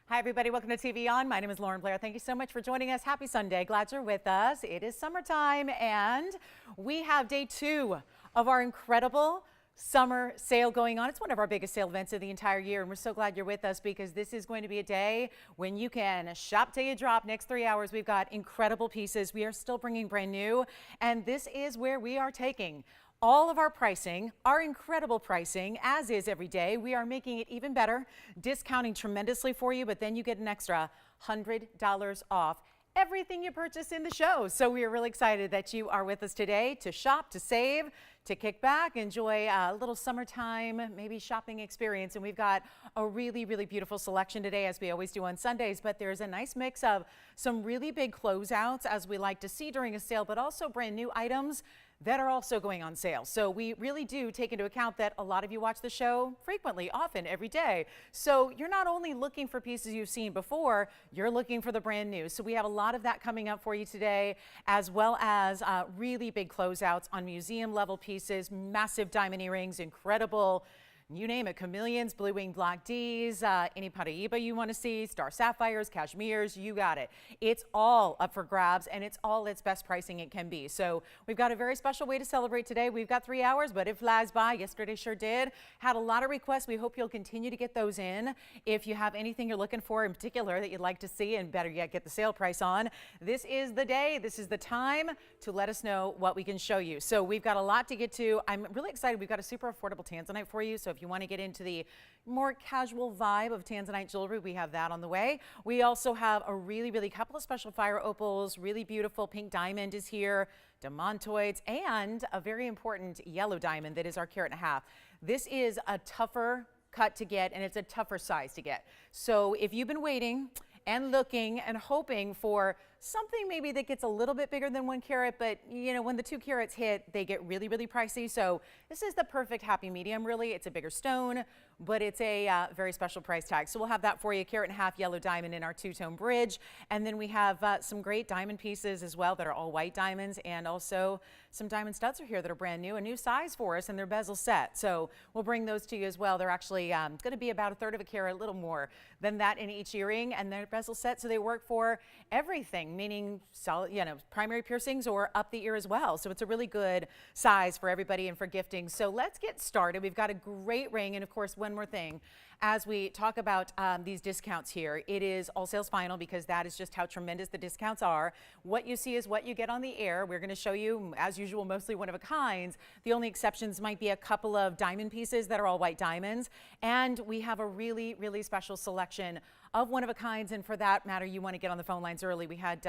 Hi, everybody. Welcome to TVON. My name is Lauren Blair. Thank you so much for joining us. Happy Sunday. Glad you're with us. It is summertime, and we have day 2 of our incredible summer sale going on. It's one of our biggest sale events of the entire year, and we're so glad you're with us because this is going to be a day when you can shop till you drop. Next 3 hours, we've got incredible pieces. We are still bringing brand new, and this is where we are taking all of our pricing, our incredible pricing, as is every day. We are making it even better, discounting tremendously for you, but then you get an extra $100 off everything you purchase in the show. So we are really excited that you are with us today to shop, to save, to kick back, enjoy a little summertime, maybe shopping experience. And we've got a really, really beautiful selection today, as we always do on Sundays, but there's a nice mix of some really big closeouts, as we like to see during a sale, but also brand new items that are also going on sale. So we really do take into account that a lot of you watch the show frequently, often, every day. So you're not only looking for pieces you've seen before, you're looking for the brand new. So we have a lot of that coming up for you today, as well as really big closeouts on museum level pieces, massive diamond earrings, incredible, you name it, chameleons, blue wing black Ds, any Paraiba you want to see, star sapphires, cashmeres, you got it. It's all up for grabs, and it's all its best pricing it can be. So we've got a very special way to celebrate today. We've got 3 hours, but it flies by. Yesterday sure did. Had a lot of requests. We hope you'll continue to get those in. If you have anything you're looking for in particular that you'd like to see, and better yet, get the sale price on, this is the day, this is the time to let us know what we can show you. So we've got a lot to get to. I'm really excited. We've got a super affordable tanzanite for you. So if you want to get into the more casual vibe of tanzanite jewelry, we have that on the way. We also have a really couple of special fire opals, really beautiful pink diamond is here, demontoids, and a very important yellow diamond that is our 1.5 carat. This is a tougher cut to get, and it's a tougher size to get. So if you've been waiting and looking and hoping for something maybe that gets a little bit bigger than 1 carat, but you know, when the 2 carats hit, they get really pricey. So this is the perfect happy medium, really. It's a bigger stone, but it's a very special price tag. So we'll have that for you, 1.5 carat yellow diamond in our 2-tone bridge. And then we have some great diamond pieces as well that are all white diamonds, and also some diamond studs are here that are brand new, a new size for us, and they're bezel set. So we'll bring those to you as well. They're actually going to be about 1/3 of a carat, a little more than that in each earring, and they're bezel set, so they work for everything, meaning solid, you know, primary piercings or up the ear as well. So it's a really good size for everybody and for gifting. So let's get started. We've got a great ring, and of course, one more thing. As we talk about these discounts here, it is all sales final, because that is just how tremendous the discounts are. What you see is what you get on the air. We're going to show you, as usual, mostly one of a kinds. The only exceptions might be a couple of diamond pieces that are all white diamonds. And we have a really special selection of one of a kinds. And for that matter, you want to get on the phone lines early. We had,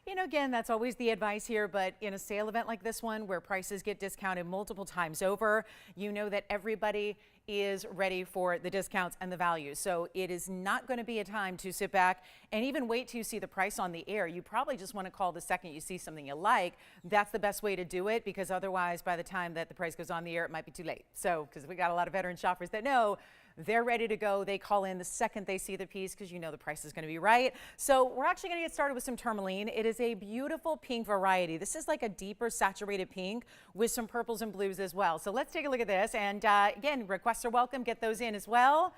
you know, again, that's always the advice here, but in a sale event like this one, where prices get discounted multiple times over, you know that everybody is ready for the discounts and the value. So it is not going to be a time to sit back and even wait till you see the price on the air. You probably just want to call the second you see something you like. That's the best way to do it, because otherwise, by the time that the price goes on the air, it might be too late. So, because we got a lot of veteran shoppers that know they're ready to go. They call in the second they see the piece, because you know the price is going to be right. So we're actually going to get started with some tourmaline. It is a beautiful pink variety. This is like a deeper saturated pink with some purples and blues as well. So let's take a look at this. And again, requests are welcome. Get those in as well.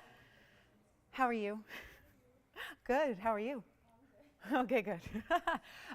How are you? Good. How are you? Okay, good.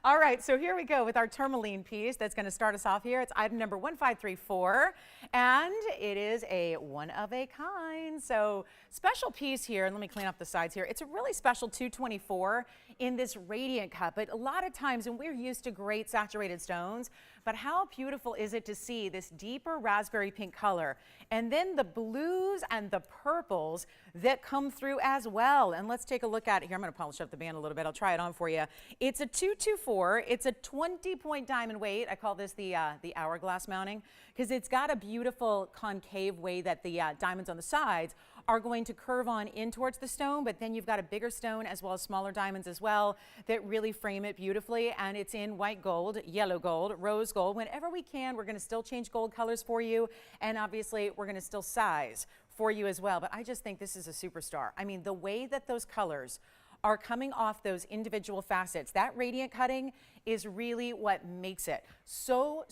All right, so here we go with our tourmaline piece that's going to start us off here. It's item number 1534, and it is a one of a kind. So special piece here, and let me clean up the sides here. It's a really special 224 in this radiant cut, but a lot of times, and we're used to great saturated stones, but how beautiful is it to see this deeper raspberry pink color, and then the blues and the purples that come through as well. And let's take a look at it here. I'm going to polish up the band a little bit. I'll try it on for you. It's a 224. It's a 20-point diamond weight. I call this the hourglass mounting, because it's got a beautiful concave way that the diamonds on the sides are going to curve on in towards the stone, but then you've got a bigger stone as well as smaller diamonds as well that really frame it beautifully. And it's in white gold, yellow gold, rose gold. Whenever we can, we're going to still change gold colors for you, and obviously we're going to still size for you as well. But I just think this is a superstar. I mean, the way that those colors are coming off those individual facets, that radiant cutting is really what makes it so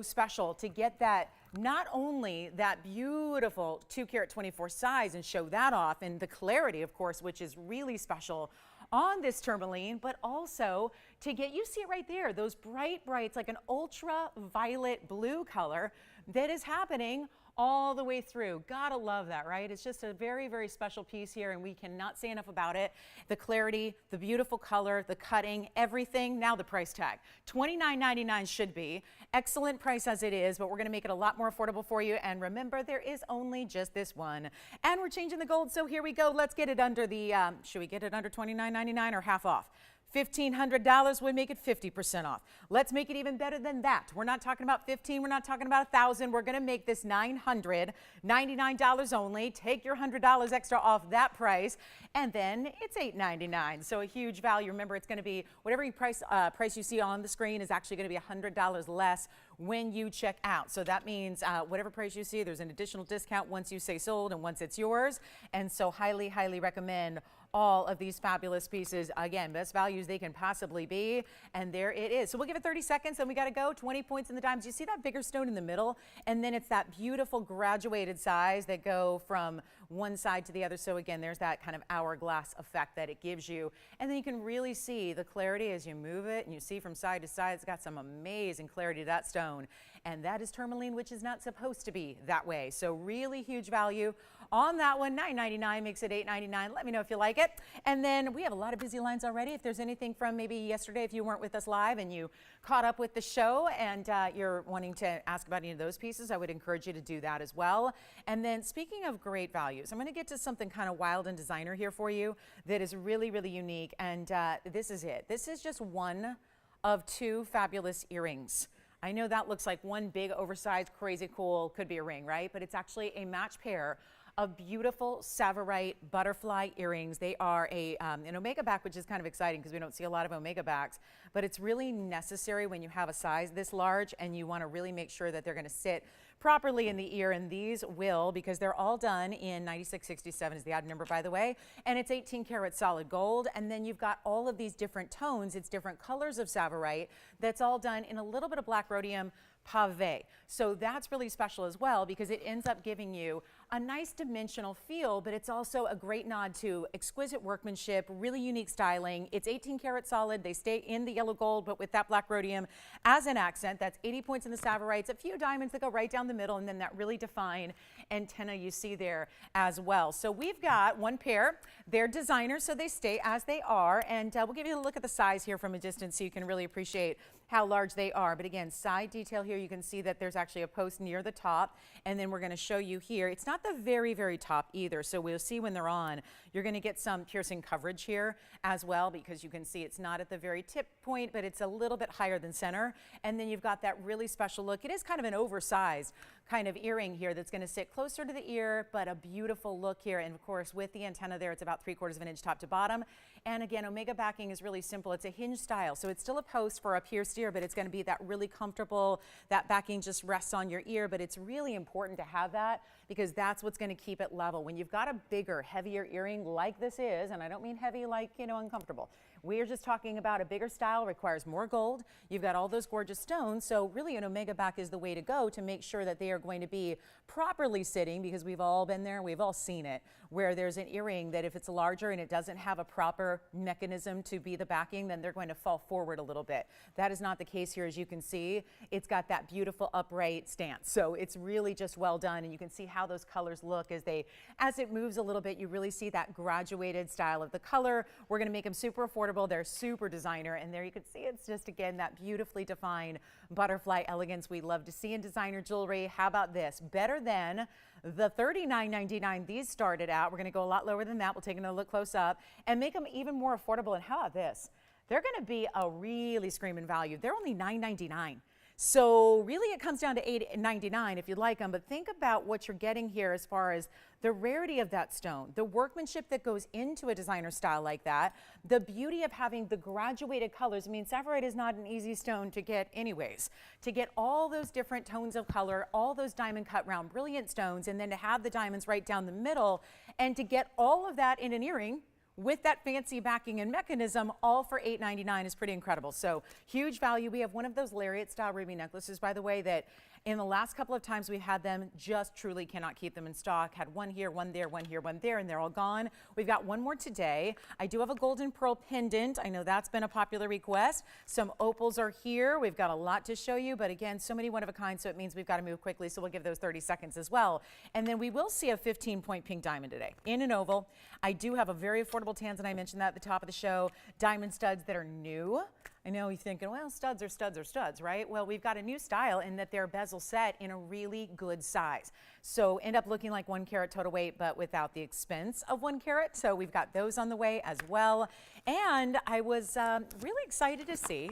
special, to get that not only that beautiful 2 carat 24 size and show that off, and the clarity, of course, which is really special on this tourmaline, but also to get, you see it right there, those bright, it's like an ultraviolet blue color that is happening all the way through. Gotta love that, right? It's just a very, very special piece here, and we cannot say enough about it. The clarity, the beautiful color, the cutting, everything. Now the price tag. $29.99 should be. Excellent price as it is, but we're gonna make it a lot more affordable for you. And remember, there is only just this one. And we're changing the gold, so here we go. Let's get it under the, should we get it under $29.99 or half off? $1,500 would make it 50% off. Let's make it even better than that. We're not talking about 15, we're not talking about 1,000. We're gonna make this $999 only. Take your $100 extra off that price, and then it's $899. So a huge value. Remember, it's gonna be whatever price you see on the screen is actually gonna be $100 less when you check out. So that means whatever price you see, there's an additional discount once you say sold and once it's yours. And so highly, highly recommend all of these fabulous pieces. Again, best values they can possibly be, and there it is. So we'll give it 30 seconds and we gotta go. 20 points in the dimes. You see that bigger stone in the middle? And then it's that beautiful graduated size that go from one side to the other. So again, there's that kind of hourglass effect that it gives you. And then you can really see the clarity as you move it, and you see from side to side, it's got some amazing clarity to that stone. And that is tourmaline, which is not supposed to be that way. So really huge value on that one. $9.99 makes it $8.99. Let me know if you like it. And then we have a lot of busy lines already. If there's anything from maybe yesterday, if you weren't with us live and you caught up with the show and you're wanting to ask about any of those pieces, I would encourage you to do that as well. And then speaking of great values, I'm going to get to something kind of wild and designer here for you that is really, really unique. And this is it. This is just one of 2 fabulous earrings. I know that looks like one big oversized crazy cool, could be a ring, right? But it's actually a match pair of beautiful Savorite butterfly earrings. They are an omega back, which is kind of exciting because we don't see a lot of omega backs, but it's really necessary when you have a size this large and you want to really make sure that they're going to sit properly in the ear, and these will, because they're all done in 9667 is the odd number, by the way, and it's 18 karat solid gold. And then you've got all of these different tones, it's different colors of Savorite that's all done in a little bit of black rhodium pave. So that's really special as well because it ends up giving you a nice dimensional feel, but it's also a great nod to exquisite workmanship, really unique styling. It's 18 karat solid. They stay in the yellow gold, but with that black rhodium as an accent. That's 80 points in the Savorites, a few diamonds that go right down the middle, and then that really defined antenna you see there as well. So we've got one pair. They're designers, so they stay as they are, and we'll give you a look at the size here from a distance so you can really appreciate how large they are. But again, side detail here, you can see that there's actually a post near the top, and then we're going to show you here. It's not the very, very top either, so we'll see when they're on. You're going to get some piercing coverage here as well because you can see it's not at the very tip point, but it's a little bit higher than center. And then you've got that really special look. It is kind of an oversized kind of earring here that's going to sit closer to the ear, but a beautiful look here. And of course, with the antenna there, it's about 3/4 of an inch top to bottom. And again, omega backing is really simple. It's a hinge style, so it's still a post for a pierced ear, but it's going to be that really comfortable, that backing just rests on your ear. But it's really important to have that because that's what's going to keep it level. When you've got a bigger, heavier earring like this is, and I don't mean heavy like, you know, uncomfortable. We're just talking about a bigger style, requires more gold. You've got all those gorgeous stones, so really an omega back is the way to go to make sure that they are going to be properly sitting, because we've all been there, we've all seen it, where there's an earring that if it's larger and it doesn't have a proper mechanism to be the backing, then they're going to fall forward a little bit. That is not the case here. As you can see, it's got that beautiful upright stance. So it's really just well done, and you can see how those colors look as it moves a little bit. You really see that graduated style of the color. We're going to make them super affordable. They're super designer, and there you can see it's just, again, that beautifully defined butterfly elegance we love to see in designer jewelry. How about this? Better than the $39.99 these started out. We're going to go a lot lower than that. We'll take another look close up and make them even more affordable. And how about this? They're going to be a really screaming value. They're only $9.99. So really it comes down to $8.99 if you like them, but think about what you're getting here as far as the rarity of that stone, the workmanship that goes into a designer style like that, the beauty of having the graduated colors. I mean, Savorite is not an easy stone to get anyways. To get all those different tones of color, all those diamond cut round brilliant stones, and then to have the diamonds right down the middle, and to get all of that in an earring with that fancy backing and mechanism, all for $8.99 is pretty incredible. So huge value. We have one of those lariat style ruby necklaces, by the way, that In the last couple of times we had them, just truly cannot keep them in stock. Had one here, one there, one here, one there, and they're all gone. We've got one more today. I do have a golden pearl pendant. I know that's been a popular request. Some opals are here. We've got a lot to show you, but again, so many one of a kind, so it means we've got to move quickly, so we'll give those 30 seconds as well. And then we will see a 15-point pink diamond today in an oval. I do have a very affordable tanzanite. I mentioned that at the top of the show. Diamond studs that are new. I know you're thinking, well, studs are studs are studs, right? Well, we've got a new style in that they're bezel set in a really good size. So end up looking like 1 carat total weight, but without the expense of 1 carat. So we've got those on the way as well. And I was really excited to see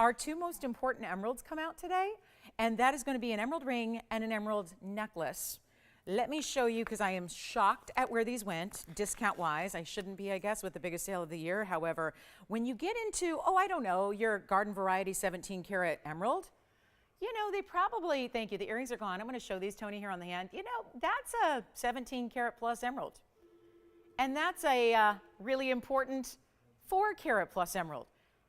our 2 most important emeralds come out today. And that is going to be an emerald ring and an emerald necklace. Let me show you, because I am shocked at where these went, discount-wise. I shouldn't be, I guess, with the biggest sale of the year. However, when you get into, oh, I don't know, your garden variety 17-karat emerald, you know, they probably, thank you, the earrings are gone. I'm going to show these, Tony, here on the hand. You know, that's a 17-karat plus emerald. And that's a really important 4-karat plus emerald.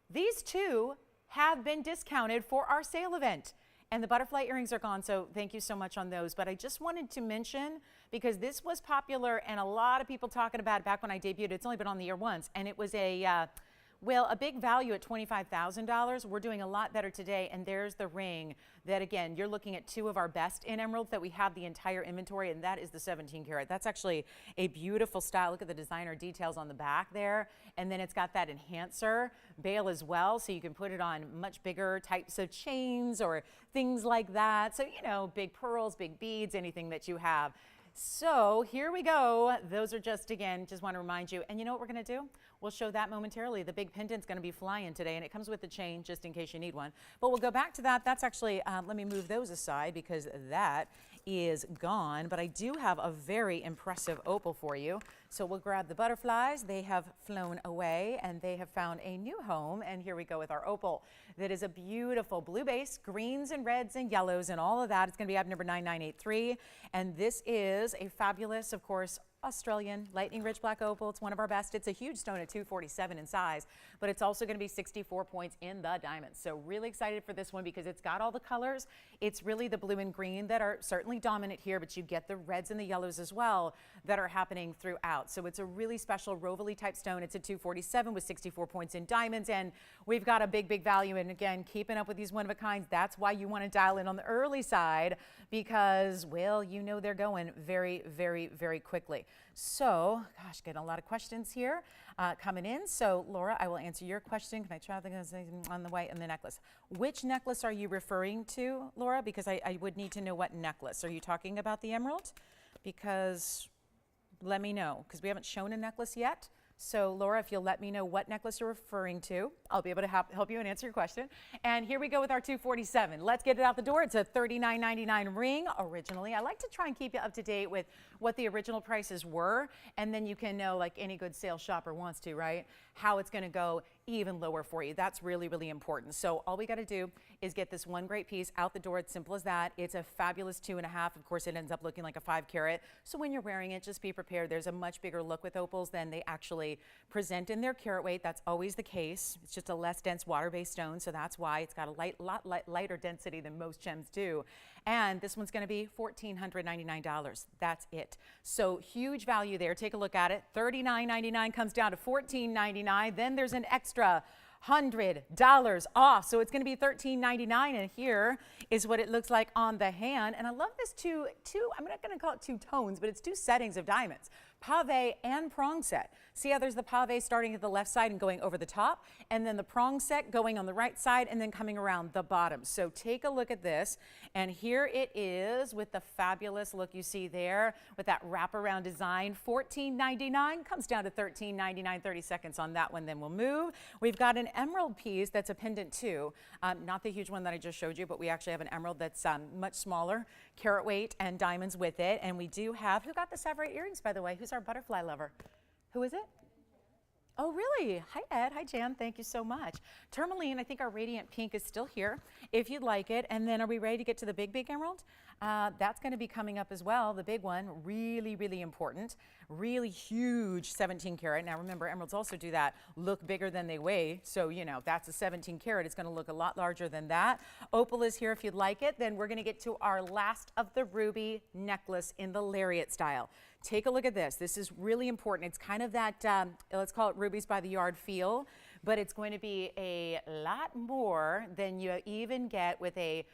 These 2 have been discounted for our sale event. And the butterfly earrings are gone, so thank you so much on those. But I just wanted to mention, because this was popular and a lot of people talking about it back when I debuted. It's only been on the air once, and it was a big value at $25,000. We're doing a lot better today, and there's the ring that, again, you're looking at 2 of our best in emeralds that we have the entire inventory, and that is the 17 karat. That's actually a beautiful style. Look at the designer details on the back there, and then it's got that enhancer bail as well, so you can put it on much bigger types of chains or things like that. So, you know, big pearls, big beads, anything that you have. So here we go. Those are just, again, just want to remind you. And you know what we're going to do? We'll show that momentarily. The big pendant's going to be flying today, and it comes with the chain just in case you need one. But we'll go back to that. That's actually, let me move those aside because that is gone. But I do have a very impressive opal for you. So we'll grab the butterflies. They have flown away, and they have found a new home. And here we go with our opal. That is a beautiful blue base, greens and reds and yellows and all of that. It's going to be ab number 9983. And this is a fabulous, of course, Australian lightning rich black opal. It's one of our best. It's a huge stone at 247 in size, but it's also going to be 64 points in the diamonds. So really excited for this one because it's got all the colors. It's really the blue and green that are certainly dominant here, but you get the reds and the yellows as well that are happening throughout. So it's a really special Rovalie type stone. It's a 247 with 64 points in diamonds, and we've got a big value. And again, keeping up with these one of a kinds, that's why you want to dial in on the early side because, well, you know they're going very quickly. So, gosh, getting a lot of questions here coming in. So, Laura, I will answer your question. Can I try on the white and the necklace? Which necklace are you referring to, Laura? Because I would need to know what necklace. Are you talking about the emerald? Because let me know, because we haven't shown a necklace yet. So, Laura, if you'll let me know what necklace you're referring to, I'll be able to help you and answer your question. And here we go with our 247. Let's get it out the door. It's a $39.99 ring originally. I like to try and keep you up to date with what the original prices were, and then you can know, like any good sales shopper wants to, right, how it's going to go even lower for you. That's really important. So all we got to do is get this one great piece out the door. It's simple as that. It's a fabulous 2.5. Of course, it ends up looking like a 5 carat. So when you're wearing it, just be prepared. There's a much bigger look with opals than they actually present in their carat weight. That's always the case. It's just a less dense water-based stone, so that's why it's got a lot lighter density than most gems do. And this one's going to be $1,499. That's it. So huge value there. Take a look at it. $39.99 comes down to $14.99. Then there's an extra $100 off. So it's going to be $13.99, and here is what it looks like on the hand. And I love this two, I'm not going to call it 2 tones, but it's 2 settings of diamonds. Pave and prong set. See how there's the pave starting at the left side and going over the top, and then the prong set going on the right side and then coming around the bottom. So take a look at this, and here it is with the fabulous look you see there with that wraparound design. $14.99 comes down to $13.99. 30 seconds on that one, then we'll move. We've got an emerald piece that's a pendant too. Not the huge one that I just showed you, but we actually have an emerald that's much smaller, carat weight and diamonds with it. And we do have, who got the Savory earrings, by the way? Who's our butterfly lover? Who is it? Oh, really? Hi, Ed. Hi, Jan. Thank you so much. Tourmaline, I think our radiant pink is still here, if you'd like it. And then are we ready to get to the big emerald? That's going to be coming up as well. The big one, really, really important, really huge 17 karat. Now remember, emeralds also do that, look bigger than they weigh. So, you know, that's a 17 karat. It's going to look a lot larger than that. Opal is here if you'd like it. Then we're going to get to our last of the ruby necklace in the lariat style. Take a look at this. This is really important. It's kind of that, let's call it rubies by the yard feel, but it's going to be a lot more than you even get with a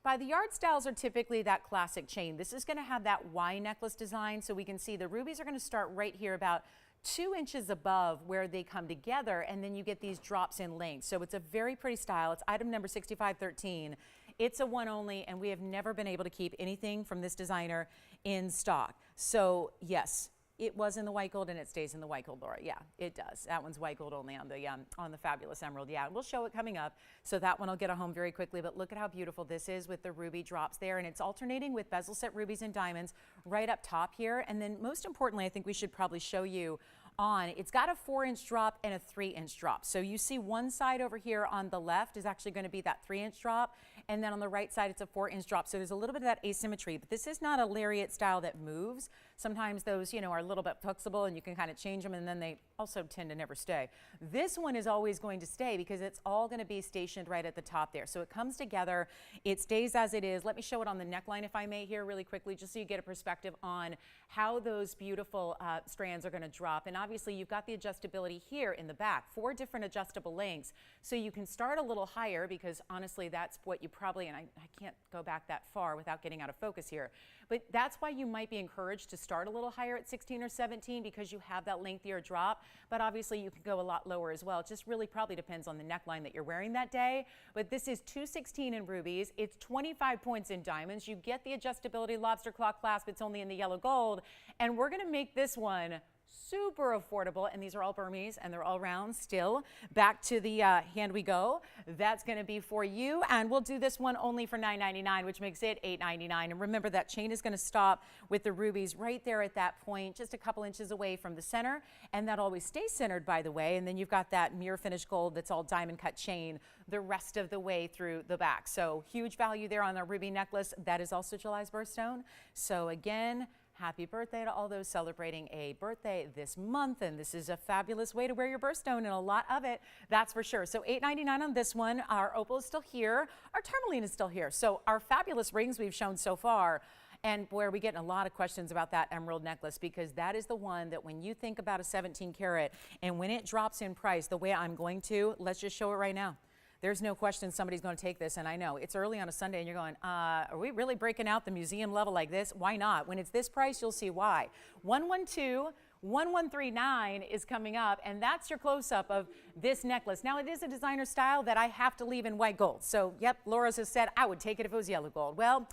by the yard styles are typically that classic chain. This is going to have that Y necklace design, so we can see the rubies are going to start right here about 2 inches above where they come together, and then you get these drops in length. So it's a very pretty style. It's item number 6513. It's a one only, and we have never been able to keep anything from this designer in stock. So yes, it was in the white gold and it stays in the white gold, Laura. Yeah, it does. That one's white gold only on the fabulous emerald. Yeah, we'll show it coming up. So that one will get a home very quickly. But look at how beautiful this is with the ruby drops there. And it's alternating with bezel set rubies and diamonds right up top here. And then most importantly, I think we should probably show you on, it's got a 4-inch drop and a 3-inch drop. So you see one side over here on the left is actually going to be that 3-inch drop, and then on the right side it's a 4-inch drop. So there's a little bit of that asymmetry, but this is not a lariat style that moves. Sometimes those, you know, are a little bit flexible and you can kind of change them, and then they also tend to never stay. This one is always going to stay because it's all going to be stationed right at the top there. So it comes together, it stays as it is. Let me show it on the neckline if I may here really quickly, just so you get a perspective on how those beautiful strands are going to drop. And obviously you've got the adjustability here in the back, 4 different adjustable lengths. So you can start a little higher because honestly that's what you probably, and I can't go back that far without getting out of focus here, but that's why you might be encouraged to start a little higher at 16 or 17 because you have that lengthier drop, but obviously you can go a lot lower as well. It just really probably depends on the neckline that you're wearing that day. But this is 216 in rubies, it's 25 points in diamonds. You get the adjustability lobster claw clasp, it's only in the yellow gold, and we're going to make this one super affordable, and these are all Burmese and they're all round still. Back to the hand we go. That's going to be for you, and we'll do this one only for $9.99, which makes it $8.99. And remember, that chain is going to stop with the rubies right there at that point, just a couple inches away from the center, and that always stays centered, by the way. And then you've got that mirror finish gold that's all diamond cut chain the rest of the way through the back. So huge value there on our ruby necklace. That is also July's birthstone. So again, happy birthday to all those celebrating a birthday this month, and this is a fabulous way to wear your birthstone, and a lot of it, that's for sure. So $8.99 on this one. Our opal is still here. Our tourmaline is still here. So our fabulous rings we've shown so far, and boy, are we getting a lot of questions about that emerald necklace, because that is the one that when you think about a 17 karat and when it drops in price the way I'm going to, let's just show it right now. There's no question somebody's going to take this, and I know it's early on a Sunday and you're going, are we really breaking out the museum level like this? Why not? When it's this price, you'll see why. 112-1139 is coming up, and that's your close-up of this necklace. Now, it is a designer style that I have to leave in white gold. So, yep, Laura's has said I would take it if it was yellow gold. Well,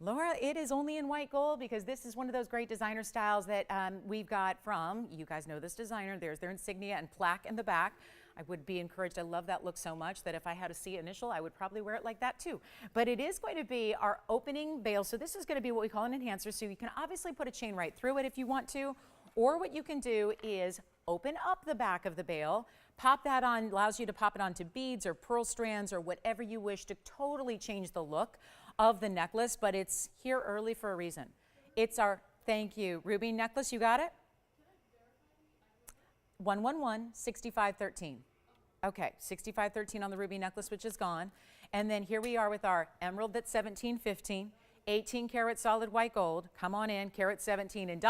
Laura, it is only in white gold because this is one of those great designer styles that we've got from, you guys know this designer, there's their insignia and plaque in the back. I would be encouraged. I love that look so much that if I had a C initial, I would probably wear it like that too. But it is going to be our opening bail. So this is going to be what we call an enhancer. So you can obviously put a chain right through it if you want to, or what you can do is open up the back of the bail, pop that on, allows you to pop it onto beads or pearl strands or whatever you wish to totally change the look of the necklace. But it's here early for a reason. It's our, thank you, ruby necklace. You got it? 111-6513. Okay, 6513 on the ruby necklace, which is gone. And then here we are with our emerald that's 1715, 18 karat solid white gold. Come on in, karat 17 and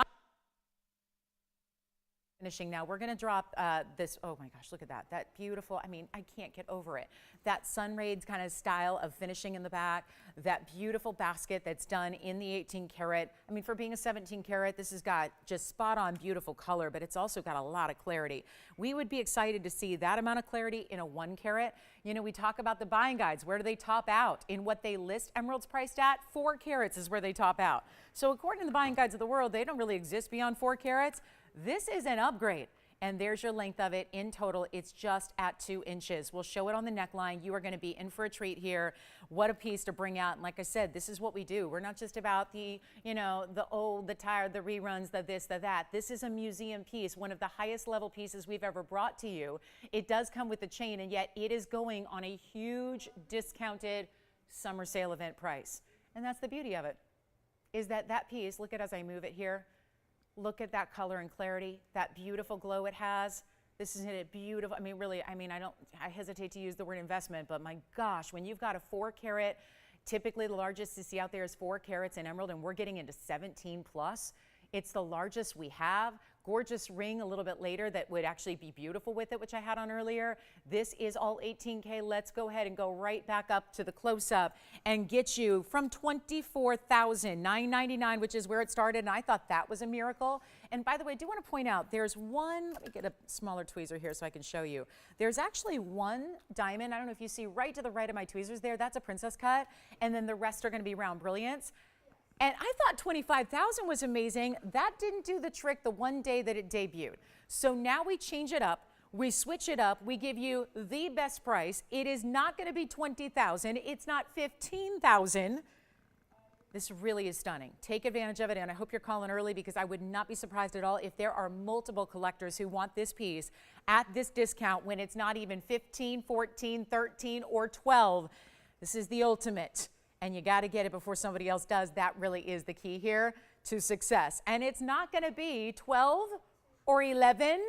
finishing. Now we're going to drop this. Oh my gosh, look at that. That beautiful, I mean, I can't get over it. That sun rays kind of style of finishing in the back, that beautiful basket that's done in the 18 karat. I mean, for being a 17 karat, this has got just spot on beautiful color, but it's also got a lot of clarity. We would be excited to see that amount of clarity in a 1 karat. You know, we talk about the buying guides. Where do they top out? In what they list emeralds priced at, 4 carats is where they top out. So according to the buying guides of the world, they don't really exist beyond 4 carats. This is an upgrade, and there's your length of it. In total, it's just at 2 inches. We'll show it on the neckline. You are going to be in for a treat here. What a piece to bring out. And like I said, this is what we do. We're not just about the, you know, the old, the tired, the reruns, the this, the that. This is a museum piece, one of the highest level pieces we've ever brought to you. It does come with the chain, and yet it is going on a huge discounted summer sale event price. And that's the beauty of it. is that that piece, look at as I move it here, look at that color and clarity, that beautiful glow it has. This is a beautiful, I mean, really, I hesitate to use the word investment, but my gosh, when you've got a 4 carat, typically the largest you see out there is 4 carats in emerald, and we're getting into 17 plus. It's the largest we have. Gorgeous ring a little bit later that would actually be beautiful with it, which I had on earlier. This is all 18K. Let's go ahead and go right back up to the close-up and get you from $24,999, which is where it started, and I thought that was a miracle. And by the way, I do want to point out, there's one, let me get a smaller tweezer here so I can show you. There's actually one diamond, I don't know if you see right to the right of my tweezers there, that's a princess cut, and then the rest are going to be round brilliants. And I thought 25,000 was amazing. That didn't do the trick the one day that it debuted. So now we change it up, we switch it up, we give you the best price. It is not going to be 20,000, it's not 15,000. This really is stunning. Take advantage of it, and I hope you're calling early because I would not be surprised at all if there are multiple collectors who want this piece at this discount when it's not even 15, 14, 13, or 12. This is the ultimate. And you got to get it before somebody else does. That really is the key here to success. And it's not going to be 12 or 11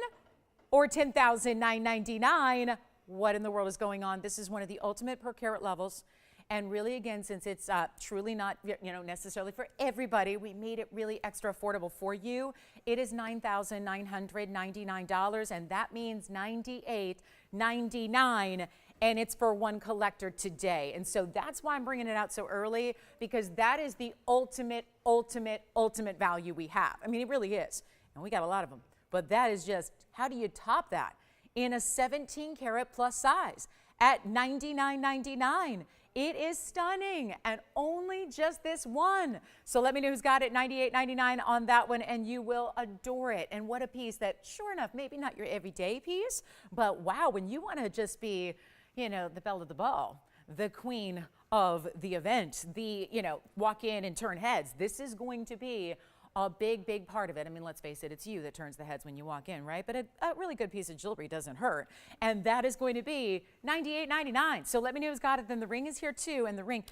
or 10,999. What in the world is going on? This is one of the ultimate per carat levels. And really, again, since it's truly not necessarily for everybody, we made it really extra affordable for you. It is $9,999, and that means $98.99. And it's for one collector today. And so that's why I'm bringing it out so early, because that is the ultimate, ultimate, ultimate value we have. I mean, it really is. And we got a lot of them. But that is just, how do you top that? In a 17 karat plus size at $99.99. It is stunning, and only just this one. So let me know who's got it, $98.99 on that one, and you will adore it. And what a piece that, sure enough, maybe not your everyday piece, but wow, when you want to just be, the belle of the ball, the queen of the event, walk in and turn heads. This is going to be a big, big part of it. I mean, let's face it, it's you that turns the heads when you walk in, right? But a really good piece of jewelry doesn't hurt. And that is going to be $98.99. So let me know who's got it. Then the ring is here too. And the ring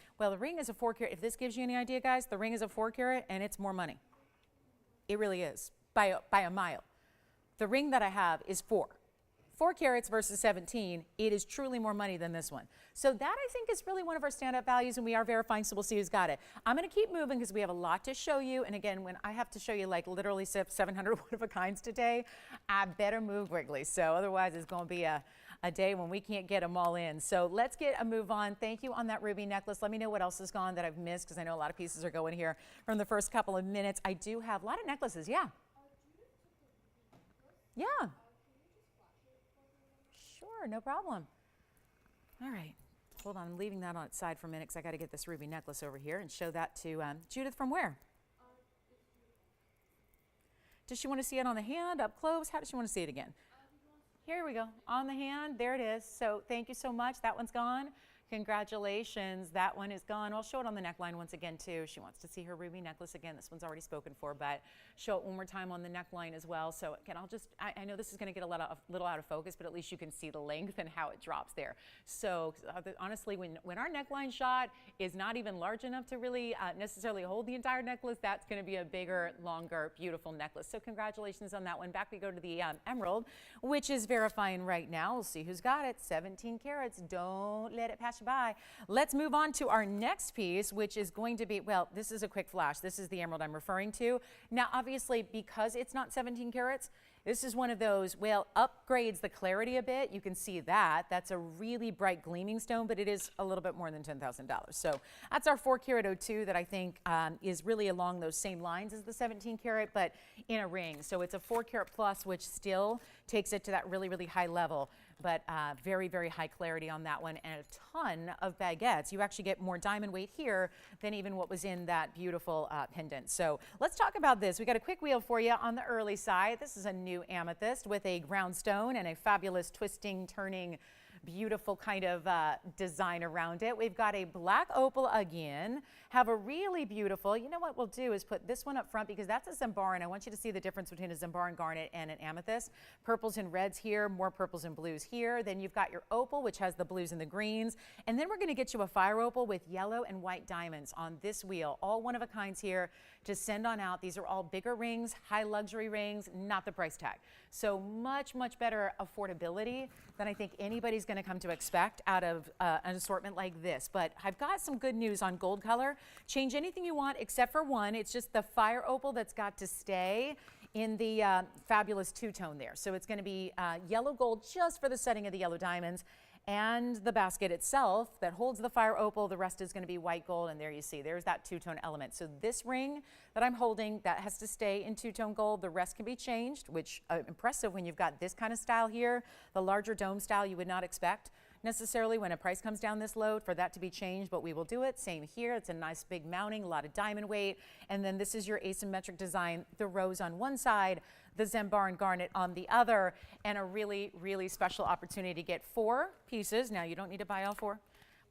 is a 4 carat. If this gives you any idea, guys, the ring is a 4 carat and it's more money. It really is, by a mile. The ring that I have is 4 carats versus 17, it is truly more money than this one. So that, I think, is really one of our standout values, and we are verifying, so we'll see who's got it. I'm going to keep moving because we have a lot to show you. And again, when I have to show you like literally 700 one-of-a-kinds today, I better move quickly. So otherwise, it's going to be a day when we can't get them all in. So let's get a move on. Thank you on that ruby necklace. Let me know what else is gone that I've missed, because I know a lot of pieces are going here from the first couple of minutes. I do have a lot of necklaces. Yeah. Yeah. Sure, no problem. All right, hold on, I'm leaving that on its side for a minute because I got to get this ruby necklace over here and show that to Judith from where? Does she want to see it on the hand, up close? How does she want to see it again? Here we go, on the hand, there it is. So thank you so much, that one's gone. Congratulations, that one is gone. I'll show it on the neckline once again too. She wants to see her ruby necklace again. This one's already spoken for, but show it one more time on the neckline as well. So again, I know this is gonna get a little out of focus, but at least you can see the length and how it drops there. So honestly, when our neckline shot is not even large enough to really necessarily hold the entire necklace, that's gonna be a bigger, longer, beautiful necklace. So congratulations on that one. Back we go to the emerald, which is verifying right now. We'll see who's got it, 17 carats. Don't let it pass you by. Let's move on to our next piece, which is going to be, well, this is a quick flash. This is the emerald I'm referring to. Now, obviously, because it's not 17 carats, this is one of those, well, upgrades the clarity a bit. You can see that. That's a really bright gleaming stone, but it is a little bit more than $10,000. So that's our 4 carat 02 that I think is really along those same lines as the 17 carat, but in a ring. So it's a 4 carat plus, which still takes it to that really, really high level. But very, very high clarity on that one, and a ton of baguettes. You actually get more diamond weight here than even what was in that beautiful pendant. So let's talk about this. We got a quick wheel for you on the early side. This is a new amethyst with a ground stone and a fabulous twisting, turning, beautiful kind of design around it. We've got a black opal again. have a really beautiful, you know what we'll do is put this one up front because that's a Zambaran. I want you to see the difference between a Zambaran garnet and an amethyst. Purples and reds here, more purples and blues here. Then you've got your opal, which has the blues and the greens. And then we're going to get you a fire opal with yellow and white diamonds on this wheel. All one of a kinds here to send on out. These are all bigger rings, high luxury rings, not the price tag. So much, much better affordability than I think anybody's going to come to expect out of an assortment like this. But I've got some good news on gold color. Change anything you want except for one. It's just the fire opal that's got to stay in the fabulous two-tone there. So it's going to be yellow gold just for the setting of the yellow diamonds. And the basket itself that holds the fire opal, the rest is going to be white gold, and there you see, there's that two-tone element. So this ring that I'm holding, that has to stay in two-tone gold. The rest can be changed, which impressive when you've got this kind of style here, the larger dome style you would not expect necessarily when a price comes down this low for that to be changed, but we will do it. Same here. It's a nice big mounting, a lot of diamond weight. And then this is your asymmetric design, the rose on one side, the Zambaran garnet on the other, and a really, really special opportunity to get 4 pieces. Now, you don't need to buy all 4,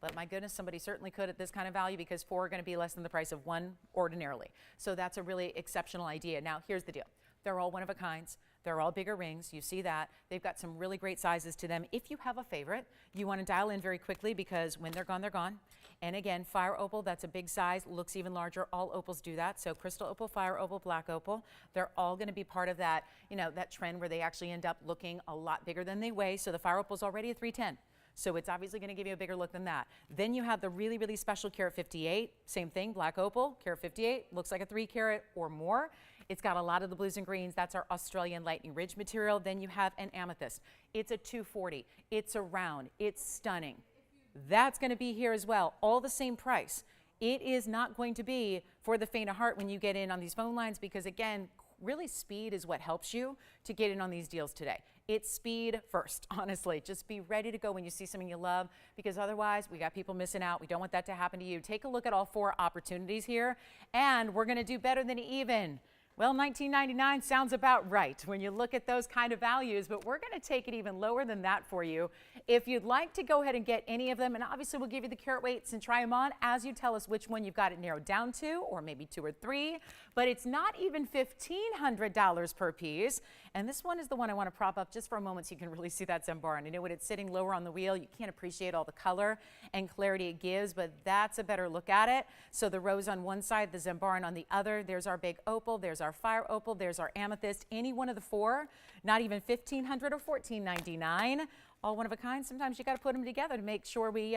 but my goodness, somebody certainly could at this kind of value because 4 are going to be less than the price of 1 ordinarily. So that's a really exceptional idea. Now, here's the deal. They're all one of a kinds. They're all bigger rings. You see that. They've got some really great sizes to them. If you have a favorite, you want to dial in very quickly because when they're gone, they're gone. And again, fire opal, that's a big size, looks even larger. All opals do that. So crystal opal, fire opal, black opal, they're all going to be part of that, you know, that trend where they actually end up looking a lot bigger than they weigh. So the fire opal is already a 310. So it's obviously going to give you a bigger look than that. Then you have the really, really special carat 58. Same thing, black opal, carat 58, looks like a 3 carat or more. It's got a lot of the blues and greens. That's our Australian Lightning Ridge material. Then you have an amethyst. It's a 240. It's a round. It's stunning. That's going to be here as well. All the same price. It is not going to be for the faint of heart when you get in on these phone lines because, again, really speed is what helps you to get in on these deals today. It's speed first, honestly. Just be ready to go when you see something you love because otherwise we got people missing out. We don't want that to happen to you. Take a look at all 4 opportunities here and we're going to do better than even. Well, $19.99 sounds about right when you look at those kind of values, but we're going to take it even lower than that for you. If you'd like to go ahead and get any of them, and obviously we'll give you the carat weights and try them on as you tell us which one you've got it narrowed down to, or maybe 2 or 3, but it's not even $1,500 per piece. And this one is the one I want to prop up just for a moment so you can really see that Zambaran. You know, when it's sitting lower on the wheel, you can't appreciate all the color and clarity it gives, but that's a better look at it. So the rose on one side, the Zambaran on the other. There's our big opal. There's our fire opal. There's our amethyst. Any one of the 4, not even $1,500 or $14.99. All one of a kind. Sometimes you got to put them together to make sure we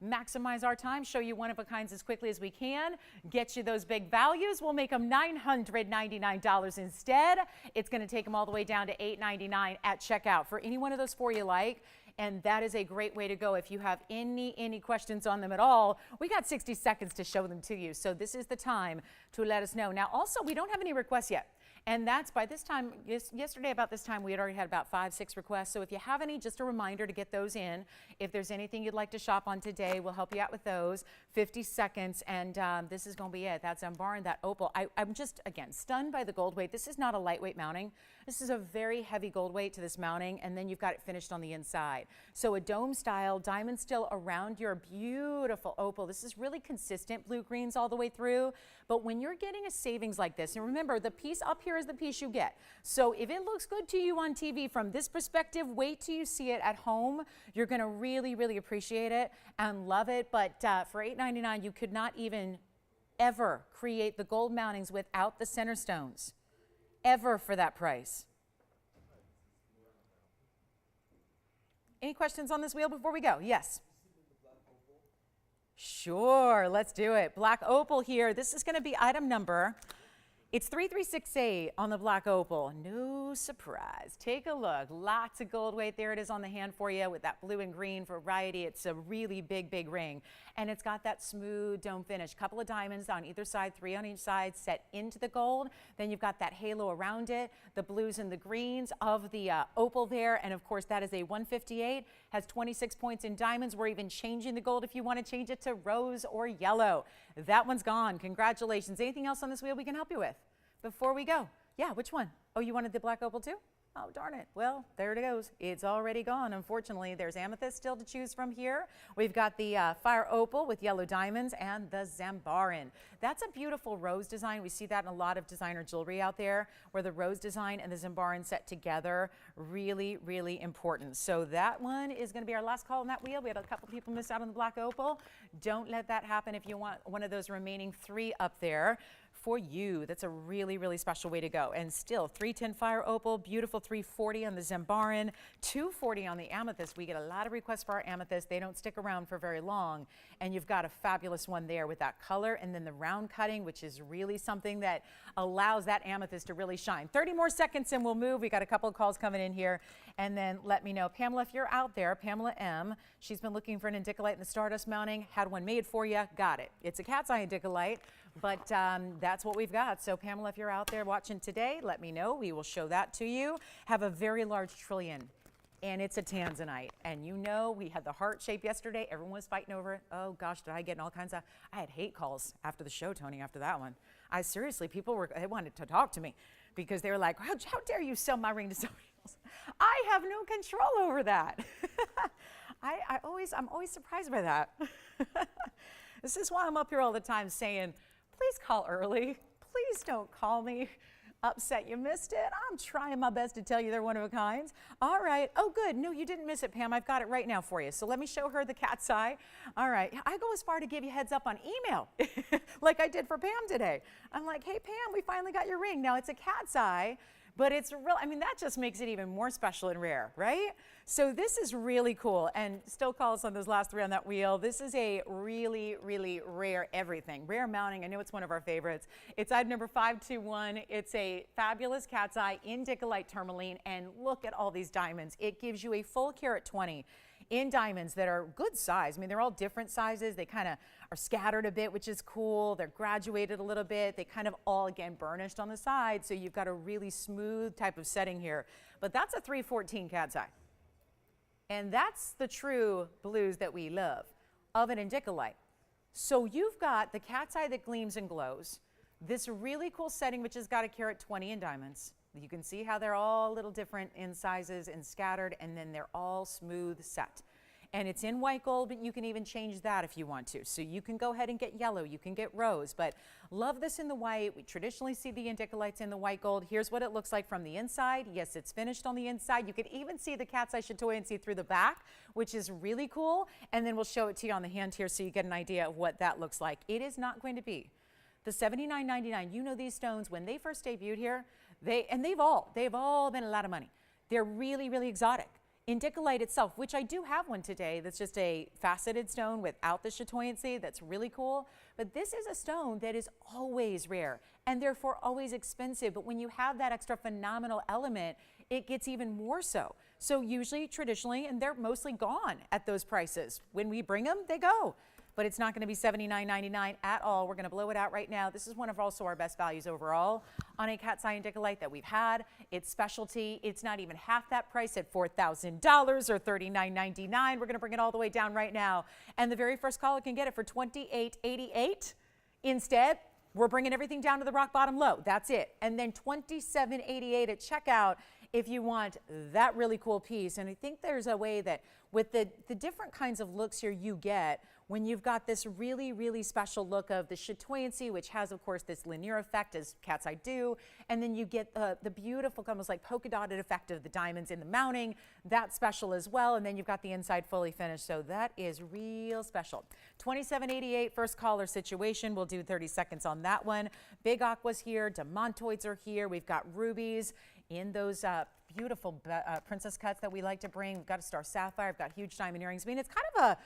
maximize our time, show you one of a kinds as quickly as we can, get you those big values. We'll make them $999 instead. It's going to take them all the way down to $899 at checkout for any one of those 4 you like. And that is a great way to go. If you have any questions on them at all, we got 60 seconds to show them to you. So this is the time to let us know. Now, also, we don't have any requests yet. And that's by this time, yesterday about this time, we had already had about 5, 6 requests. So if you have any, just a reminder to get those in. If there's anything you'd like to shop on today, we'll help you out with those. 50 seconds, and this is going to be it. That's Zambaran, that opal. I'm just, again, stunned by the gold weight. This is not a lightweight mounting. This is a very heavy gold weight to this mounting, and then you've got it finished on the inside. So a dome style, diamond still around your beautiful opal. This is really consistent blue greens all the way through. But when you're getting a savings like this, and remember, the piece up here is the piece you get. So if it looks good to you on TV from this perspective, wait till you see it at home. You're going to really, really appreciate it and love it. But for $8.99, you could not even ever create the gold mountings without the center stones. Ever for that price. Any questions on this wheel before we go? Yes. Sure, let's do it. Black opal here. This is going to be item number. It's 3368 on the black opal. No surprise. Take a look. Lots of gold weight. There it is on the hand for you with that blue and green variety. It's a really big, big ring. And it's got that smooth dome finish. Couple of diamonds on either side, 3 on each side, set into the gold. Then you've got that halo around it, the blues and the greens of the opal there. And of course, that is a 158, has 26 points in diamonds. We're even changing the gold if you want to change it to rose or yellow. That one's gone. Congratulations. Anything else on this wheel we can help you with before we go? Yeah, which one? Oh, you wanted the black opal too? Oh, darn it. Well, there it goes. It's already gone, unfortunately. There's amethyst still to choose from here. We've got the fire opal with yellow diamonds and the zambaran. That's a beautiful rose design. We see that in a lot of designer jewelry out there, where the rose design and the zambaran set together, really, really important. So that one is going to be our last call on that wheel. We had a couple people miss out on the black opal. Don't let that happen if you want one of those remaining 3 up there. For you, that's a really, really special way to go. And still, 310 fire opal, beautiful 340 on the zambaran, 240 on the amethyst. We get a lot of requests for our amethyst. They don't stick around for very long. And you've got a fabulous one there with that color, and then the round cutting, which is really something that allows that amethyst to really shine. 30 more seconds and we'll move. We got a couple of calls coming in here. And then let me know. Pamela, if you're out there, Pamela M., she's been looking for an indicolite in the Stardust mounting, had one made for you, got it. It's a cat's eye indicolite. But that's what we've got. So Pamela, if you're out there watching today, let me know. We will show that to you. Have a very large trillion, and it's a tanzanite. And you know, we had the heart shape yesterday. Everyone was fighting over it. Oh gosh, did I get in all kinds of, I had hate calls after the show, Tony, after that one. I seriously, they wanted to talk to me because they were like, how dare you sell my ring to somebody else? I have no control over that. I'm always surprised by that. This is why I'm up here all the time saying, please call early. Please don't call me upset you missed it. I'm trying my best to tell you they're one of a kind. All right. Oh, good. No, you didn't miss it, Pam. I've got it right now for you. So let me show her the cat's eye. All right. I go as far to give you heads up on email, like I did for Pam today. I'm like, hey, Pam, we finally got your ring. Now, it's a cat's eye, but it's real. I mean, that just makes it even more special and rare, right? So this is really cool. And still call us on those last 3 on that wheel. This is a really, really rare everything. Rare mounting. I know it's one of our favorites. It's item number 521. It's a fabulous cat's eye indicolite tourmaline. And look at all these diamonds. It gives you a full carat 20 in diamonds that are good size. I mean, they're all different sizes. They kind of are scattered a bit, which is cool. They're graduated a little bit. They kind of all, again, burnished on the side. So you've got a really smooth type of setting here. But that's a 314 cat's eye. And that's the true blues that we love of an indicolite. So you've got the cat's eye that gleams and glows, this really cool setting, which has got a carat 20 in diamonds. You can see how they're all a little different in sizes and scattered, and then they're all smooth set. And it's in white gold, but you can even change that if you want to. So you can go ahead and get yellow, you can get rose, but love this in the white. We traditionally see the indicolites in the white gold. Here's what it looks like from the inside. Yes, it's finished on the inside. You can even see the cat's eye chatoyancy through the back, which is really cool. And then we'll show it to you on the hand here so you get an idea of what that looks like. It is not going to be the $79.99. You know, these stones, when they first debuted here, they've all been a lot of money. They're really, really exotic. Indicolite itself, which I do have one today, that's just a faceted stone without the chatoyancy. That's really cool. But this is a stone that is always rare and therefore always expensive. But when you have that extra phenomenal element, it gets even more so. So usually, traditionally, and they're mostly gone at those prices. When we bring them, they go. But it's not going to be $79.99 at all. We're going to blow it out right now. This is one of also our best values overall on a cat's eye indicolite that we've had. It's specialty. It's not even half that price at $4,000 or $39.99. We're going to bring it all the way down right now. And the very first caller can get it for $28.88. Instead, we're bringing everything down to the rock bottom low. That's it. And then $27.88 at checkout if you want that really cool piece. And I think there's a way that with the different kinds of looks here you get, when you've got this really, really special look of the chatoyancy, which has, of course, this linear effect, as cat's eye do, and then you get the beautiful, almost like polka dotted effect of the diamonds in the mounting. That's special as well, and then you've got the inside fully finished, so that is real special. $27.88 first caller situation. We'll do 30 seconds on that one. Big aqua's here, demontoids are here. We've got rubies in those beautiful princess cuts that we like to bring. We've got a star sapphire. We've got huge diamond earrings. I mean, it's kind of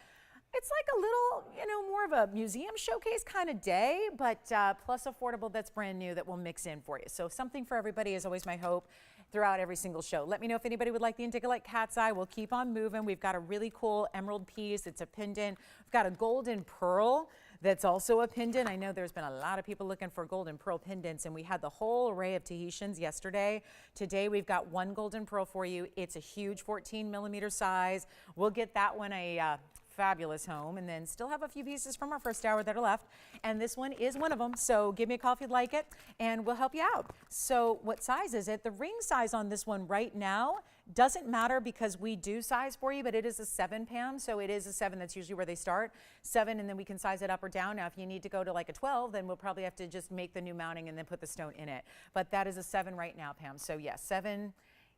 it's like a little, more of a museum showcase kind of day, but plus affordable, that's brand new, that we'll mix in for you. So something for everybody is always my hope throughout every single show. Let me know if anybody would like the indicolite cat's eye. We'll keep on moving. We've got a really cool emerald piece. It's a pendant. We've got a golden pearl that's also a pendant. I know there's been a lot of people looking for golden pearl pendants, and we had the whole array of Tahitians yesterday. Today we've got one golden pearl for you. It's a huge 14 millimeter size. We'll get that one a fabulous home, and then still have a few pieces from our first hour that are left, and this one is one of them. So give me a call if you'd like it, and we'll help you out. So what size is it? The ring size on this one right now doesn't matter because we do size for you, but it is a 7, Pam. So it is a 7. That's usually where they start. 7, and then we can size it up or down. Now, if you need to go to like a 12, then we'll probably have to just make the new mounting and then put the stone in it. But that is a 7 right now, Pam. So yes, 7.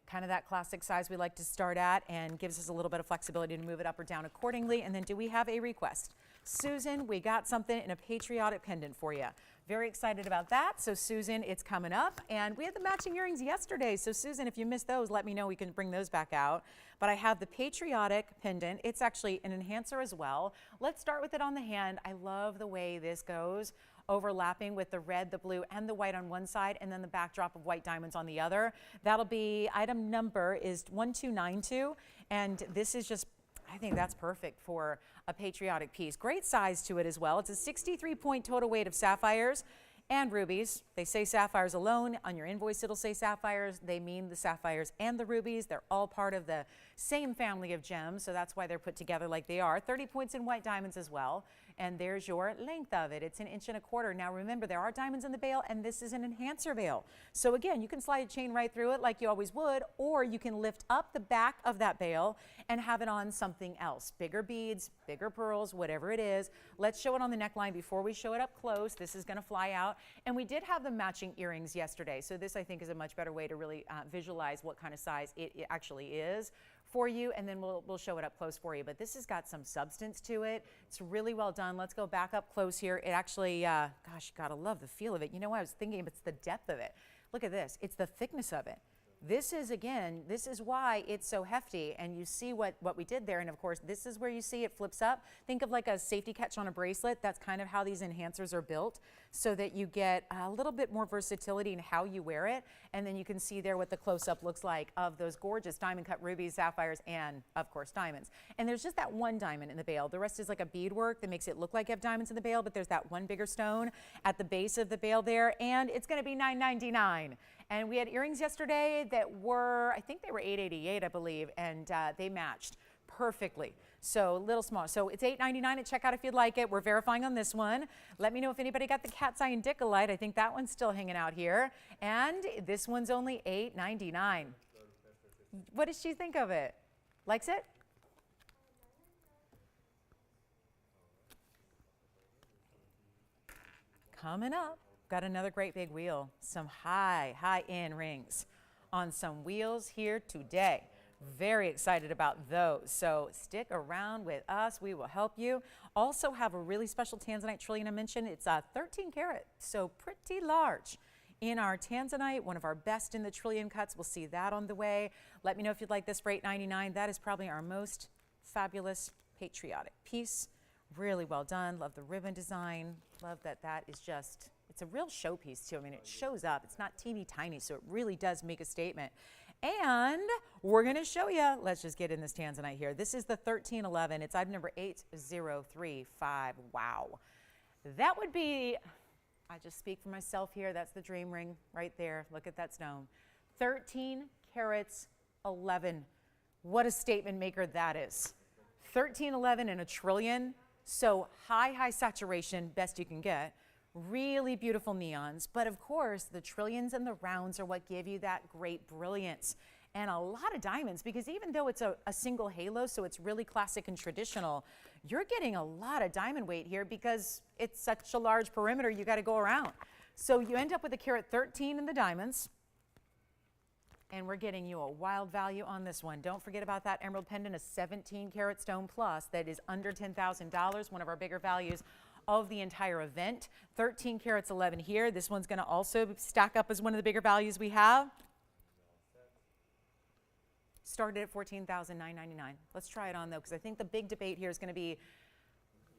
Kind of that classic size we like to start at, and gives us a little bit of flexibility to move it up or down accordingly. And then do we have a request? Susan, we got something in a patriotic pendant for you. Very excited about that. So Susan, it's coming up, and we had the matching earrings yesterday. So Susan, if you missed those, let me know. We can bring those back out. But I have the patriotic pendant. It's actually an enhancer as well. Let's start with it on the hand. I love the way this goes, overlapping with the red, the blue, and the white on one side, and then the backdrop of white diamonds on the other. That'll be, item number is 1292, and this is just, I think that's perfect for a patriotic piece. Great size to it as well. It's a 63-point total weight of sapphires and rubies. They say sapphires alone. On your invoice, it'll say sapphires. They mean the sapphires and the rubies. They're all part of the same family of gems, so that's why they're put together like they are. 30 points in white diamonds as well. And there's your length of it. It's 1.25 inches. Now remember, there are diamonds in the bail, and this is an enhancer bail. So again, you can slide a chain right through it like you always would, or you can lift up the back of that bail and have it on something else. Bigger beads, bigger pearls, whatever it is. Let's show it on the neckline before we show it up close. This is gonna fly out. And we did have the matching earrings yesterday. So this, I think, is a much better way to really visualize what kind of size it actually is for you, and then we'll show it up close for you. But this has got some substance to it. It's really well done. Let's go back up close here. It actually, gosh, you gotta love the feel of it. You know what I was thinking? It's the depth of it. Look at this. It's the thickness of it. This is, again, this is why it's so hefty, and you see what we did there. And of course, this is where you see it flips up. Think of like a safety catch on a bracelet. That's kind of how these enhancers are built, so that you get a little bit more versatility in how you wear it. And then you can see there what the close-up looks like of those gorgeous diamond cut rubies, sapphires, and of course diamonds. And there's just that one diamond in the bail. The rest is like a beadwork that makes it look like you have diamonds in the bail, but there's that one bigger stone at the base of the bail there, and it's gonna be $9.99. And we had earrings yesterday that were, I think they were $8.88, I believe, and they matched perfectly. So a little small. So it's $8.99 at checkout if you'd like it. We're verifying on this one. Let me know if anybody got the cat's eye and Dickolite. I think that one's still hanging out here. And this one's only $8.99. What does she think of it? Likes it? Coming up. Got another great big wheel, some high-end rings on some wheels here today. Very excited about those. So stick around with us. We will help you. Also have a really special Tanzanite trillion I mentioned. It's 13 karat, so pretty large. In our Tanzanite, one of our best in the trillion cuts. We'll see that on the way. Let me know if you'd like this for $8.99. That is probably our most fabulous patriotic piece. Really well done. Love the ribbon design. Love that that is just, it's a real showpiece too. I mean, it shows up. It's not teeny tiny, so it really does make a statement. And we're going to show you, let's just get in this Tanzanite here. This is the 1311. It's item number 8035. Wow. That would be, I just speak for myself here. That's the dream ring right there. Look at that stone. 13 carats 11. What a statement maker that is. 1311 and a trillion. So high saturation, best you can get. Really beautiful neons, but of course the trillions and the rounds are what give you that great brilliance, and a lot of diamonds, because even though it's a single halo, so it's really classic and traditional, you're getting a lot of diamond weight here because it's such a large perimeter you got to go around. So you end up with a carat 13 in the diamonds, and we're getting you a wild value on this one. Don't forget about that emerald pendant, a 17 karat stone plus that is under $10,000, one of our bigger values of the entire event. 13 carats 11 here. This one's going to also stack up as one of the bigger values we have. Started at $14,999. Let's try it on though, because I think the big debate here is going to be,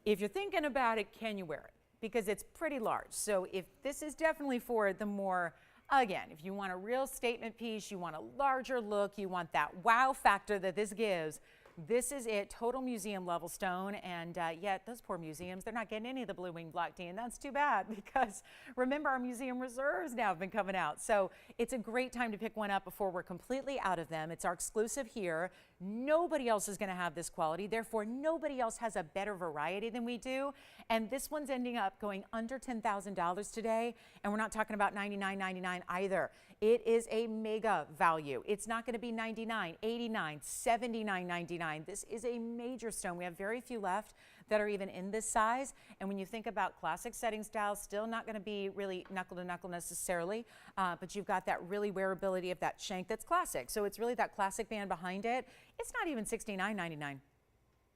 if you're thinking about it, can you wear it? Because it's pretty large. So if this is definitely for the more, again, if you want a real statement piece, you want a larger look, you want that wow factor that this gives, this is it, total museum level stone, and yet those poor museums, they're not getting any of the blue wing block D, and that's too bad, because remember our museum reserves now have been coming out. So it's a great time to pick one up before we're completely out of them. It's our exclusive here. Nobody else is going to have this quality. Therefore, nobody else has a better variety than we do. And this one's ending up going under $10,000 today. And we're not talking about $99.99 either. It is a mega value. It's not going to be $99, $89, $79.99. This is a major stone. We have very few left that are even in this size. And when you think about classic setting styles, still not going to be really knuckle to knuckle necessarily, but you've got that really wearability of that shank that's classic. So it's really that classic band behind it. It's not even $69.99.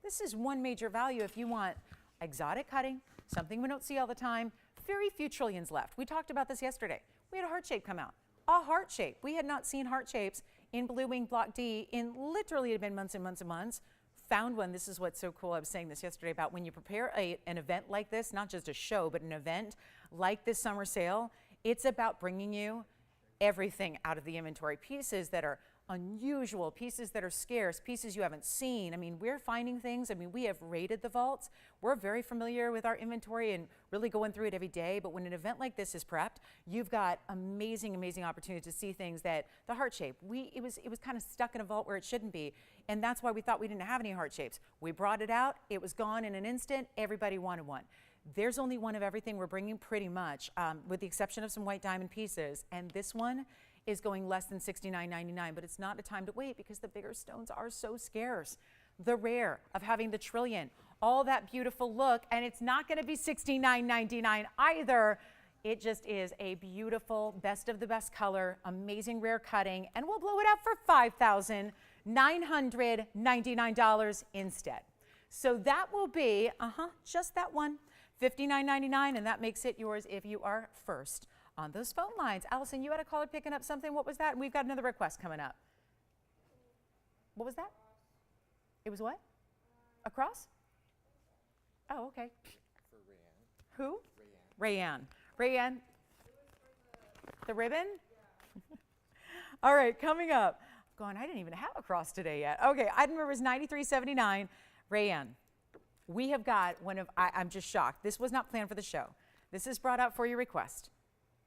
This is one major value if you want exotic cutting, something we don't see all the time. Very few trillions left. We talked about this yesterday. We had a heart shape come out. A heart shape. We had not seen heart shapes in Blue Wing Block D in literally it had been months and months and months. Found one. This is what's so cool. I was saying this yesterday about when you prepare an event like this, not just a show, but an event like this summer sale, it's about bringing you everything out of the inventory. Pieces that are unusual, pieces that are scarce, pieces you haven't seen. I mean, we're finding things. I mean, we have raided the vaults. We're very familiar with our inventory and really going through it every day. But when an event like this is prepped, you've got amazing, amazing opportunity to see things that the heart shape, it was kind of stuck in a vault where it shouldn't be. And that's why we thought we didn't have any heart shapes. We brought it out. It was gone in an instant. Everybody wanted one. There's only one of everything we're bringing pretty much, with the exception of some white diamond pieces. And this one is going less than $69.99, but it's not a time to wait because the bigger stones are so scarce. The rare of having the trillion, all that beautiful look, and it's not going to be $69.99 either. It just is a beautiful, best of the best color, amazing rare cutting, and we'll blow it out for $5,999 instead. So that will be, just that one, $59.99, and that makes it yours if you are first on those phone lines. Allison, you had a caller picking up something. What was that? And we've got another request coming up. What was that? It was what? A cross? Oh, okay. For Rayanne. Who? Rayanne. Rayanne. The ribbon? Yeah. All right, coming up. Going, I didn't even have a cross today yet. Okay, item number is $93.79. Rayanne, we have got one of, I'm just shocked. This was not planned for the show. This is brought out for your request.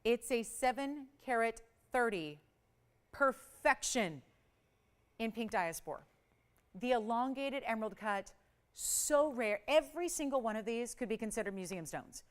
It's a 7 carat 30 perfection in pink diaspora. The elongated emerald cut, so rare. Every single one of these could be considered museum stones.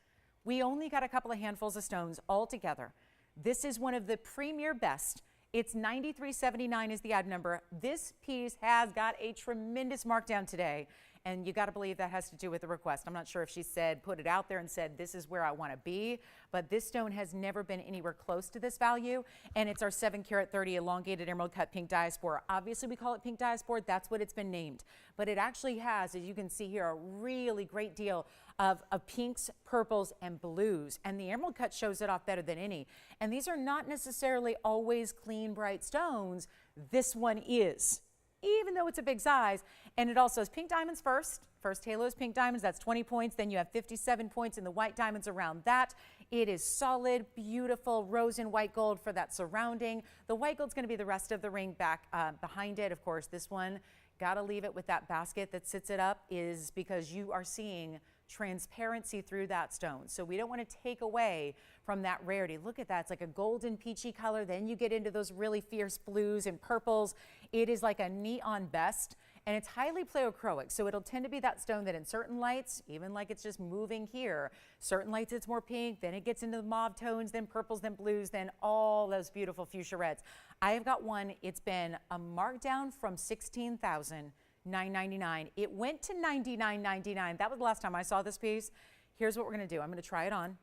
We only got a couple of handfuls of stones all together. This is one of the premier best. It's $93.79 is the item number. This piece has got a tremendous markdown today. And you got to believe that has to do with the request. I'm not sure if she said, put it out there and said, this is where I want to be. But this stone has never been anywhere close to this value. And it's our 7 carat 30 elongated emerald cut pink diaspora. Obviously, we call it pink diaspora. That's what it's been named. But it actually has, as you can see here, a really great deal of pinks, purples, and blues. And the emerald cut shows it off better than any. And these are not necessarily always clean, bright stones. This one is, even though it's a big size. And it also has pink diamonds first. First halo is pink diamonds, that's 20 points. Then you have 57 points in the white diamonds around that. It is solid, beautiful rose and white gold for that surrounding. The white gold's gonna be the rest of the ring back behind it. Of course, this one, gotta leave it with that basket that sits it up, is because you are seeing transparency through that stone. So we don't want to take away from that rarity. Look at that. It's like a golden peachy color. Then you get into those really fierce blues and purples. It is like a neon best, and it's highly pleochroic. So it'll tend to be that stone that in certain lights, even like it's just moving here, certain lights it's more pink, then it gets into the mauve tones, then purples, then blues, then all those beautiful fuchsia reds. I have got one. It's been a markdown from $16,999. It went to $99.99. That was the last time I saw this piece. Here's what we're going to do. I'm going to try it on.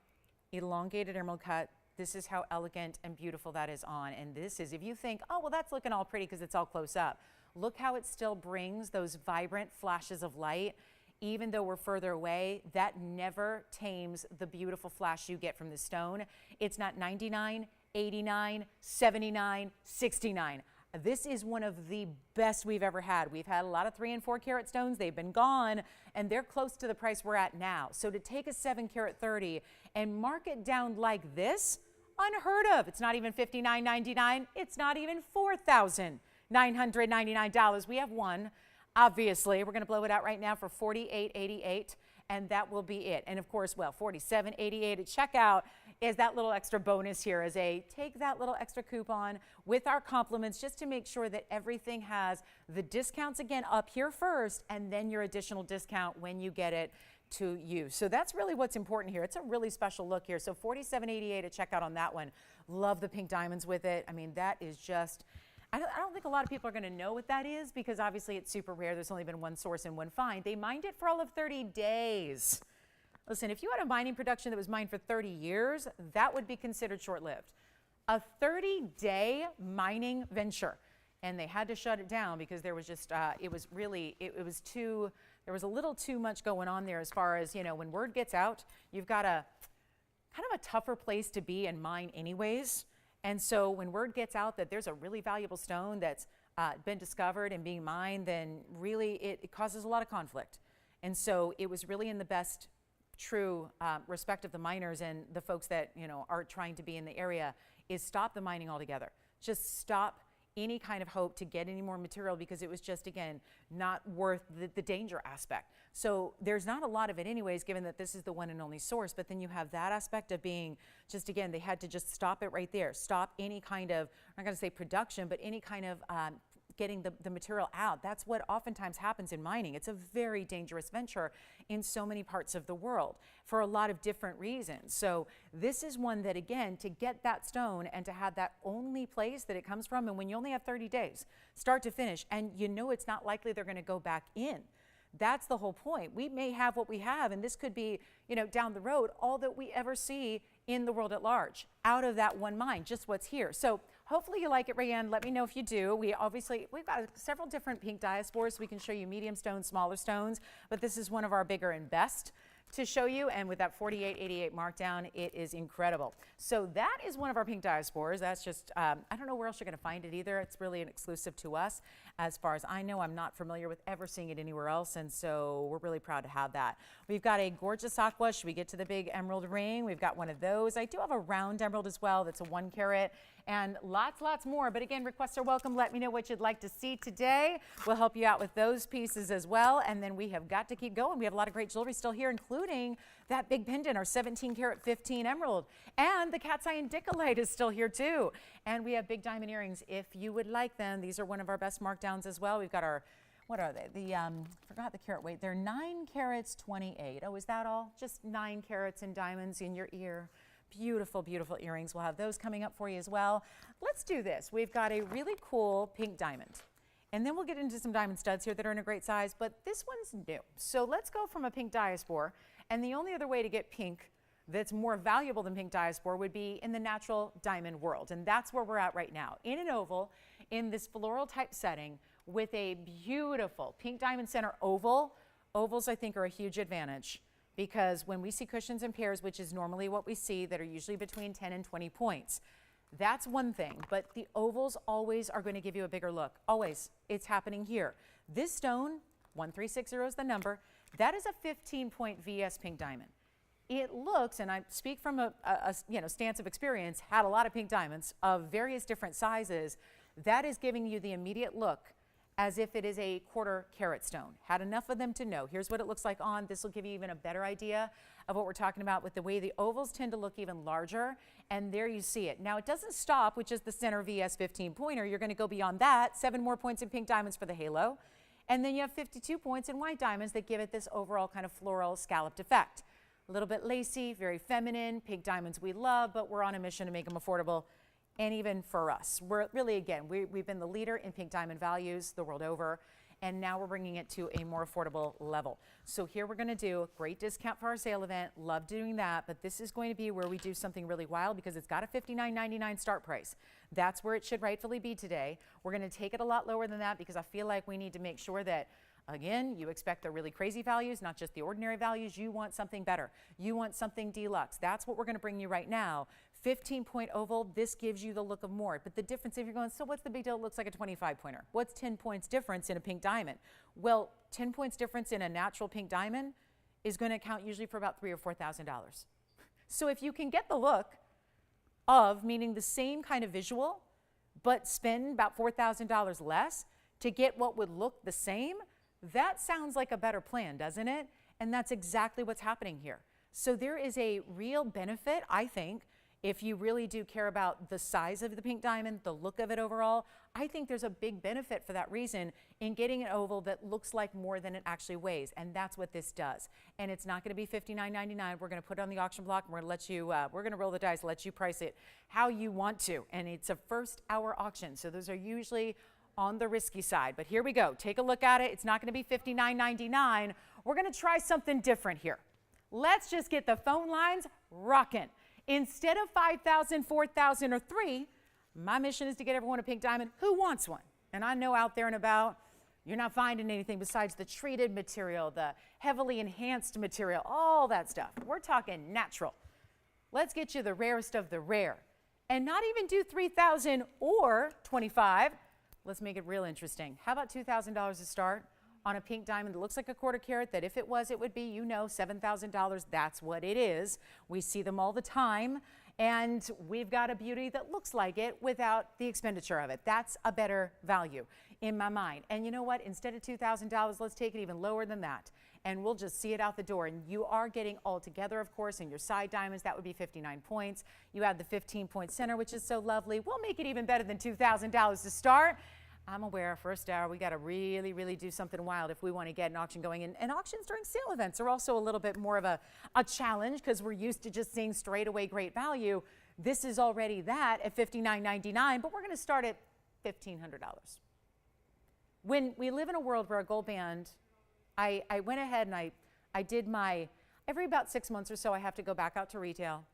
Elongated emerald cut. This is how elegant and beautiful that is on. And this is, if you think, oh, well, that's looking all pretty because it's all close up. Look how it still brings those vibrant flashes of light. Even though we're further away, that never tames the beautiful flash you get from the stone. It's not 99, 89, 79, 69. This is one of the best we've ever had. We've had a lot of 3 and 4 carat stones. They've been gone, and they're close to the price we're at now. So to take a 7 carat 30 and mark it down like this, unheard of. It's not even $59.99. It's not even $4,999. We have one. Obviously, we're going to blow it out right now for $48.88, and that will be it. And of course, well, $47.88 at checkout. is that little extra bonus here as a take that little extra coupon with our compliments just to make sure that everything has the discounts again up here first and then your additional discount when you get it to you. So that's really what's important here. It's a really special look here. So $47.88 at checkout on that one. Love the pink diamonds with it. I mean, that is just, I don't think a lot of people are going to know what that is because obviously it's super rare. There's only been one source and one find. They mined it for all of 30 days. Listen, if you had a mining production that was mined for 30 years, that would be considered short-lived. A 30-day mining venture, and they had to shut it down because there was just, it was there was a little too much going on there as far as, you know, when word gets out, you've got a kind of a tougher place to be and mine anyways. And so when word gets out that there's a really valuable stone that's been discovered and being mined, then really it causes a lot of conflict. And so it was really in the best true respect of the miners and the folks that, you know, are trying to be in the area is stop the mining altogether. Just stop any kind of hope to get any more material because it was just, again, not worth the danger aspect. So there's not a lot of it anyways, given that this is the one and only source, but then you have that aspect of being just, again, they had to just stop it right there. Stop any kind of, I'm not gonna say production, but any kind of getting the material out. That's what oftentimes happens in mining. It's a very dangerous venture in so many parts of the world for a lot of different reasons. So this is one that, again, to get that stone and to have that only place that it comes from, and when you only have 30 days, start to finish, and you know it's not likely they're gonna go back in. That's the whole point. We may have what we have, and this could be, you know, down the road, all that we ever see in the world at large, out of that one mine, just what's here. So hopefully you like it, Rayanne. Let me know if you do. We've got several different pink diaspores. We can show you medium stones, smaller stones, but this is one of our bigger and best to show you, and with that $48.88 markdown, it is incredible. So that is one of our pink diaspores. That's just, I don't know where else you're gonna find it either. It's really an exclusive to us. As far as I know, I'm not familiar with ever seeing it anywhere else, and so we're really proud to have that. We've got a gorgeous aqua. Should we get to the big emerald ring? We've got one of those. I do have a round emerald as well. That's a 1 carat, and lots more. But again, requests are welcome. Let me know what you'd like to see today. We'll help you out with those pieces as well. And then we have got to keep going. We have a lot of great jewelry still here, including that big pendant, our 17 karat 15 emerald. And the cat's eye indicolite is still here too. And we have big diamond earrings if you would like them. These are one of our best markdowns as well. We've got our, what are they? Forgot the carat weight. They're 9 carats 28. Oh, is that all? Just 9 carats in diamonds in your ear. Beautiful, beautiful earrings. We'll have those coming up for you as well. Let's do this. We've got a really cool pink diamond. And then we'll get into some diamond studs here that are in a great size, but this one's new. So let's go from a pink diaspore. And the only other way to get pink that's more valuable than pink diaspore would be in the natural diamond world. And that's where we're at right now, in an oval, in this floral type setting with a beautiful pink diamond center oval. Ovals, I think, are a huge advantage, because when we see cushions in pairs, which is normally what we see, that are usually between 10 and 20 points, that's one thing, but the ovals always are going to give you a bigger look. Always. It's happening here. This stone, 1360 is the number, that is a 15-point VS pink diamond. It looks, and I speak from a stance of experience, had a lot of pink diamonds of various different sizes. That is giving you the immediate look as if it is a 1/4 carat stone. Had enough of them to know. Here's what it looks like on. This will give you even a better idea of what we're talking about with the way the ovals tend to look even larger. And there you see it. Now it doesn't stop with just the center VS 15 pointer. You're going to go beyond that. 7 more points in pink diamonds for the halo. And then you have 52 points in white diamonds that give it this overall kind of floral scalloped effect. A little bit lacy, very feminine. Pink diamonds we love, but we're on a mission to make them affordable. And even for us, we're really, again, we've been the leader in pink diamond values the world over, and now we're bringing it to a more affordable level. So here we're gonna do a great discount for our sale event. Love doing that, but this is going to be where we do something really wild, because it's got a $59.99 start price. That's where it should rightfully be today. We're gonna take it a lot lower than that, because I feel like we need to make sure that, again, you expect the really crazy values, not just the ordinary values. You want something better. You want something deluxe. That's what we're gonna bring you right now. 15-point oval, this gives you the look of more. But the difference, if you're going, so what's the big deal? It looks like a 25-pointer. What's 10 points difference in a pink diamond? Well, 10 points difference in a natural pink diamond is going to account usually for about $3,000 or $4,000. So if you can get the look of, meaning the same kind of visual, but spend about $4,000 less to get what would look the same, that sounds like a better plan, doesn't it? And that's exactly what's happening here. So there is a real benefit, I think, if you really do care about the size of the pink diamond, the look of it overall, I think there's a big benefit for that reason in getting an oval that looks like more than it actually weighs, and that's what this does. And it's not going to be $59.99. We're going to put it on the auction block, and we're going to let you, we're going to roll the dice, let you price it how you want to. And it's a first hour auction, so those are usually on the risky side. But here we go. Take a look at it. It's not going to be $59.99. We're going to try something different here. Let's just get the phone lines rocking. Instead of 5,000, 4,000, or 3, my mission is to get everyone a pink diamond who wants one. And I know out there and about, you're not finding anything besides the treated material, the heavily enhanced material, all that stuff. We're talking natural. Let's get you the rarest of the rare. And not even do 3,000 or 25. Let's make it real interesting. How about $2,000 to start on a pink diamond that looks like a quarter carat, that if it was, it would be, you know, $7,000. That's what it is. We see them all the time. And we've got a beauty that looks like it without the expenditure of it. That's a better value in my mind. And you know what? Instead of $2,000, let's take it even lower than that. And we'll just see it out the door. And you are getting all together, of course, in your side diamonds. That would be 59 points. You add the 15-point center, which is so lovely. We'll make it even better than $2,000 to start. I'm aware, first hour, we got to really, really do something wild if we want to get an auction going. And auctions during sale events are also a little bit more of a challenge because we're used to just seeing straight away great value. This is already that at $59.99, but we're going to start at $1,500. When we live in a world where a gold band, I went ahead and I did my, every about 6 months or so, I have to go back out to retail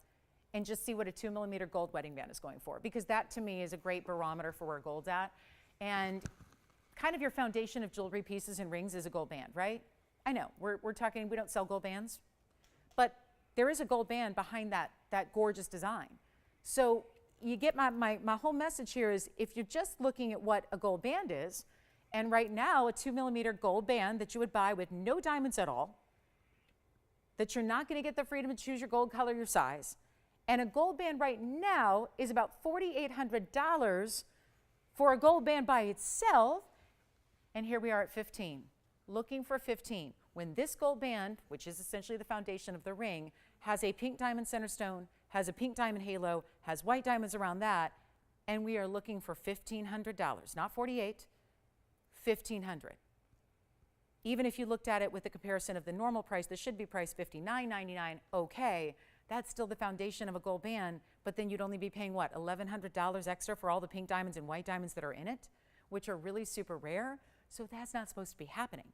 and just see what a 2-millimeter gold wedding band is going for, because that to me is a great barometer for where gold's at. And kind of your foundation of jewelry pieces and rings is a gold band, right? I know, we're talking, we don't sell gold bands, but there is a gold band behind that gorgeous design. So you get my whole message here is if you're just looking at what a gold band is, and right now a 2-millimeter gold band that you would buy with no diamonds at all, that you're not going to get the freedom to choose your gold color, your size, and a gold band right now is about $4,800 for a gold band by itself, and here we are at 15, looking for 15. When this gold band, which is essentially the foundation of the ring, has a pink diamond center stone, has a pink diamond halo, has white diamonds around that, and we are looking for $1,500, not 48, 1,500. Even if you looked at it with the comparison of the normal price, that should be priced $59.99, okay, that's still the foundation of a gold band, but then you'd only be paying what, $1,100 extra for all the pink diamonds and white diamonds that are in it, which are really super rare. So that's not supposed to be happening.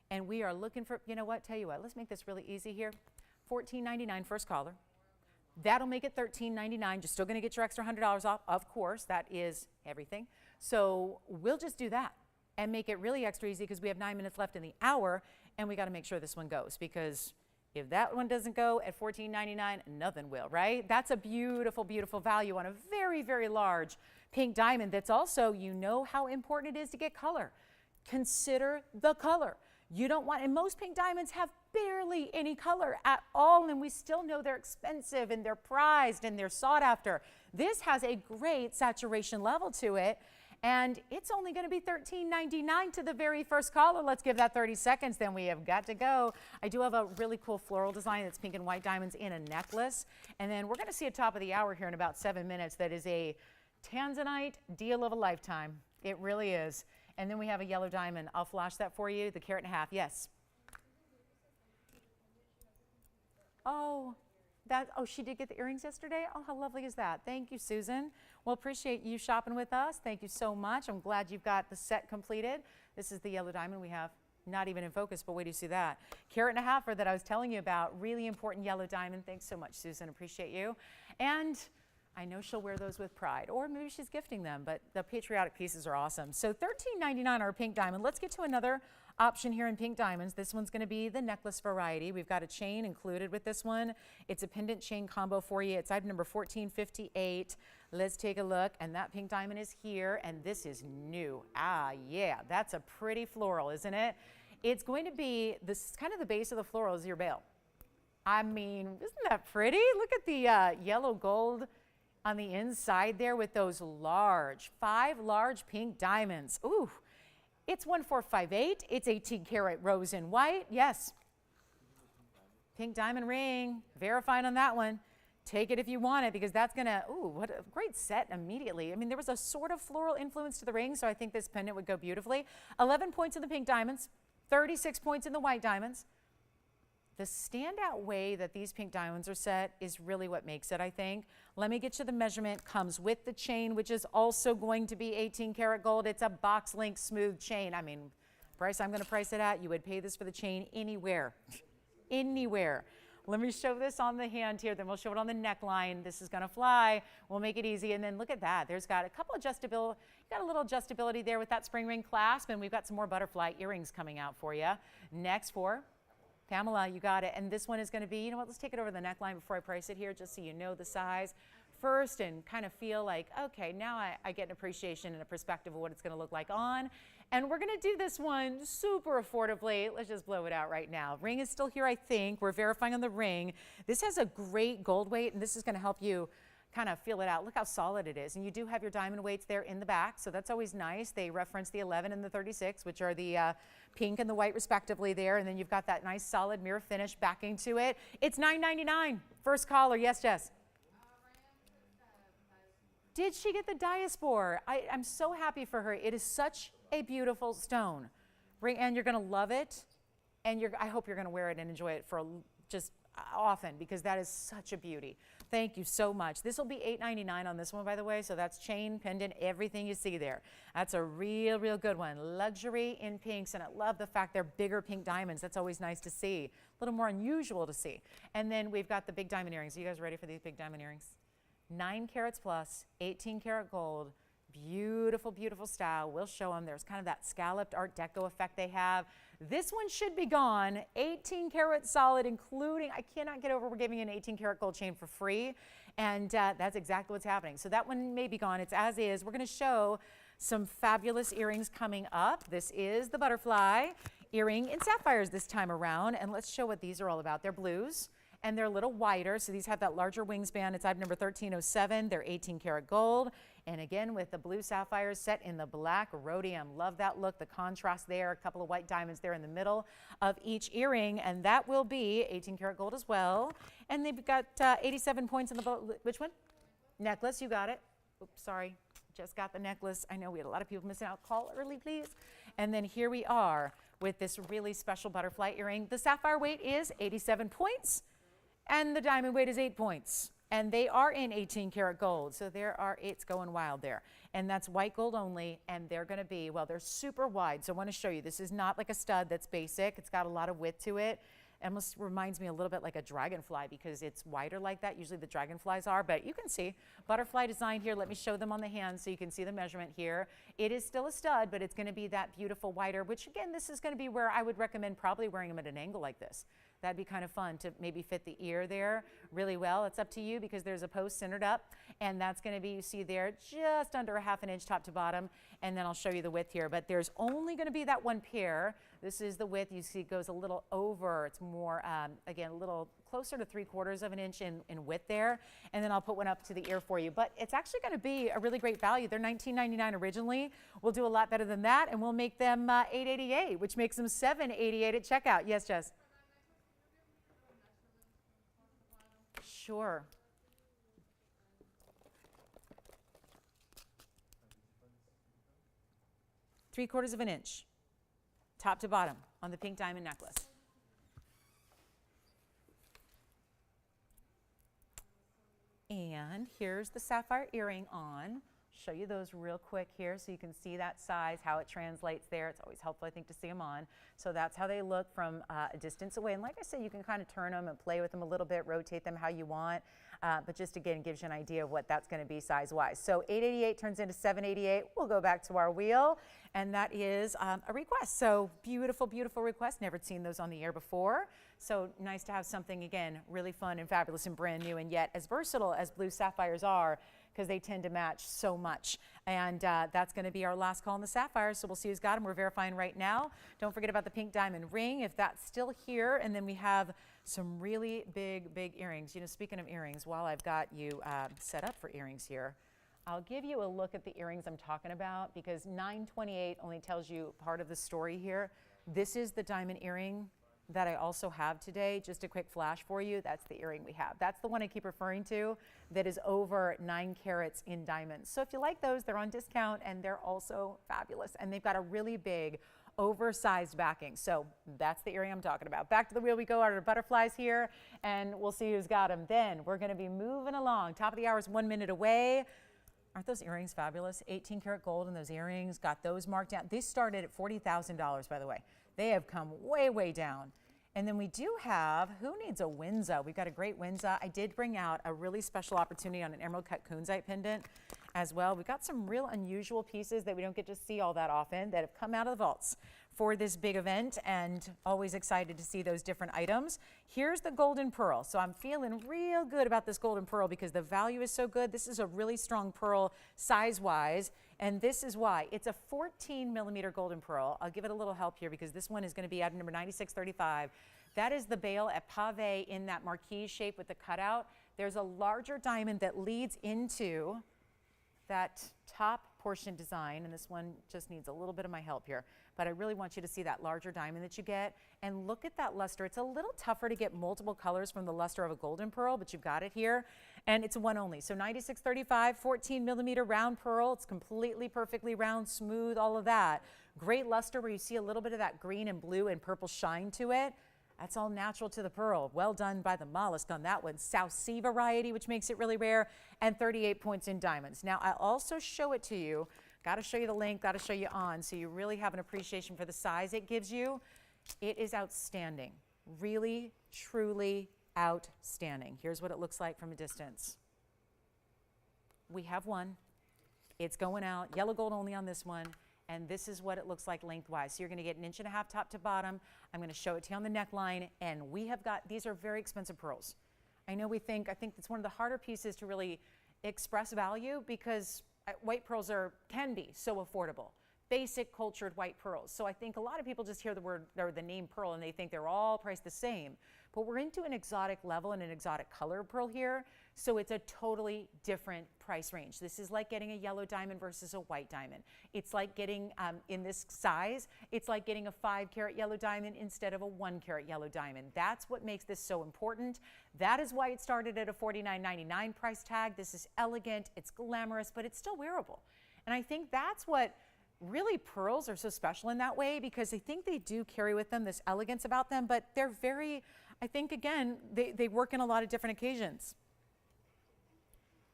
And we are looking for, you know what, tell you what, let's make this really easy here. $14.99 first caller. That'll make it $13.99. You're still going to get your extra $100 off, of course. That is everything. So we'll just do that and make it really extra easy because we have 9 minutes left in the hour, and we got to make sure this one goes, because if that one doesn't go at $14.99, nothing will, right? That's a beautiful, beautiful value on a very, very large pink diamond that's also, you know how important it is to get color. Consider the color. You don't want, and most pink diamonds have barely any color at all, and we still know they're expensive and they're prized and they're sought after. This has a great saturation level to it, and it's only going to be $13.99 to the very first caller. Let's give that 30 seconds, then we have got to go. I do have a really cool floral design that's pink and white diamonds in a necklace, and then we're going to see at top of the hour here in about 7 minutes that is a Tanzanite deal of a lifetime. It really is. And then we have a yellow diamond. I'll flash that for you, the carat and a half. Yes. Oh, she did get the earrings yesterday? Oh, how lovely is that? Thank you, Susan. Well, appreciate you shopping with us. Thank you so much. I'm glad you've got the set completed. This is the yellow diamond we have. Not even in focus, but wait till you see that. Carat and a half that I was telling you about. Really important yellow diamond. Thanks so much, Susan. Appreciate you. And I know she'll wear those with pride, or maybe she's gifting them, but the patriotic pieces are awesome. So $13.99 our pink diamond. Let's get to another option here in pink diamonds. This one's going to be the necklace variety. We've got a chain included with this one. It's a pendant chain combo for you. It's item number 1458. Let's take a look, and that pink diamond is here, and this is new. Ah, yeah, that's a pretty floral, isn't it? It's going to be, this kind of the base of the floral is your bail. I mean, isn't that pretty? Look at the yellow gold on the inside there with those large, 5 large pink diamonds. Ooh, it's 1458. It's 18 karat rose and white. Yes. Pink diamond ring. Verified on that one. take it if you want it, because that's gonna, ooh, what a great set immediately. I mean, there was a sort of floral influence to the ring, so I think this pendant would go beautifully. 11 points in the pink diamonds, 36 points in the white diamonds. The standout way that these pink diamonds are set is really what makes it, I think. Let me get you the measurement. Comes with the chain, which is also going to be 18 karat gold. It's a box link smooth chain. I mean, price I'm gonna price it at, you would pay this for the chain anywhere, anywhere. Let me show this on the hand here, then we'll show it on the neckline. This is gonna fly. We'll make it easy, and then look at that. There's got a couple adjustability, got a little adjustability there with that spring ring clasp, and we've got some more butterfly earrings coming out for you. Next for Pamela, you got it. And this one is gonna be, you know what, let's take it over the neckline before I price it here, just so you know the size first and kind of feel like, okay, now I get an appreciation and a perspective of what it's gonna look like on. And we're gonna do this one super affordably. Let's just blow it out right now. Ring is still here, I think. We're verifying on the ring. This has a great gold weight, and this is gonna help you kind of feel it out. Look how solid it is. And you do have your diamond weights there in the back, so that's always nice. They reference the 11 and the 36, which are the pink and the white respectively there. And then you've got that nice solid mirror finish backing to it. It's $9.99. First caller, yes, Jess. Did she get the diaspora? I'm so happy for her. It is such a beautiful stone. And you're gonna love it. And I hope you're gonna wear it and enjoy it for just often, because that is such a beauty. Thank you so much. This will be $8.99 on this one, by the way. So that's chain, pendant, everything you see there. That's a real, real good one. Luxury in pinks, and I love the fact they're bigger pink diamonds. That's always nice to see. A little more unusual to see. And then we've got the big diamond earrings. Are you guys ready for these big diamond earrings? 9 carats plus, 18 karat gold. Beautiful, beautiful style. We'll show them. There's kind of that scalloped Art Deco effect they have. This one should be gone. 18 karat solid, including, I cannot get over, we're giving an 18 karat gold chain for free. And that's exactly what's happening. So that one may be gone. It's as is. We're going to show some fabulous earrings coming up. This is the butterfly earring in sapphires this time around. And let's show what these are all about. They're blues. And they're a little wider, so these have that larger wingspan. It's item number 1307. They're 18 karat gold. And again, with the blue sapphires set in the black rhodium. Love that look, the contrast there. A couple of white diamonds there in the middle of each earring. And that will be 18 karat gold as well. And they've got 87 points in the, which one? Necklace, you got it. Oops, sorry, just got the necklace. I know we had a lot of people missing out. Call early, please. And then here we are with this really special butterfly earring. The sapphire weight is 87 points. And the diamond weight is 8 points. And they are in 18 karat gold. So it's going wild there. And that's white gold only. And they're gonna be, well, they're super wide. So I wanna show you, this is not like a stud that's basic. It's got a lot of width to it. Almost reminds me a little bit like a dragonfly because it's wider like that. Usually the dragonflies are, but you can see butterfly design here. Let me show them on the hand so you can see the measurement here. It is still a stud, but it's gonna be that beautiful wider, which again, this is gonna be where I would recommend probably wearing them at an angle like this. That'd be kind of fun to maybe fit the ear there really well. It's up to you because there's a post centered up, and that's gonna be, you see there, just under a ½ inch top to bottom, and then I'll show you the width here, but there's only gonna be that one pair. This is the width. You see it goes a little over. It's more, again, a little closer to 3/4 of an inch in width there. And then I'll put one up to the ear for you. But it's actually going to be a really great value. They're $19.99 originally. We'll do a lot better than that, and we'll make them $8.88, which makes them $7.88 at checkout. Yes, Jess? Sure. Three-quarters of an inch. Top to bottom on the pink diamond necklace. And here's the sapphire earring on. Show you those real quick here so you can see that size, how it translates there. It's always helpful, I think, to see them on. So that's how they look from a distance away. And like I said, you can kind of turn them and play with them a little bit, rotate them how you want. But just again, gives you an idea of what that's going to be size-wise. So $8.88 turns into $7.88. We'll go back to our wheel, and that is a request. So beautiful, beautiful request. Never seen those on the air before. So nice to have something, again, really fun and fabulous and brand new, and yet as versatile as blue sapphires are, because they tend to match so much. And that's going to be our last call on the sapphires. So we'll see who's got them. We're verifying right now. Don't forget about the pink diamond ring, if that's still here. And then we have some really big, big earrings. You know, speaking of earrings, while I've got you set up for earrings here, I'll give you a look at the earrings I'm talking about, because 928 only tells you part of the story here. This is the diamond earring that I also have today, just a quick flash for you, that's the earring we have. That's the one I keep referring to that is over 9 carats in diamonds. So if you like those, they're on discount and they're also fabulous. And they've got a really big oversized backing. So that's the earring I'm talking about. Back to the wheel we go, our butterflies here, and we'll see who's got them. Then we're gonna be moving along. Top of the hour is 1 minute away. Aren't those earrings fabulous? 18 karat gold in those earrings, got those marked down. These started at $40,000, by the way. They have come way, way down. And then we do have, who needs a Windsor? We've got a great Windsor. I did bring out a really special opportunity on an emerald cut kunzite pendant as well. We've got some real unusual pieces that we don't get to see all that often that have come out of the vaults for this big event, and always excited to see those different items. Here's the golden pearl. So I'm feeling real good about this golden pearl because the value is so good. This is a really strong pearl size-wise, and this is why. It's a 14 millimeter golden pearl. I'll give it a little help here because this one is going to be item number 9635. That is the bail at pave in that marquise shape with the cutout. There's a larger diamond that leads into that top portion design, and this one just needs a little bit of my help here, but I really want you to see that larger diamond that you get, and look at that luster. It's a little tougher to get multiple colors from the luster of a golden pearl, but you've got it here, and it's one only. So 9635, 14 millimeter round pearl. It's completely perfectly round, smooth, all of that. Great luster where you see a little bit of that green and blue and purple shine to it. That's all natural to the pearl. Well done by the mollusk on that one. South Sea variety, which makes it really rare, and 38 points in diamonds. Now, I'll also show it to you. Got to show you the link, got to show you on, so you really have an appreciation for the size it gives you. It is outstanding. Really, truly outstanding. Here's what it looks like from a distance. We have one. It's going out. Yellow gold only on this one. And this is what it looks like lengthwise. So you're going to get 1.5 inches top to bottom. I'm going to show it to you on the neckline. And we have got, these are very expensive pearls. I know I think it's one of the harder pieces to really express value because white pearls can be so affordable. Basic cultured white pearls. So I think a lot of people just hear the word or the name pearl and they think they're all priced the same. But we're into an exotic level and an exotic color pearl here. So it's a totally different price range. This is like getting a yellow diamond versus a white diamond. It's like getting, in this size, it's like getting a 5 carat yellow diamond instead of a 1 carat yellow diamond. That's what makes this so important. That is why it started at a $49.99 price tag. This is elegant, it's glamorous, but it's still wearable. And I think that's what really pearls are so special in that way, because I think they do carry with them this elegance about them, but they're very, I think again, they work in a lot of different occasions.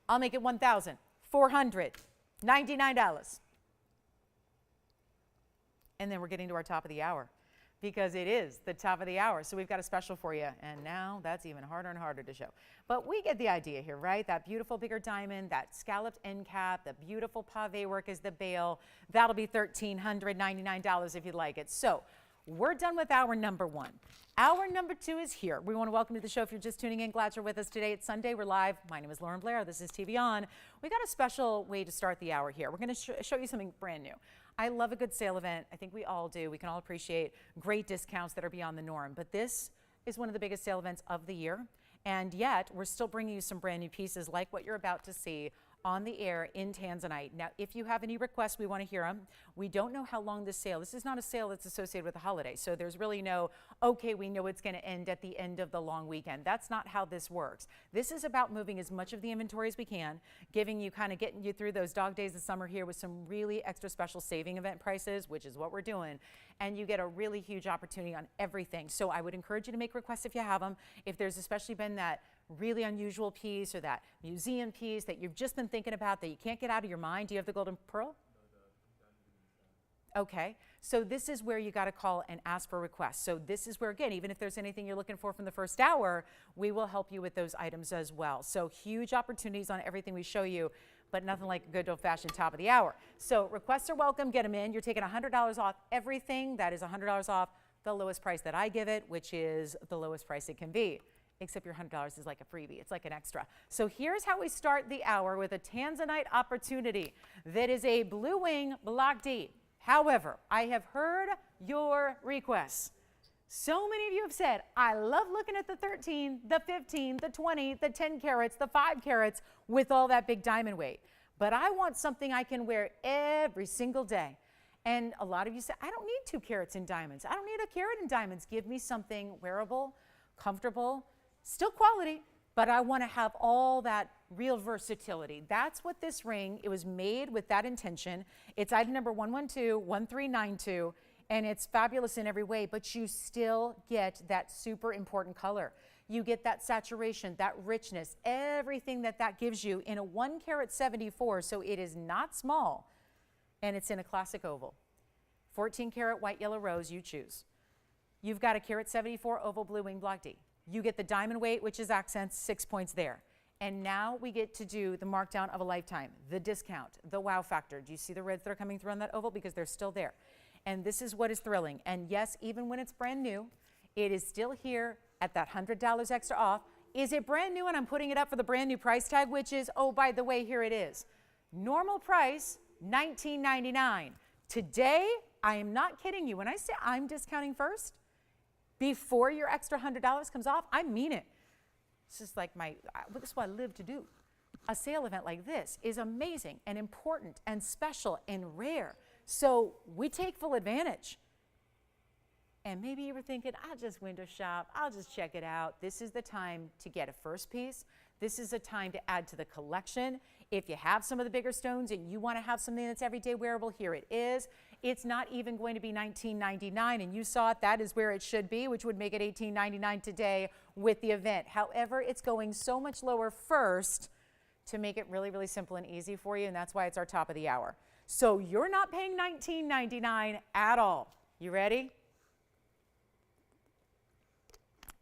I'll make it $1,499. And then we're getting to our top of the hour because it is the top of the hour. So we've got a special for you. And now that's even harder and harder to show. But we get the idea here, right? That beautiful bigger diamond, that scalloped end cap, the beautiful pave work is the bail. That'll be $1,399 if you'd like it. So we're done with hour number 1. Hour number 2 is here. We want to welcome you to the show. If you're just tuning in, glad you're with us today. It's Sunday. We're live. My name is Lauren Blair. This is TVON. We got a special way to start the hour here. We're going to show you something brand new. I love a good sale event. I think we all do. We can all appreciate great discounts that are beyond the norm. But this is one of the biggest sale events of the year. And yet, we're still bringing you some brand new pieces like what you're about to see on the air in Tanzanite. Now, if you have any requests, we want to hear them. We don't know how long this is not a sale that's associated with the holiday. So there's really no, okay, we know it's going to end at the end of the long weekend. That's not how this works. This is about moving as much of the inventory as we can, getting you through those dog days of summer here with some really extra special saving event prices, which is what we're doing. And you get a really huge opportunity on everything. So I would encourage you to make requests if you have them. If there's especially been that really unusual piece or that museum piece that you've just been thinking about that you can't get out of your mind. Do you have the golden pearl? Okay, so this is where you got to call and ask for requests. So this is where, again, even if there's anything you're looking for from the first hour, we will help you with those items as well. So huge opportunities on everything we show you, but nothing like a good old-fashioned top of the hour. So requests are welcome. Get them in. You're taking $100 off everything. That is $100 off the lowest price that I give it, which is the lowest price it can be. Except your $100 is like a freebie. It's like an extra. So here's how we start the hour with a Tanzanite opportunity that is a Blue Wing Block D. However, I have heard your requests. So many of you have said, I love looking at the 13, the 15, the 20, the 10 carats, the 5 carats with all that big diamond weight. But I want something I can wear every single day. And a lot of you say, I don't need 2 carats in diamonds. I don't need a carat in diamonds. Give me something wearable, comfortable, still quality, but I want to have all that real versatility. That's what this ring, it was made with that intention. It's item number 112-1392, and it's fabulous in every way, but you still get that super important color. You get that saturation, that richness, everything that gives you in a 1 carat 74, so it is not small, and it's in a classic oval. 14 karat white, yellow, rose, you choose. You've got a carat 74 oval blue wing block D. You get the diamond weight, which is accents, 6 points there. And now we get to do the markdown of a lifetime, the discount, the wow factor. Do you see the reds that are coming through on that oval? Because they're still there. And this is what is thrilling. And yes, even when it's brand new, it is still here at that $100 extra off. Is it brand new and I'm putting it up for the brand new price tag, which is, oh, by the way, here it is. Normal price, $19.99. Today, I am not kidding you. When I say I'm discounting first, before your extra $100 comes off, I mean it. It's just like this is what I live to do. A sale event like this is amazing and important and special and rare. So we take full advantage. And maybe you were thinking, I'll just window shop, I'll just check it out. This is the time to get a first piece. This is a time to add to the collection. If you have some of the bigger stones and you want to have something that's everyday wearable, here it is. It's not even going to be $19.99, and you saw it. That is where it should be, which would make it $18.99 today with the event. However, it's going so much lower first to make it really, really simple and easy for you, and that's why it's our top of the hour. So you're not paying $19.99 at all. You ready?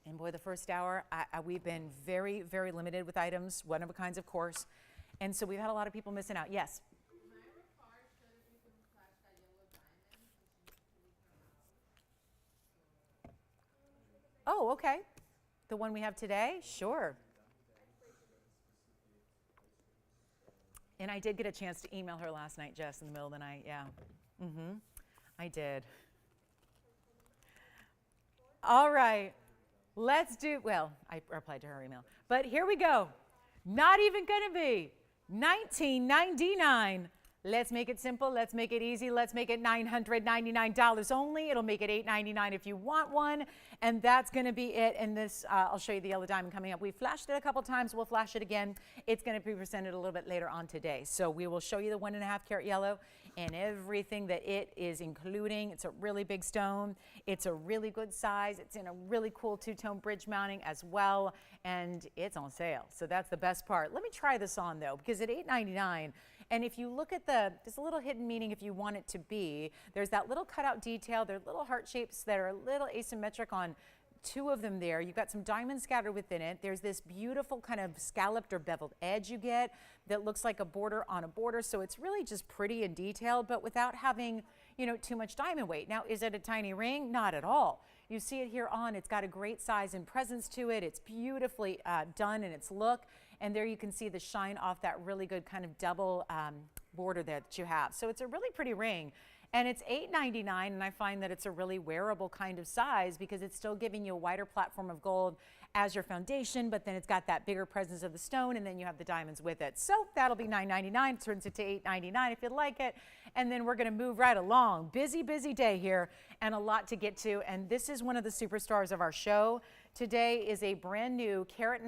And boy, the first hour, we've been very, very limited with items, one of a kinds, of course. And so we've had a lot of people missing out. Yes? Oh, okay. The one we have today? Sure. And I did get a chance to email her last night, Jess, in the middle of the night. Yeah. I did. All right. Let's do, well, I replied to her email. But here we go. Not even going to be $19.99. Let's make it simple. Let's make it easy. Let's make it $999 only. It'll make it $899 if you want one. And that's going to be it. And this, I'll show you the yellow diamond coming up. We flashed it a couple times. We'll flash it again. It's going to be presented a little bit later on today. So we will show you the 1.5 carat yellow and everything that it is including. It's a really big stone. It's a really good size. It's in a really cool two-tone bridge mounting as well. And it's on sale. So that's the best part. Let me try this on though, because at $899, and if you look at there's a little hidden meaning if you want it to be. There's that little cutout detail. There are little heart shapes that are a little asymmetric on 2 of them there. You've got some diamonds scattered within it. There's this beautiful kind of scalloped or beveled edge you get that looks like a border on a border. So it's really just pretty and detailed, but without having, too much diamond weight. Now, is it a tiny ring? Not at all. You see it here on. It's got a great size and presence to it. It's beautifully done in its look. And there you can see the shine off that really good kind of double border there that you have. So it's a really pretty ring. And it's $899, and I find that it's a really wearable kind of size because it's still giving you a wider platform of gold as your foundation, but then it's got that bigger presence of the stone, and then you have the diamonds with it. So that'll be $999, turns it to $899 if you'd like it. And then we're gonna move right along. Busy, busy day here, and a lot to get to. And this is one of the superstars of our show. Today is a brand new 1.5 carat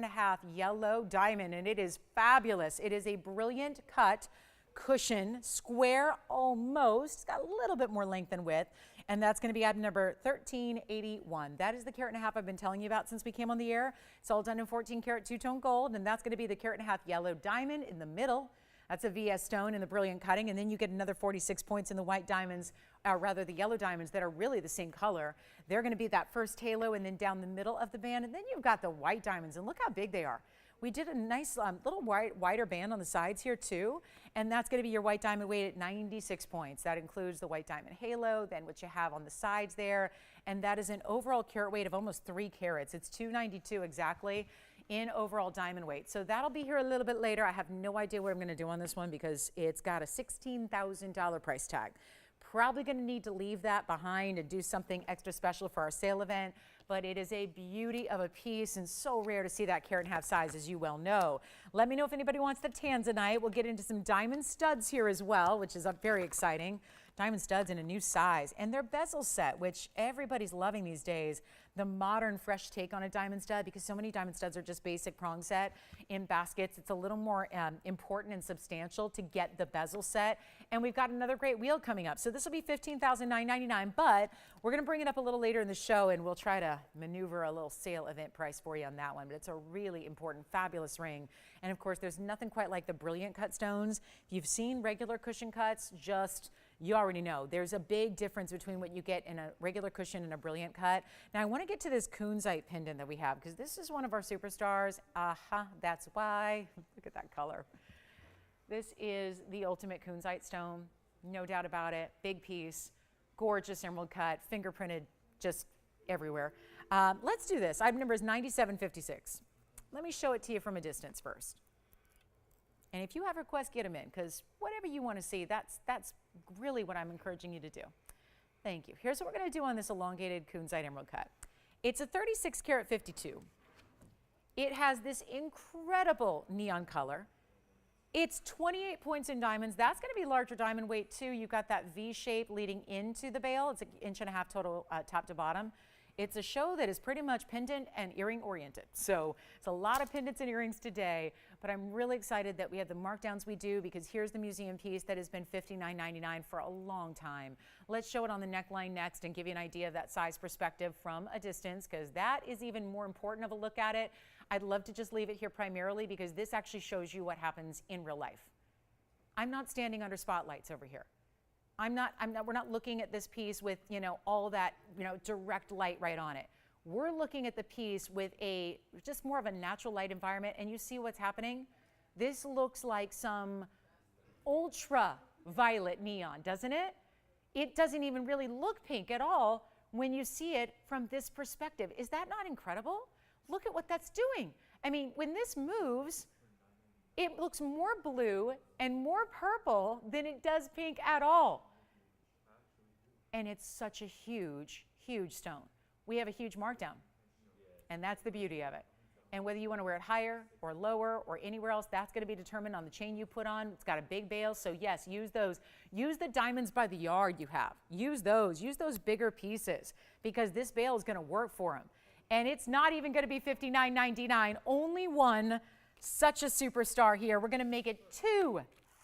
yellow diamond, and it is fabulous. It is a brilliant cut cushion, square almost. It's got a little bit more length and width, and that's going to be item number 1381. That is the 1.5 carat I've been telling you about since we came on the air. It's all done in 14 karat two-tone gold, and that's going to be the 1.5 carat yellow diamond in the middle. That's a VS stone in the brilliant cutting, and then you get another 46 points in the white diamonds, or rather the yellow diamonds that are really the same color. They're going to be that first halo and then down the middle of the band, and then you've got the white diamonds, and look how big they are. We did a nice little wider band on the sides here too, and that's going to be your white diamond weight at 96 points. That includes the white diamond halo, then what you have on the sides there, and that is an overall carat weight of almost 3 carats. It's 292 exactly in overall diamond weight. So that'll be here a little bit later. I have no idea what I'm going to do on this one because it's got a $16,000 price tag. Probably going to need to leave that behind and do something extra special for our sale event, but it is a beauty of a piece and so rare to see that 1.5 carat size, as you well know. Let me know if anybody wants the tanzanite. We'll get into some diamond studs here as well, which is very exciting. diamond studs in a new size, and their bezel set, which everybody's loving these days. The modern, fresh take on a diamond stud, because so many diamond studs are just basic prong set in baskets. It's a little more important and substantial to get the bezel set. And we've got another great wheel coming up. So this will be $15,999, but we're going to bring it up a little later in the show, and we'll try to maneuver a little sale event price for you on that one. But it's a really important, fabulous ring. And of course, there's nothing quite like the brilliant cut stones. If you've seen regular cushion cuts, you already know there's a big difference between what you get in a regular cushion and a brilliant cut. Now I want to get to this kunzite pendant that we have, because this is one of our superstars. That's why. Look at that color. This is the ultimate kunzite stone, no doubt about it. Big piece, gorgeous emerald cut, fingerprinted just everywhere. Let's do this. Item number is 9756. Let me show it to you from a distance first. And if you have requests, get them in, because whatever you want to see, that's really what I'm encouraging you to do. Thank you. Here's what we're going to do on this elongated kunzite emerald cut. It's a 36 karat 52. It has this incredible neon color. It's 28 points in diamonds. That's going to be larger diamond weight too. You've got that V shape leading into the bail. It's an 1.5 inches total top to bottom. It's a show that is pretty much pendant and earring oriented. So it's a lot of pendants and earrings today, but I'm really excited that we have the markdowns we do, because here's the museum piece that has been $59.99 for a long time. Let's show it on the neckline next and give you an idea of that size perspective from a distance, because that is even more important of a look at it. I'd love to just leave it here primarily because this actually shows you what happens in real life. I'm not standing under spotlights over here. we're not looking at this piece with, all that, direct light right on it. We're looking at the piece with just more of a natural light environment, and you see what's happening? This looks like some ultra violet neon, doesn't it? It doesn't even really look pink at all when you see it from this perspective. Is that not incredible? Look at what that's doing. I mean, when this moves, it looks more blue and more purple than it does pink at all. And it's such a huge, huge stone. We have a huge markdown, and that's the beauty of it. And whether you want to wear it higher or lower or anywhere else, that's going to be determined on the chain you put on. It's got a big bail, so yes, use those. Use the diamonds by the yard you have. Use those bigger pieces, because this bail is going to work for them. And it's not even going to be $59.99. Only one such a superstar here. We're going to make it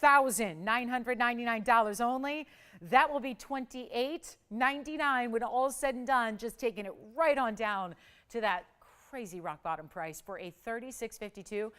$2,999 only. That will be $28.99 when all is said and done, just taking it right on down to that crazy rock bottom price for a $36.52. Do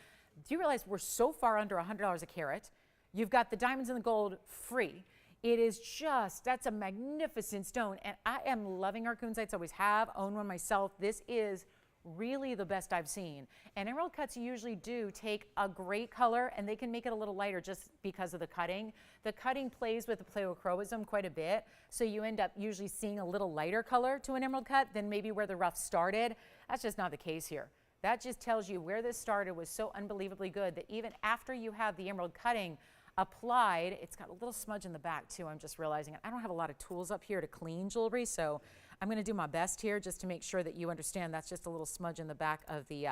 you realize we're so far under $100 a carat? You've got the diamonds and the gold free. It is just, that's a magnificent stone, and I am loving our kunzites. Always have, own one myself. This is really the best I've seen. And emerald cuts usually do take a great color, and they can make it a little lighter just because of the cutting. The cutting plays with the pleochroism quite a bit, so you end up usually seeing a little lighter color to an emerald cut than maybe where the rough started. That's just not the case here. That just tells you where this started was so unbelievably good that even after you have the emerald cutting applied, it's got a little smudge in the back too. I'm just realizing it. I don't have a lot of tools up here to clean jewelry, so I'm going to do my best here just to make sure that you understand that's just a little smudge in the back of the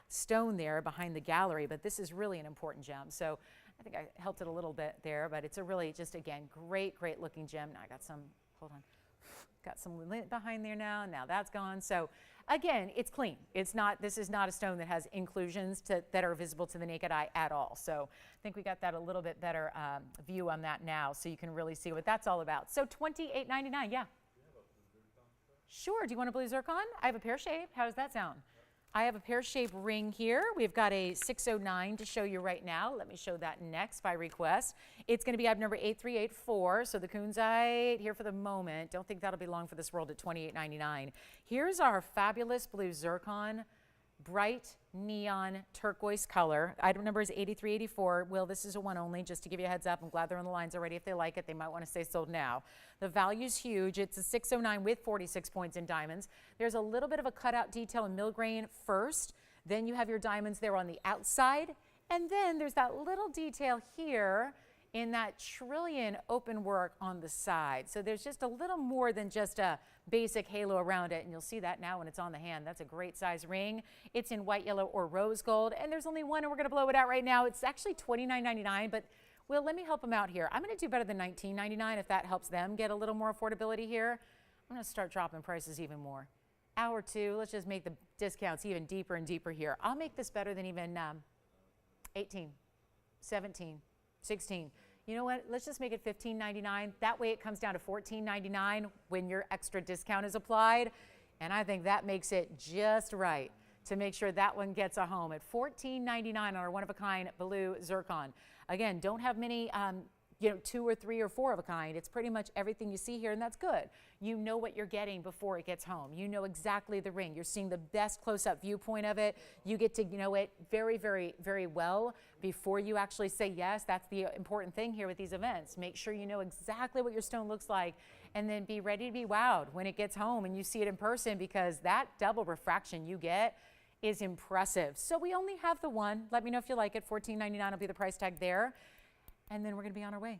stone there behind the gallery, but this is really an important gem. So I think I helped it a little bit there, but it's a really just, again, great looking gem. Now I got some, hold on, got some lint behind there now that's gone. So again, it's clean. This is not a stone that has inclusions that are visible to the naked eye at all. So I think we got that a little bit better view on that now, so you can really see what that's all about. So $28.99, yeah. Sure, do you want a blue zircon? I have a pear shape. How does that sound? I have a pear shape ring here. We've got a 609 to show you right now. Let me show that next by request. It's going to be item number 8384. So the kunzite here for the moment. Don't think that'll be long for this world at $28.99. Here's our fabulous blue zircon, bright neon turquoise color. Item number is 8384. Will, this is a one only, just to give you a heads up. I'm glad they're on the lines already. If they like it, they might want to stay sold now. The value's huge. It's a 609 with 46 points in diamonds. There's a little bit of a cutout detail in millgrain first. Then you have your diamonds there on the outside. And then there's that little detail here in that trillion open work on the side. So there's just a little more than just a basic halo around it, and you'll see that now when it's on the hand. That's a great size ring. It's in white, yellow, or rose gold, and there's only one, and we're gonna blow it out right now. It's actually $29.99, but Will, let me help them out here. I'm going to do better than $19.99 if that helps them get a little more affordability here. I'm going to start dropping prices even more. Hour two, let's just make the discounts even deeper and deeper here. I'll make this better than even 18, 17, 16. You know what? Let's just make it $15.99. That way it comes down to $14.99 when your extra discount is applied. And I think that makes it just right to make sure that one gets a home at $14.99 on our one-of-a-kind blue zircon. Again, don't have many, 2 or 3 or 4 of a kind. It's pretty much everything you see here, and that's good. You know what you're getting before it gets home. You know exactly the ring. You're seeing the best close-up viewpoint of it. You get to know it very, very, very well before you actually say yes. That's the important thing here with these events. Make sure you know exactly what your stone looks like, and then be ready to be wowed when it gets home and you see it in person, because that double refraction you get is impressive. So we only have the one. Let me know if you like it. $14.99 will be the price tag there. And then we're going to be on our way.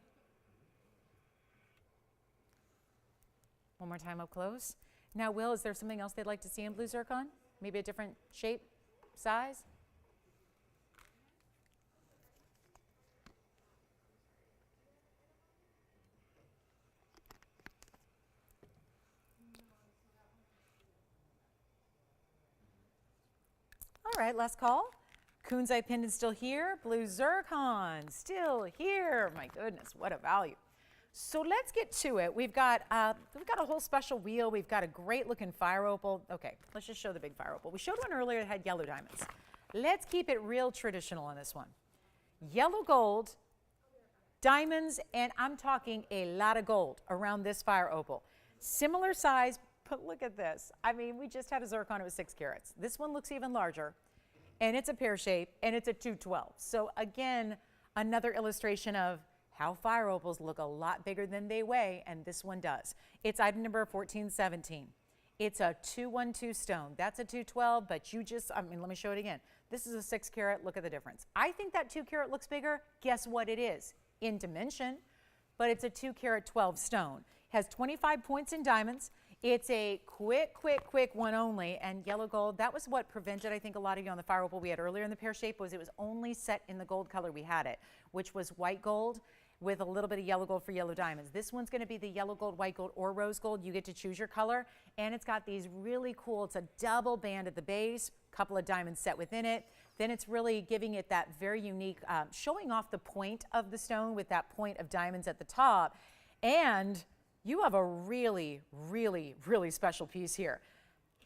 One more time up close. Now, Will, is there something else they'd like to see in blue zircon? Maybe a different shape, size? All right, last call. Kunzite pendant still here. Blue zircon still here. My goodness, what a value. So let's get to it. We've got a whole special wheel. We've got a great looking fire opal. Okay, let's just show the big fire opal. We showed one earlier that had yellow diamonds. Let's keep it real traditional on this one. Yellow gold, diamonds, and I'm talking a lot of gold around this fire opal. Similar size, but look at this. I mean, we just had a zircon, it was 6 carats. This one looks even larger, and it's a pear shape, and it's a 212. So again, another illustration of how fire opals look a lot bigger than they weigh, and this one does. It's item number 1417. It's a 212 stone. That's a 212, but let me show it again. This is a 6 carat. Look at the difference. I think that 2 carat looks bigger. Guess what it is? In dimension, but it's a 2 carat 12 stone. Has 25 points in diamonds. It's a quick one only, and yellow gold. That was what prevented, I think, a lot of you on the fire opal we had earlier in the pear shape, was it was only set in the gold color we had it, which was white gold with a little bit of yellow gold for yellow diamonds. This one's going to be the yellow gold, white gold, or rose gold. You get to choose your color, and it's got these really cool, it's a double band at the base, couple of diamonds set within it. Then it's really giving it that very unique, showing off the point of the stone with that point of diamonds at the top. And you have a really, really, really special piece here.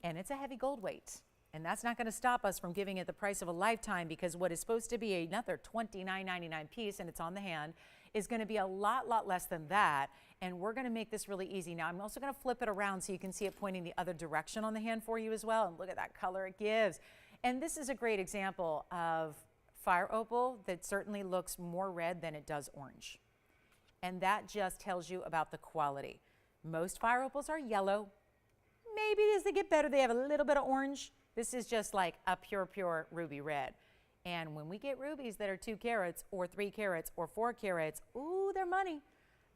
And it's a heavy gold weight. And that's not going to stop us from giving it the price of a lifetime, because what is supposed to be another $29.99 piece, and it's on the hand, is going to be a lot less than that. And we're going to make this really easy. Now, I'm also going to flip it around so you can see it pointing the other direction on the hand for you as well. And look at that color it gives. And this is a great example of fire opal that certainly looks more red than it does orange. And that just tells you about the quality. Most fire opals are yellow. Maybe as they get better, they have a little bit of orange. This is just like a pure ruby red. And when we get rubies that are 2 carats or 3 carats or 4 carats, ooh, they're money.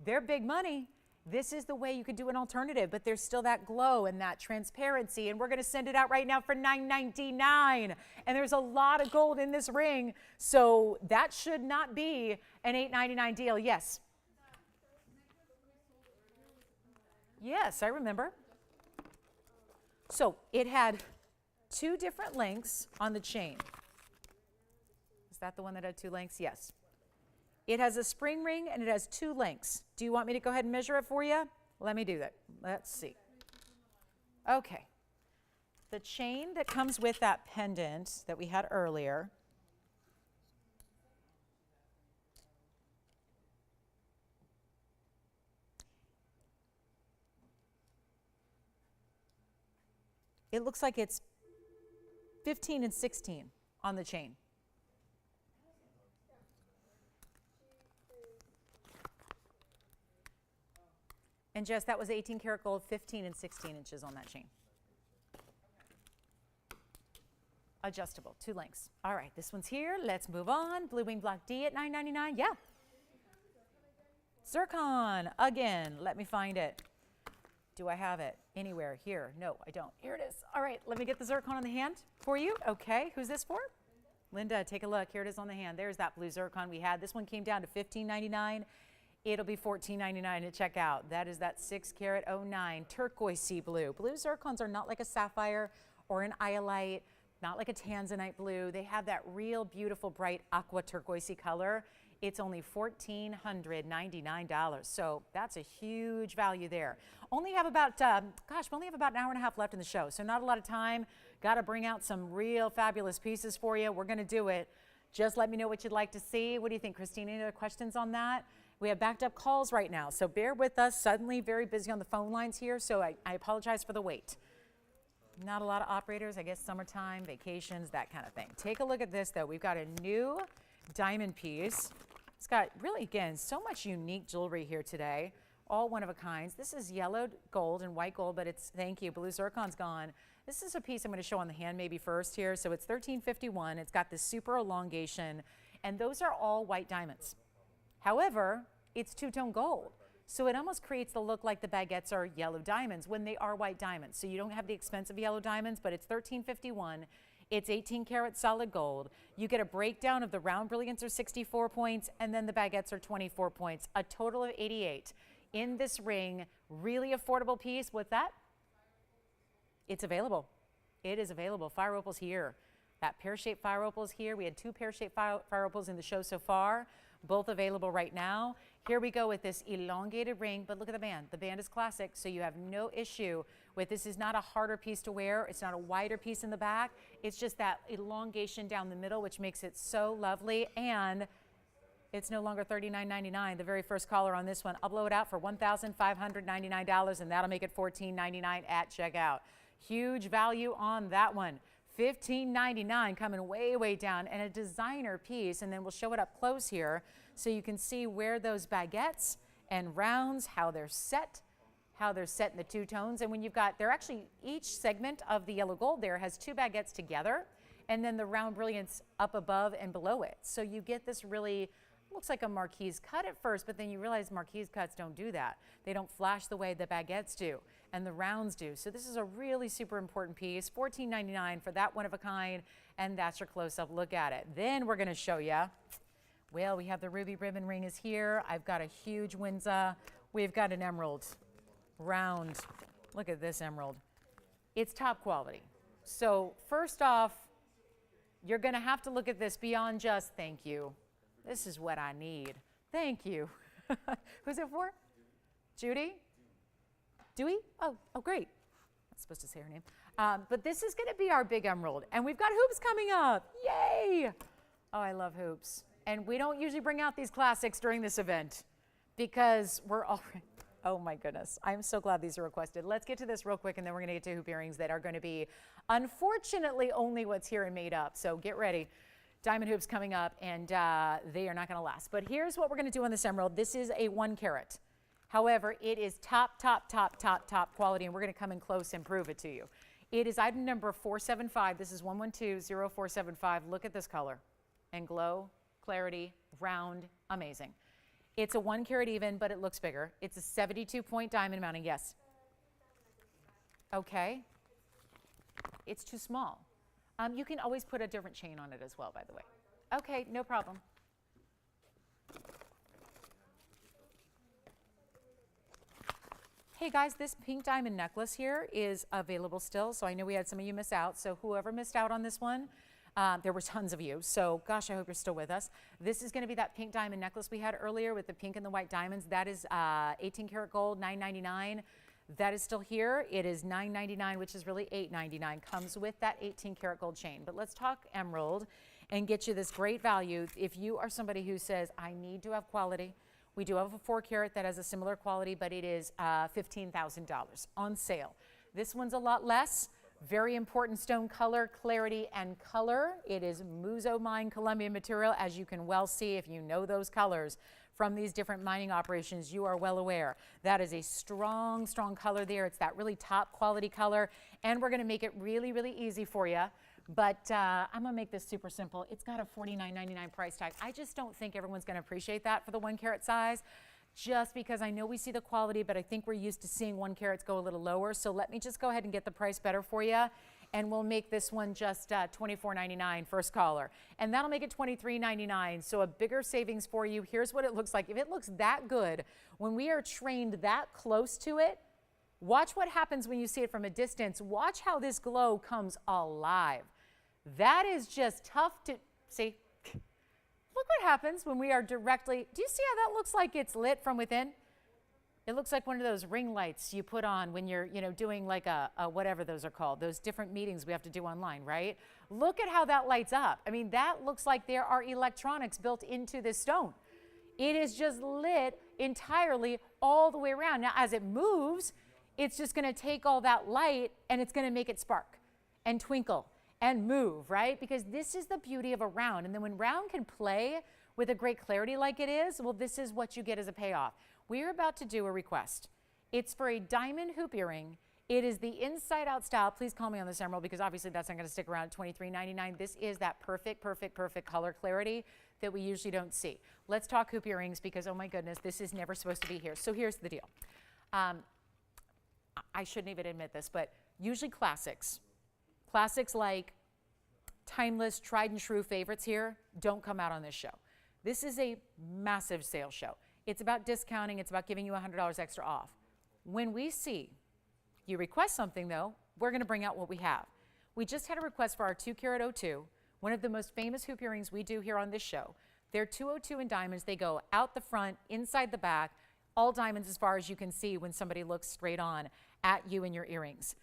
They're big money. This is the way you could do an alternative, but there's still that glow and that transparency, and we're going to send it out right now for $9.99. And there's a lot of gold in this ring, so that should not be an $8.99 deal. Yes. Yes, I remember. So it had 2 different lengths on the chain. Is that the one that had 2 lengths? Yes. It has a spring ring and it has 2 lengths. Do you want me to go ahead and measure it for you? Let me do that. Let's see. Okay. The chain that comes with that pendant that we had earlier, it looks like it's 15 and 16 on the chain. And Jess, that was 18 karat gold, 15 and 16 inches on that chain. Adjustable, 2 lengths. All right, this one's here. Let's move on. Blue Wing Block D at $9.99. Yeah. Zircon, again, let me find it. Do I have it anywhere here? No, I don't. Here it is. All right, let me get the zircon on the hand for you. Okay, who's this for? Linda, take a look. Here it is on the hand. There's that blue zircon we had. This one came down to $15.99. It'll be $14.99 at checkout. That is that 6 carat 09 turquoise sea blue. Blue zircons are not like a sapphire or an iolite, not like a tanzanite blue. They have that real beautiful bright aqua turquoisey color. It's only $1,499. So that's a huge value there. Only have about, we only have about an hour and a half left in the show. So not a lot of time. Got to bring out some real fabulous pieces for you. We're going to do it. Just let me know what you'd like to see. What do you think, Christine? Any other questions on that? We have backed up calls right now. So bear with us. Suddenly very busy on the phone lines here. So I apologize for the wait. Not a lot of operators. I guess summertime, vacations, that kind of thing. Take a look at this, though. We've got a new diamond piece. It's got really, again, so much unique jewelry here today. All one of a kinds. This is yellow gold and white gold, but it's, thank you, blue zircon's gone. This is a piece I'm going to show on the hand maybe first here. So it's $13.51. It's got this super elongation, and those are all white diamonds. However, it's two-tone gold. So it almost creates the look like the baguettes are yellow diamonds when they are white diamonds. So you don't have the expensive yellow diamonds, but it's $13.51. It's 18 karat solid gold. You get a breakdown of the round brilliants are 64 points, and then the baguettes are 24 points, a total of 88. In this ring, really affordable piece. What's that? It's available. It is available. Fire opal's here. That pear-shaped fire opal is here. We had 2 pear-shaped fire opals in the show so far, both available right now. Here we go with this elongated ring, but look at the band. The band is classic, so you have no issue with this. Is not a harder piece to wear. It's not a wider piece in the back. It's just that elongation down the middle, which makes it so lovely, and it's no longer $39.99. The very first caller on this one, I'll blow it out for $1,599, and that'll make it $14.99 at checkout. Huge value on that one. $15.99 coming way, way down, and a designer piece, and then we'll show it up close here so you can see where those baguettes and rounds, how they're set in the two tones. And when you've got, they're actually, each segment of the yellow gold there has 2 baguettes together, and then the round brilliance up above and below it. So you get this really, looks like a marquise cut at first, but then you realize marquise cuts don't do that. They don't flash the way the baguettes do and the rounds do. So this is a really super important piece. $14.99 for that one of a kind, and that's your close-up look at it. Then we're going to show you, well, we have the ruby ribbon ring is here. I've got a huge Windsor. We've got an emerald round. Look at this emerald. It's top quality. So first off, you're going to have to look at this beyond just thank you. This is what I need. Thank you. Who's it for? Judy? Dewey? Oh, great. I'm supposed to say her name. But this is going to be our big emerald. And we've got hoops coming up. Yay! Oh, I love hoops. And we don't usually bring out these classics during this event because we're already, oh my goodness. I'm so glad these are requested. Let's get to this real quick, and then we're going to get to hoop earrings that are going to be, unfortunately, only what's here and made up. So get ready. Diamond hoops coming up, and they are not going to last. But here's what we're going to do on this emerald. This is a 1 carat. However, it is top quality, and we're going to come in close and prove it to you. It is item number 475. This is 112-0475. Look at this color and glow, clarity, round, amazing. It's a 1 carat even, but it looks bigger. It's a 72-point diamond mounting. Yes. Okay. It's too small. You can always put a different chain on it as well, by the way. Okay, no problem. Hey guys, this pink diamond necklace here is available still, so I know we had some of you miss out. So whoever missed out on this one, there were tons of you. So gosh, I hope you're still with us. This is going to be that pink diamond necklace we had earlier with the pink and the white diamonds. That is 18 karat gold, $9.99. That is still here. It is $9.99, which is really $8.99. Comes with that 18 karat gold chain. But let's talk emerald and get you this great value. If you are somebody who says, I need to have quality, we do have a 4 carat that has a similar quality, but it is $15,000 on sale. This one's a lot less. Very important stone color, clarity, and color. It is Muzo Mine Colombian material, as you can well see if you know those colors from these different mining operations. You are well aware. That is a strong, strong color there. It's that really top quality color, and we're going to make it really, really easy for you. But I'm going to make this super simple. It's got a $49.99 price tag. I just don't think everyone's going to appreciate that for the 1 carat size, just because I know we see the quality, but I think we're used to seeing 1 carats go a little lower. So let me just go ahead and get the price better for you. and we'll make this one just $24.99 first caller. And that'll make it $23.99, so a bigger savings for you. Here's what it looks like. If it looks that good, when we are trained that close to it, watch what happens when you see it from a distance. Watch how this glow comes alive. That is just tough to see. Look what happens when we are directly, do you see how that looks like it's lit from within? It looks like one of those ring lights you put on when you're, doing like a whatever those are called, those different meetings we have to do online, right? Look at how that lights up. I mean, that looks like there are electronics built into this stone. It is just lit entirely all the way around. Now, as it moves, it's just going to take all that light and it's going to make it spark and twinkle and move, right? Because this is the beauty of a round. And then when round can play with a great clarity like it is, well, this is what you get as a payoff. We're about to do a request. It's for a diamond hoop earring. It is the inside out style. Please call me on this, Emerald, because obviously that's not going to stick around at $23.99. This is that perfect color clarity that we usually don't see. Let's talk hoop earrings because, oh my goodness, this is never supposed to be here. So here's the deal. I shouldn't even admit this, but usually classics like timeless, tried and true favorites here don't come out on this show. This is a massive sales show. It's about discounting. It's about giving you $100 extra off. When we see you request something, though, we're going to bring out what we have. We just had a request for our 2-carat 02, one of the most famous hoop earrings we do here on this show. They're 202 in diamonds. They go out the front, inside the back, all diamonds as far as you can see when somebody looks straight on at you and your earrings.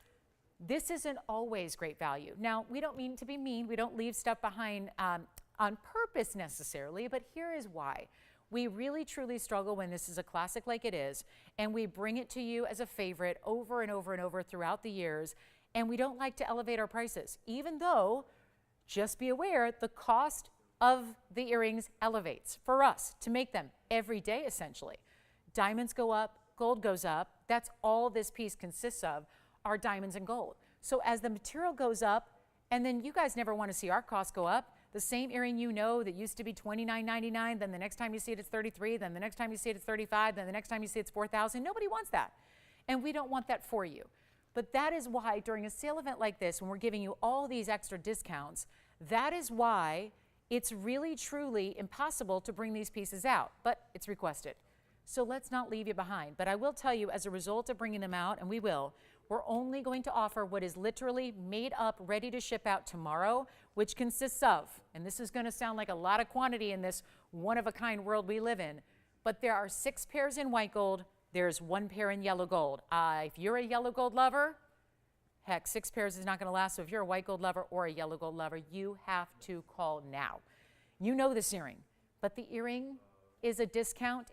This isn't always great value. Now, we don't mean to be mean. We don't leave stuff behind on purpose necessarily, but here is why. We really, truly struggle when this is a classic like it is, and we bring it to you as a favorite over and over and over throughout the years, and we don't like to elevate our prices, even though, just be aware, the cost of the earrings elevates for us to make them every day, essentially. Diamonds go up, gold goes up. That's all this piece consists of, are diamonds and gold. So as the material goes up, and then you guys never want to see our costs go up, the same earring that used to be $29.99, then the next time you see it, it's $33, then the next time you see it, it's $35, then the next time you see it, it's $4,000. Nobody wants that. And we don't want that for you. But that is why during a sale event like this, when we're giving you all these extra discounts, that is why it's really, truly impossible to bring these pieces out, but it's requested. So let's not leave you behind. But I will tell you, as a result of bringing them out, and we will, we're only going to offer what is literally made up, ready to ship out tomorrow, which consists of, and this is going to sound like a lot of quantity in this one-of-a-kind world we live in, but there are 6 pairs in white gold, there's 1 pair in yellow gold. If you're a yellow gold lover, heck, 6 pairs is not going to last, so if you're a white gold lover or a yellow gold lover, you have to call now. You know this earring, but the earring is a discount.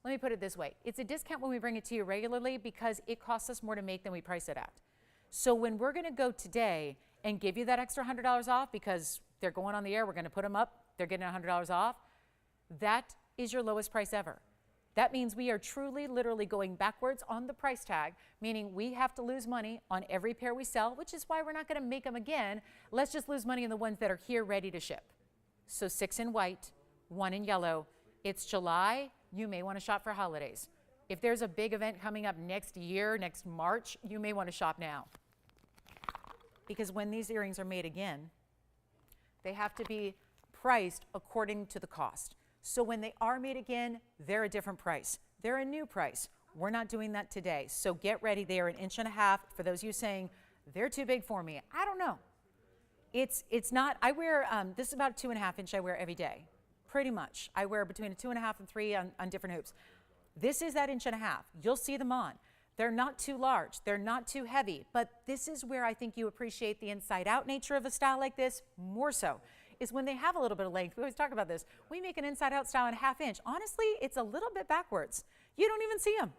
Let me put it this way. It's a discount when we bring it to you regularly because it costs us more to make than we price it at. So when we're going to go today and give you that extra $100 off because they're going on the air, we're going to put them up, they're getting $100 off, that is your lowest price ever. That means we are truly, literally going backwards on the price tag, meaning we have to lose money on every pair we sell, which is why we're not going to make them again. Let's just lose money on the ones that are here ready to ship. So 6 in white, 1 in yellow. It's July. You may want to shop for holidays. If there's a big event coming up next year, next March, you may want to shop now. Because when these earrings are made again, they have to be priced according to the cost. So when they are made again, they're a different price. They're a new price. We're not doing that today. So get ready. They are 1.5 inches. For those of you saying, they're too big for me, I don't know. It's not. I wear, this is about a 2.5 inch I wear every day. Pretty much. I wear between a 2.5 and 3 on different hoops. This is that 1.5 inches. You'll see them on. They're not too large. They're not too heavy. But this is where I think you appreciate the inside-out nature of a style like this more so, is when they have a little bit of length. We always talk about this. We make an inside-out style in 1/2 inch. Honestly, it's a little bit backwards. You don't even see them.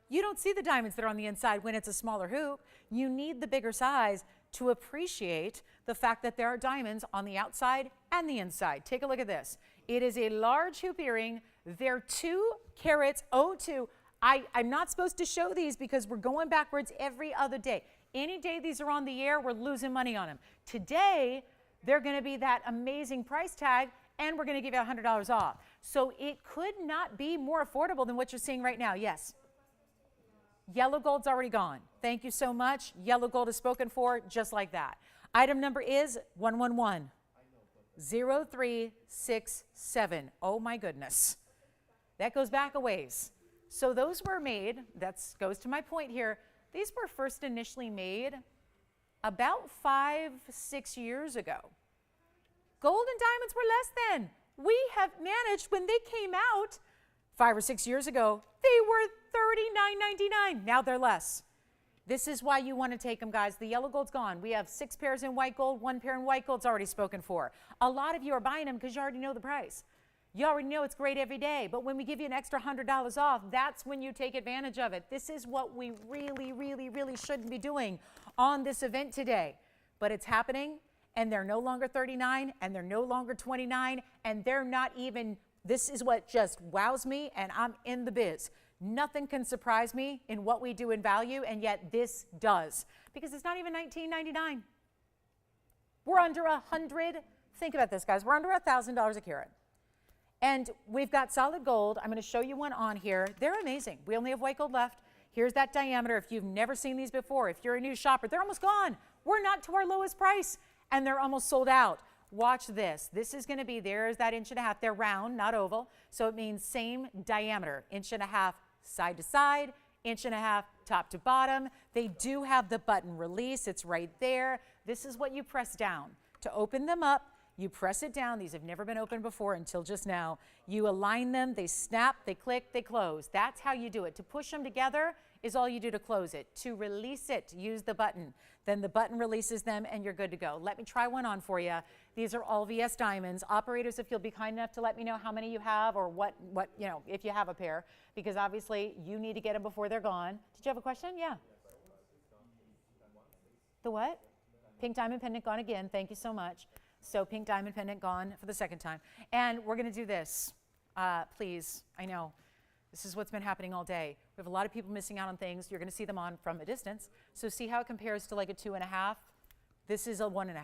You don't see the diamonds that are on the inside when it's a smaller hoop. You need the bigger size to appreciate the fact that there are diamonds on the outside and the inside. Take a look at this. It is a large hoop earring. They're 2 carats 02. I'm not supposed to show these because we're going backwards every other day. Any day these are on the air, we're losing money on them. Today, they're going to be that amazing price tag, and we're going to give you $100 off. So it could not be more affordable than what you're seeing right now. Yes. Yellow gold's already gone. Thank you so much. Yellow gold is spoken for just like that. Item number is 111-0367. Oh my goodness. That goes back a ways. So those were made, that goes to my point here, these were first initially made about 5-6 years ago. Gold and diamonds were less than. We have managed, when they came out 5 or 6 years ago, they were $39.99. Now they're less. This is why you want to take them, guys. The yellow gold's gone. We have 6 pairs in white gold. 1 pair in white gold's already spoken for. A lot of you are buying them because you already know the price. You already know it's great every day. But when we give you an extra $100 off, that's when you take advantage of it. This is what we really, really, really shouldn't be doing on this event today. But it's happening, and they're no longer 39, and they're no longer 29, and they're not even, this is what just wows me, and I'm in the biz. Nothing can surprise me in what we do in value, and yet this does, because it's not even $19.99. We're under 100. Think about this, guys. We're under $1,000 a carat. And we've got solid gold. I'm going to show you one on here. They're amazing. We only have white gold left. Here's that diameter. If you've never seen these before, if you're a new shopper, they're almost gone. We're not to our lowest price, and they're almost sold out. Watch this. This is going to be, there's that 1.5 inches. They're round, not oval. So it means same diameter, 1.5 inches side to side, 1.5 inches top to bottom. They do have the button release. It's right there. This is what you press down. To open them up, you press it down. These have never been opened before until just now. You align them. They snap, they click, they close. That's how you do it. To push them together is all you do to close it. To release it, use the button. Then the button releases them and you're good to go. Let me try one on for you. These are all VS diamonds. Operators, if you'll be kind enough to let me know how many you have or what you know, if you have a pair, because obviously you need to get them before they're gone. Did you have a question? Yeah. The what? Pink diamond pendant gone again. Thank you so much. So pink diamond pendant gone for the second time. And we're going to do this. Please, I know. This is what's been happening all day. We have a lot of people missing out on things. You're going to see them on from a distance. So see how it compares to like a 2.5? This is a 1.5.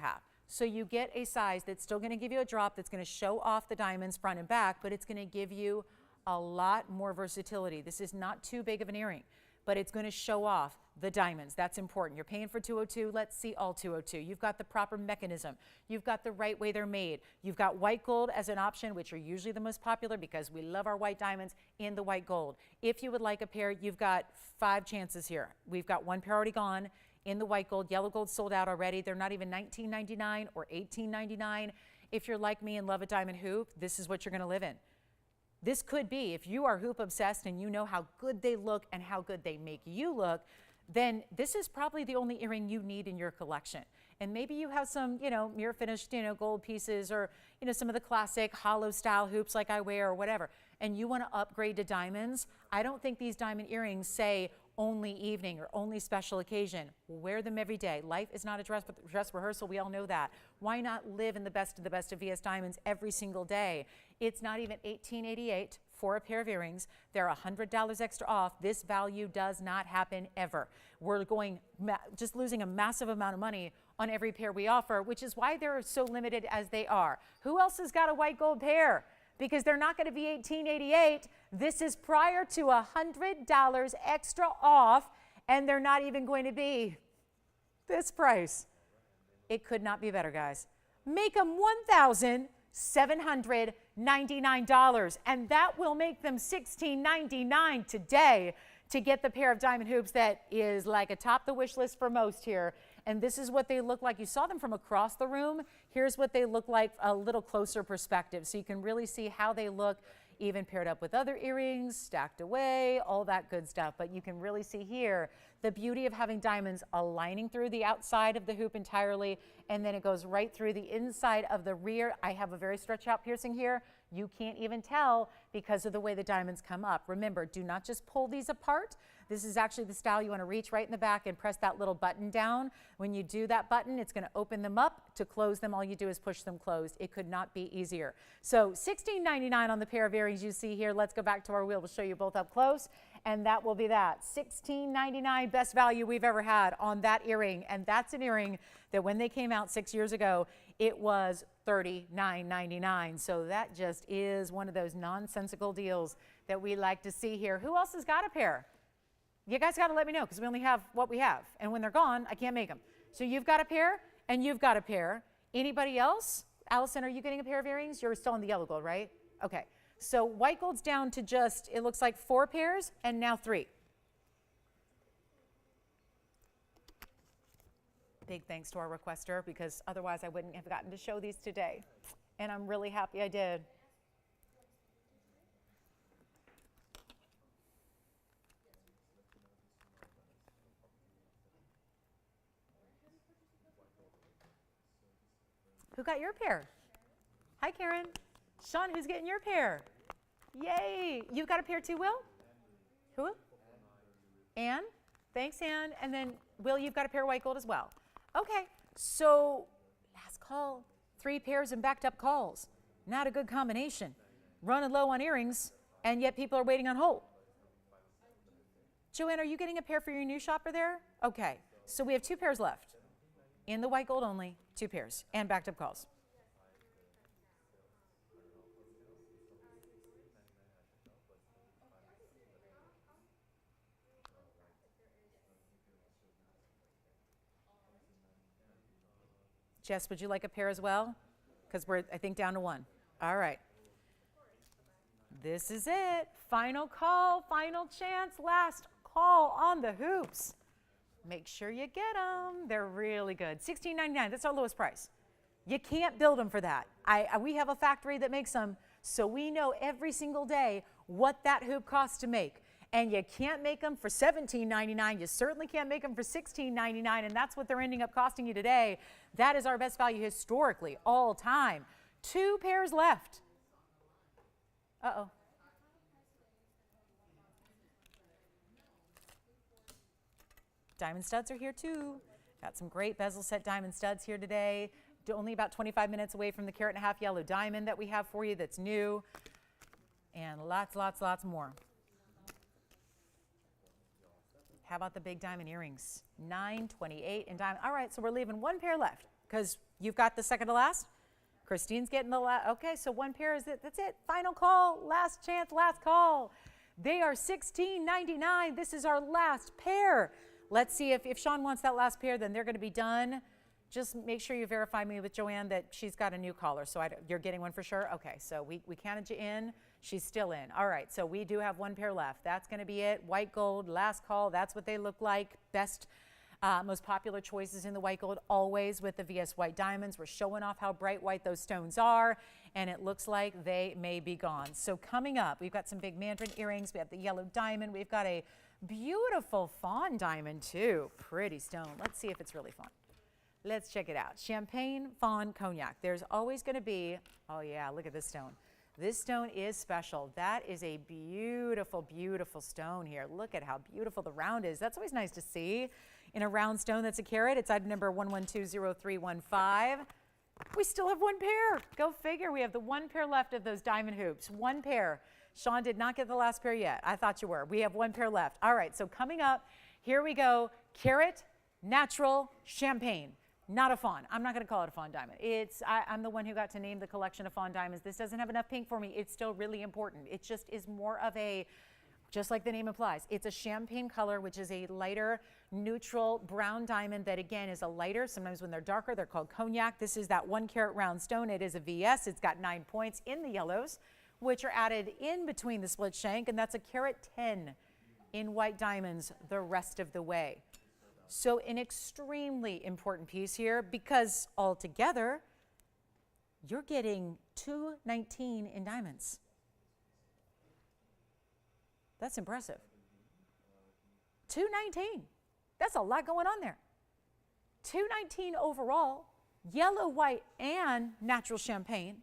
So you get a size that's still going to give you a drop that's going to show off the diamonds front and back, but it's going to give you a lot more versatility. This is not too big of an earring, but it's going to show off the diamonds. That's important. You're paying for 202. Let's see all 202. You've got the proper mechanism. You've got the right way they're made. You've got white gold as an option, which are usually the most popular because we love our white diamonds in the white gold. If you would like a pair, you've got 5 chances here. We've got 1 pair already gone in the white gold. Yellow gold sold out already. They're not even $19.99 or $18.99. If you're like me and love a diamond hoop, this is what you're going to live in. This could be, if you are hoop obsessed and you know how good they look and how good they make you look, then this is probably the only earring you need in your collection. And maybe you have some, mirror finished, gold pieces or, some of the classic hollow style hoops like I wear or whatever, and you want to upgrade to diamonds. I don't think these diamond earrings say only evening or only special occasion. Wear them every day. Life is not a dress rehearsal. We all know that. Why not live in the best of VS diamonds every single day? It's not even $18.88 for a pair of earrings. They're $100 extra off. This value does not happen ever. We're just losing a massive amount of money on every pair we offer, which is why they're so limited as they are. Who else has got a white gold pair? Because they're not going to be $18.88. This is prior to $100 extra off, and they're not even going to be this price. It could not be better, guys. Make them $1,799, and that will make them $1,699 today to get the pair of diamond hoops that is like atop the wish list for most here. And this is what they look like. You saw them from across the room. Here's what they look like, a little closer perspective. So you can really see how they look, even paired up with other earrings, stacked away, all that good stuff. But you can really see here the beauty of having diamonds aligning through the outside of the hoop entirely, and then it goes right through the inside of the rear. I have a very stretch out piercing here. You can't even tell because of the way the diamonds come up. Remember, do not just pull these apart. This is actually the style you want to reach right in the back and press that little button down. When you do that button, it's going to open them up. To close them, all you do is push them closed. It could not be easier. So $16.99 on the pair of earrings you see here. Let's go back to our wheel. We'll show you both up close, and that will be that. $16.99, best value we've ever had on that earring. And that's an earring that when they came out 6 years ago, it was $39.99. So that just is one of those nonsensical deals that we like to see here. Who else has got a pair? You guys got to let me know because we only have what we have. And when they're gone, I can't make them. So you've got a pair and you've got a pair. Anybody else? Allison, are you getting a pair of earrings? You're still in the yellow gold, right? Okay. So white gold's down to just, it looks like 4 pairs and now 3. Big thanks to our requester because otherwise I wouldn't have gotten to show these today. And I'm really happy I did. Who got your pair? Hi, Karen. Sean, who's getting your pair? Yay. You've got a pair too, Will? Who? Ann? Thanks, Ann. And then, Will, you've got a pair of white gold as well. Okay, so last call. 3 pairs and backed up calls. Not a good combination. Running low on earrings, and yet people are waiting on hold. Joanne, are you getting a pair for your new shopper there? Okay, so we have 2 pairs left. In the white gold only, 2 pairs, and backed up calls. Jess, would you like a pair as well? Because we're, I think, down to 1. All right. This is it. Final call, final chance, last call on the hoops. Make sure you get them. They're really good. $16.99, that's our lowest price. You can't build them for that. We have a factory that makes them, so we know every single day what that hoop costs to make. And you can't make them for $17.99. You certainly can't make them for $16.99, and that's what they're ending up costing you today. That is our best value historically, all time. 2 pairs left. Uh-oh. Diamond studs are here too. Got some great bezel set diamond studs here today. Only about 25 minutes away from the carat and a half yellow diamond that we have for you that's new. And lots, lots, lots more. How about the big diamond earrings? $9.28 in diamond. All right, so we're leaving 1 pair left because you've got the second to last. Christine's getting the last. Okay, so 1 pair is it. That's it. Final call, last chance, last call. They are $16.99. This is our last pair. Let's see if Sean wants that last pair, then they're going to be done. Just make sure you verify me with Joanne that she's got a new caller. So you're getting one for sure? Okay, so we counted you in. She's still in. All right, so we do have 1 pair left. That's going to be it. White gold, last call. That's what they look like. Best, most popular choices in the white gold, always with the VS white diamonds. We're showing off how bright white those stones are, and it looks like they may be gone. So coming up, we've got some big mandarin earrings. We have the yellow diamond. We've got a beautiful fawn diamond too. Pretty stone. Let's see if it's really fawn. Let's check it out. Champagne, fawn, cognac. There's always going to be, oh yeah, look at this stone. This stone is special. That is a beautiful, beautiful stone here. Look at how beautiful the round is. That's always nice to see in a round stone that's a carat. It's item number 1120315. We still have 1 pair. Go figure. We have the 1 pair left of those diamond hoops. 1 pair. Sean did not get the last pair yet. I thought you were. We have 1 pair left. All right, so coming up, here we go. Carat, natural, champagne. Not a fawn. I'm not going to call it a fawn diamond. I'm the one who got to name the collection of fawn diamonds. This doesn't have enough pink for me. It's still really important. It just is more of a, just like the name implies, it's a champagne color, which is a lighter, neutral brown diamond that, again, is a lighter. Sometimes when they're darker, they're called cognac. This is that 1 carat round stone. It is a VS. It's got 9 points in the yellows, which are added in between the split shank, and that's a carat 10 in white diamonds the rest of the way. So an extremely important piece here because altogether, you're getting $219 in diamonds. That's impressive. $219. That's a lot going on there. $219 overall, yellow, white, and natural champagne.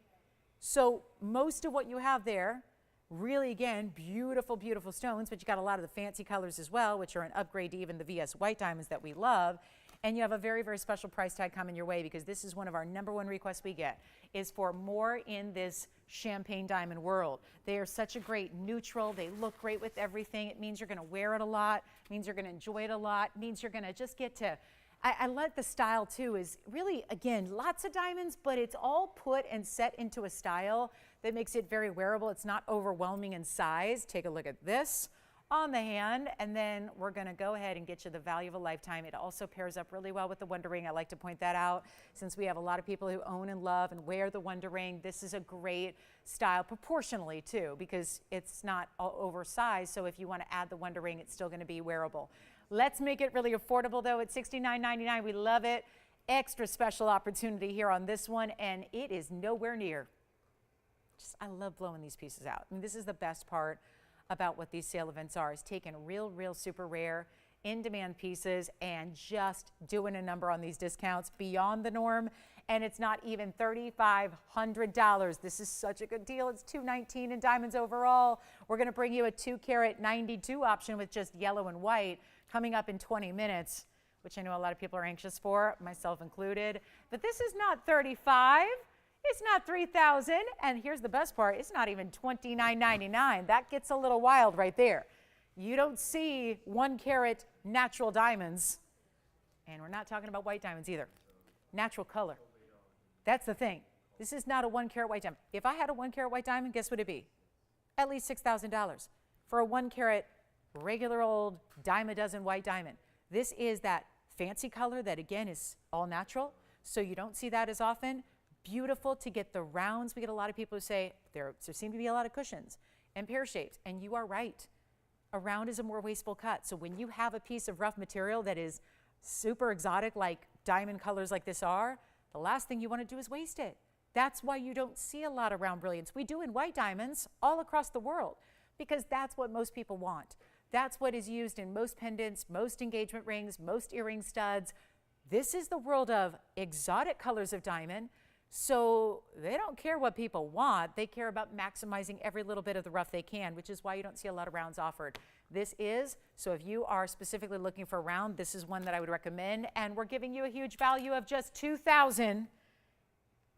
So most of what you have there, really, again, beautiful, beautiful stones, but you got a lot of the fancy colors as well, which are an upgrade to even the VS white diamonds that we love. And you have a very, very special price tag coming your way because this is one of our #1 requests we get is for more in this champagne diamond world. They are such a great neutral. They look great with everything. It means you're going to wear it a lot. It means you're going to enjoy it a lot. It means you're going to just get to, I like the style too is really, again, lots of diamonds, but it's all put and set into a style that makes it very wearable. It's not overwhelming in size. Take a look at this. on the hand, and then we're going to go ahead and get you the value of a lifetime. It also pairs up really well with the Wonder Ring. I like to point that out since we have a lot of people who own and love and wear the Wonder Ring. This is a great style proportionally too, because it's not oversized. So if you want to add the Wonder Ring, it's still going to be wearable. Let's make it really affordable though at $69.99. We love it. Extra special opportunity here on this one, and it is nowhere near. I love blowing these pieces out. I mean, this is the best part about what these sale events are, is taking real super rare, in-demand pieces and just doing a number on these discounts beyond the norm. And it's not even $3,500. This is such a good deal. It's $219 in diamonds overall. We're going to bring you a 2-carat 92 option with just yellow and white coming up in 20 minutes, which I know a lot of people are anxious for, myself included. But this is not $35. It's not $3,000, and here's the best part, it's not even $29.99. That gets a little wild right there. You don't see 1-carat natural diamonds, and we're not talking about white diamonds either. Natural color. That's the thing. This is not a 1-carat white diamond. If I had a 1-carat white diamond, guess what it'd be? At least $6,000 for a 1-carat regular old dime a dozen white diamond. This is that fancy color that, again, is all natural, so you don't see that as often. Beautiful to get the rounds. We get a lot of people who say there seem to be a lot of cushions and pear shapes, and you are right. A round is a more wasteful cut. So when you have a piece of rough material that is super exotic, like diamond colors like this are, the last thing you want to do is waste it. That's why you don't see a lot of round brilliance. We do in white diamonds all across the world, because that's what most people want. That's what is used in most pendants, most engagement rings, most earring studs. This is the world of exotic colors of diamond. So they don't care what people want. They care about maximizing every little bit of the rough they can, which is why you don't see a lot of rounds offered. This is, so if you are specifically looking for a round, this is one that I would recommend. And we're giving you a huge value of just $2,000.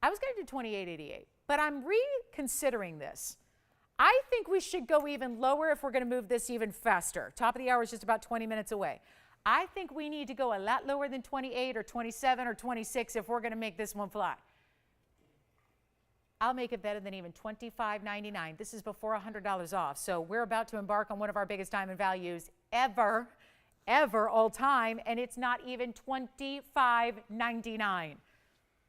I was going to do $2,888, but I'm reconsidering this. I think we should go even lower if we're going to move this even faster. Top of the hour is just about 20 minutes away. I think we need to go a lot lower than 28 or 27 or 26 if we're going to make this one fly. I'll make it better than even $25.99. This is before $100 off. So we're about to embark on one of our biggest diamond values ever, all time, and it's not even $25.99.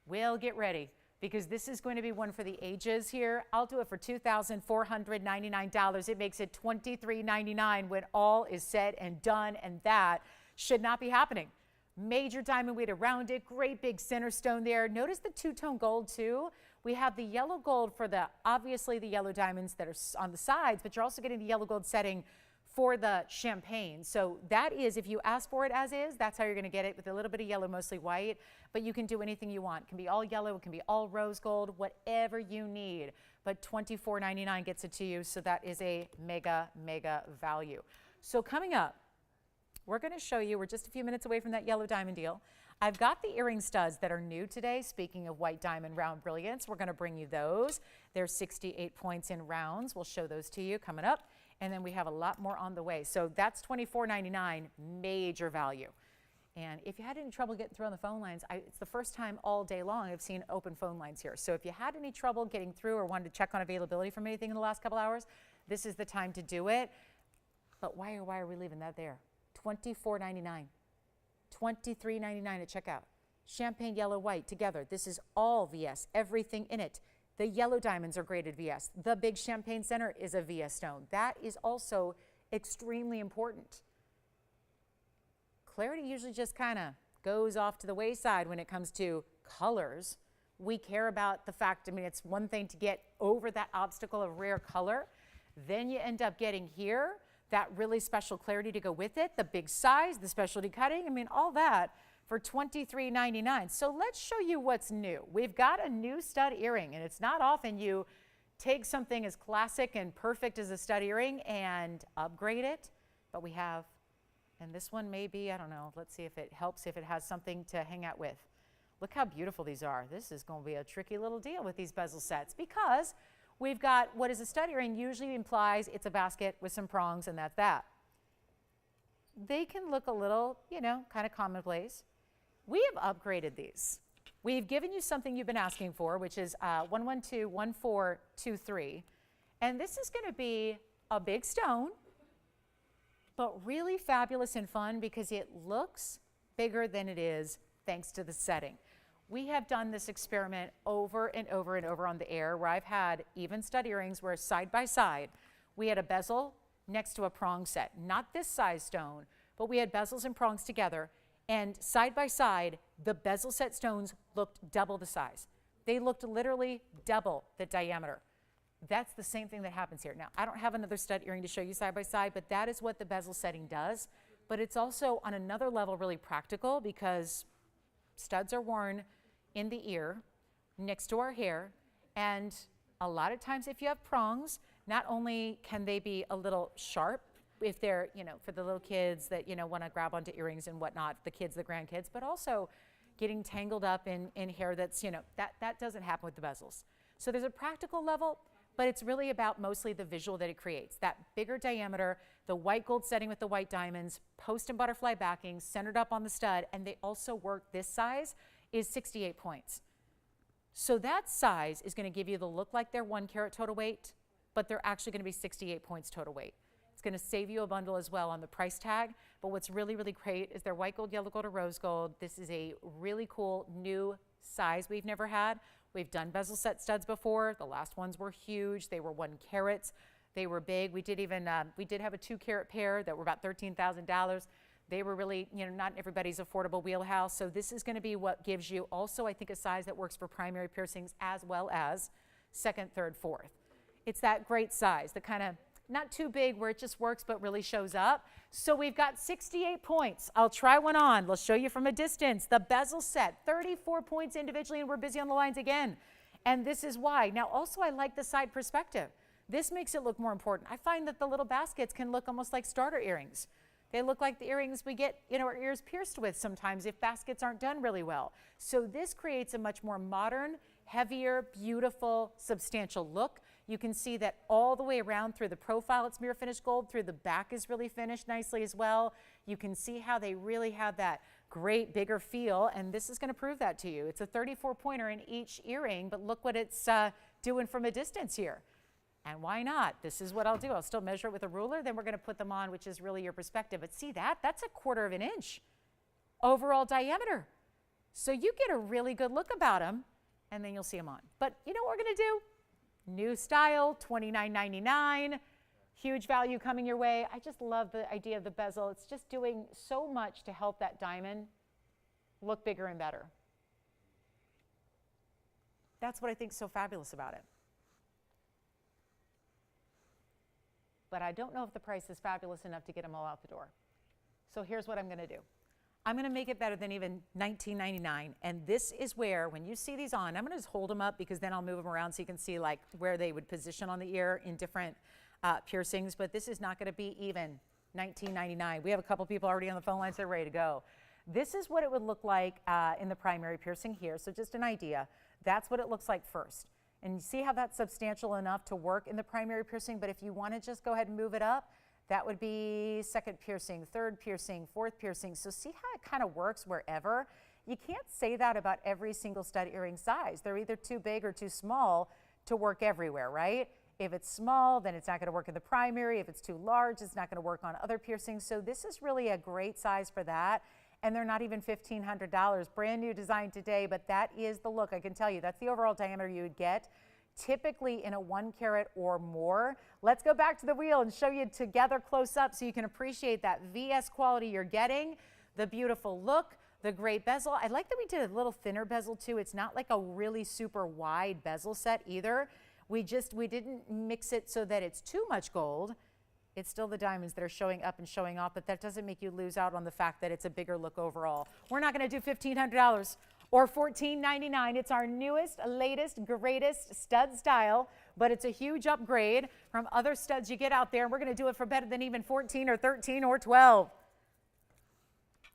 Well, get ready, because this is going to be one for the ages here. I'll do it for $2,499. It makes it $23.99 when all is said and done, and that should not be happening. Major diamond weight around it, great big center stone there. Notice the two-tone gold too. We have the yellow gold for obviously the yellow diamonds that are on the sides, but you're also getting the yellow gold setting for the champagne. So that is, if you ask for it as is, that's how you're going to get it, with a little bit of yellow, mostly white. But you can do anything you want. It can be all yellow, it can be all rose gold, whatever you need. But $24.99 gets it to you, so that is a mega value. So coming up, we're going to show you, we're just a few minutes away from that yellow diamond deal. I've got the earring studs that are new today. Speaking of white diamond round brilliance, we're going to bring you those. There's 68 points in rounds. We'll show those to you coming up. And then we have a lot more on the way. So that's $24.99, major value. And if you had any trouble getting through on the phone lines, it's the first time all day long I've seen open phone lines here. So if you had any trouble getting through or wanted to check on availability from anything in the last couple hours, this is the time to do it. But why are we leaving that there? $24.99. $23.99 at checkout. Champagne, yellow, white together. This is all VS, everything in it. The yellow diamonds are graded VS. The big champagne center is a VS stone. That is also extremely important. Clarity usually just kind of goes off to the wayside when it comes to colors. We care about the fact, I mean, it's one thing to get over that obstacle of rare color. Then you end up getting here that really special clarity to go with it, the big size, the specialty cutting, I mean, all that for $23.99. So let's show you what's new. We've got a new stud earring, and it's not often you take something as classic and perfect as a stud earring and upgrade it, but we have, and this one may be, I don't know, let's see if it helps, if it has something to hang out with. Look how beautiful these are. This is going to be a tricky little deal with these bezel sets, because we've got what is a stud earring usually implies it's a basket with some prongs, and that's that. They can look a little, kind of commonplace. We have upgraded these. We've given you something you've been asking for, which is 112-1423. And this is going to be a big stone but really fabulous and fun because it looks bigger than it is thanks to the setting. We have done this experiment over and over and over on the air where I've had even stud earrings where side by side we had a bezel next to a prong set. Not this size stone, but we had bezels and prongs together, and side by side the bezel set stones looked double the size. They looked literally double the diameter. That's the same thing that happens here. Now, I don't have another stud earring to show you side by side, but that is what the bezel setting does. But it's also on another level really practical because studs are worn in the ear next to our hair, and a lot of times if you have prongs, not only can they be a little sharp if they're, for the little kids that, want to grab onto earrings and whatnot, the kids, the grandkids, but also getting tangled up in hair that's, that doesn't happen with the bezels. So there's a practical level, but it's really about mostly the visual that it creates. That bigger diameter, the white gold setting with the white diamonds, post and butterfly backing, centered up on the stud, and they also work, this size is 68 points. So that size is going to give you the look like they're 1 carat total weight, but they're actually going to be 68 points total weight. It's going to save you a bundle as well on the price tag, but what's really, really great is they're white gold, yellow gold, or rose gold. This is a really cool new size we've never had. We've done bezel set studs before. The last ones were huge. They were 1 carat. They were big. We did have a 2 carat pair that were about $13,000. They were really, not everybody's affordable wheelhouse. So this is going to be what gives you also, I think, a size that works for primary piercings as well as second, third, fourth. It's that great size, the kind of not too big where it just works but really shows up. So we've got 68 points. I'll try one on. Let's show you from a distance. The bezel set, 34 points individually, and we're busy on the lines again. And this is why. Now also I like the side perspective. This makes it look more important. I find that the little baskets can look almost like starter earrings. They look like the earrings we get, our ears pierced with sometimes if baskets aren't done really well. So this creates a much more modern, heavier, beautiful, substantial look. You can see that all the way around through the profile, it's mirror finished gold. Through the back is really finished nicely as well. You can see how they really have that great bigger feel, and this is going to prove that to you. It's a 34 pointer in each earring, but look what it's doing from a distance here. And why not? This is what I'll do. I'll still measure it with a ruler, then we're going to put them on, which is really your perspective. But see that? That's 1/4 of an inch overall diameter. So you get a really good look about them, and then you'll see them on. But you know what we're going to do? New style, $29.99. Huge value coming your way. I just love the idea of the bezel. It's just doing so much to help that diamond look bigger and better. That's what I think is so fabulous about it. But I don't know if the price is fabulous enough to get them all out the door. So here's what I'm going to do. I'm going to make it better than even $19.99. And this is where, when you see these on, I'm going to just hold them up because then I'll move them around so you can see like where they would position on the ear in different piercings. But this is not going to be even $19.99. We have a couple people already on the phone lines that are ready to go. This is what it would look like in the primary piercing here. So just an idea. That's what it looks like first. And you see how that's substantial enough to work in the primary piercing, but if you want to just go ahead and move it up, that would be second piercing, third piercing, fourth piercing. So see how it kind of works wherever. You can't say that about every single stud earring size. They're either too big or too small to work everywhere, right? If it's small, then it's not going to work in the primary. If it's too large, it's not going to work on other piercings. So this is really a great size for that. And they're not even $1,500. Brand new design today, but that is the look. I can tell you, that's the overall diameter you would get, typically in a 1 carat or more. Let's go back to the wheel and show you together close up so you can appreciate that VS quality you're getting, the beautiful look, the great bezel. I like that we did a little thinner bezel too. It's not like a really super wide bezel set either. We didn't mix it so that it's too much gold. It's still the diamonds that are showing up and showing off, but that doesn't make you lose out on the fact that it's a bigger look overall. We're not going to do $1,500 or $14.99. It's our newest, latest, greatest stud style, but it's a huge upgrade from other studs you get out there. We're going to do it for better than even $14 or $13 or $12.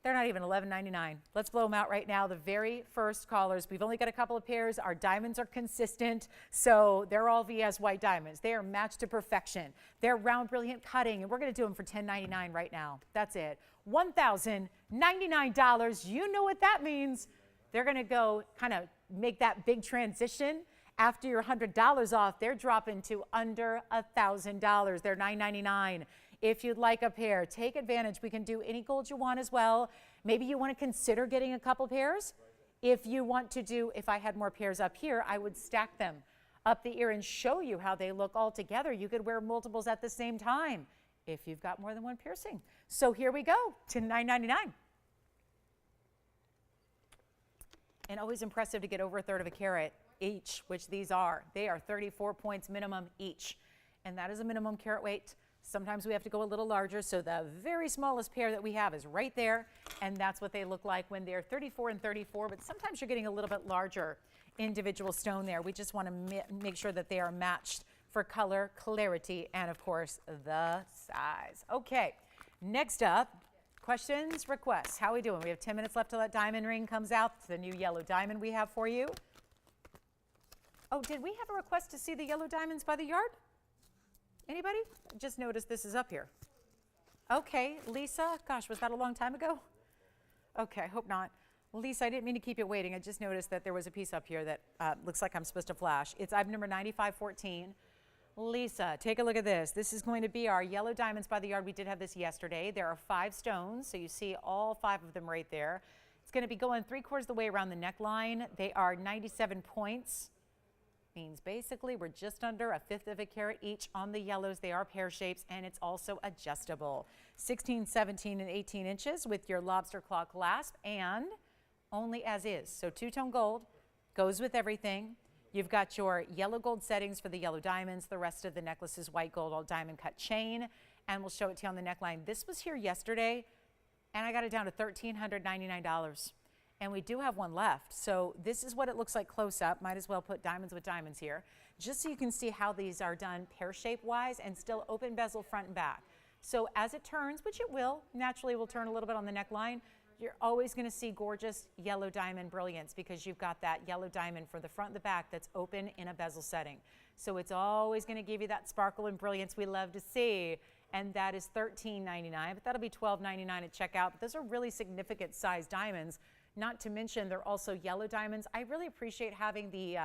They're not even $11.99. Let's blow them out right now. The very first callers. We've only got a couple of pairs. Our diamonds are consistent, so they're all VS white diamonds. They are matched to perfection. They're round, brilliant cutting, and we're going to do them for $10.99 right now. That's it. $1,099. You know what that means. They're going to go kind of make that big transition. After your $100 off, they're dropping to under $1,000. They're $9.99. If you'd like a pair, take advantage. We can do any gold you want as well. Maybe you want to consider getting a couple pairs. If you want to do, if I had more pairs up here, I would stack them up the ear and show you how they look all together. You could wear multiples at the same time if you've got more than one piercing. So here we go to $9.99. And always impressive to get over 1/3 of a carat each, which these are. They are 34 points minimum each. And that is a minimum carat weight. Sometimes we have to go a little larger, so the very smallest pair that we have is right there, and that's what they look like when they're 34 and 34, but sometimes you're getting a little bit larger individual stone there. We just want to make sure that they are matched for color, clarity, and of course, the size. Okay, next up, questions, requests. How are we doing? We have 10 minutes left till that diamond ring comes out. It's the new yellow diamond we have for you. Oh, did we have a request to see the yellow diamonds by the yard? Anybody? Just noticed this is up here. Okay, Lisa. Gosh, was that a long time ago? Okay, I hope not. Lisa, I didn't mean to keep you waiting. I just noticed that there was a piece up here that looks like I'm supposed to flash. It's item number 9514. Lisa, take a look at this. This is going to be our yellow diamonds by the yard. We did have this yesterday. There are 5 stones, so you see all 5 of them right there. It's going to be going 3/4 of the way around the neckline. They are 97 points. Means basically we're just under 1/5 of a carat each on the yellows. They are pear shapes, and it's also adjustable. 16, 17, and 18 inches with your lobster claw clasp, and only as is. So two-tone gold goes with everything. You've got your yellow gold settings for the yellow diamonds. The rest of the necklace is white gold, all diamond cut chain, and we'll show it to you on the neckline. This was here yesterday, and I got it down to $1,399. And we do have one left. So this is what it looks like close up. Might as well put diamonds with diamonds here, just so you can see how these are done pear shape wise and still open bezel front and back. So as it turns, which it will, naturally will turn a little bit on the neckline, you're always going to see gorgeous yellow diamond brilliance because you've got that yellow diamond for the front and the back that's open in a bezel setting. So it's always going to give you that sparkle and brilliance we love to see. And that is $13.99, but that'll be $12.99 at checkout. But those are really significant size diamonds. Not to mention, they're also yellow diamonds. I really appreciate having the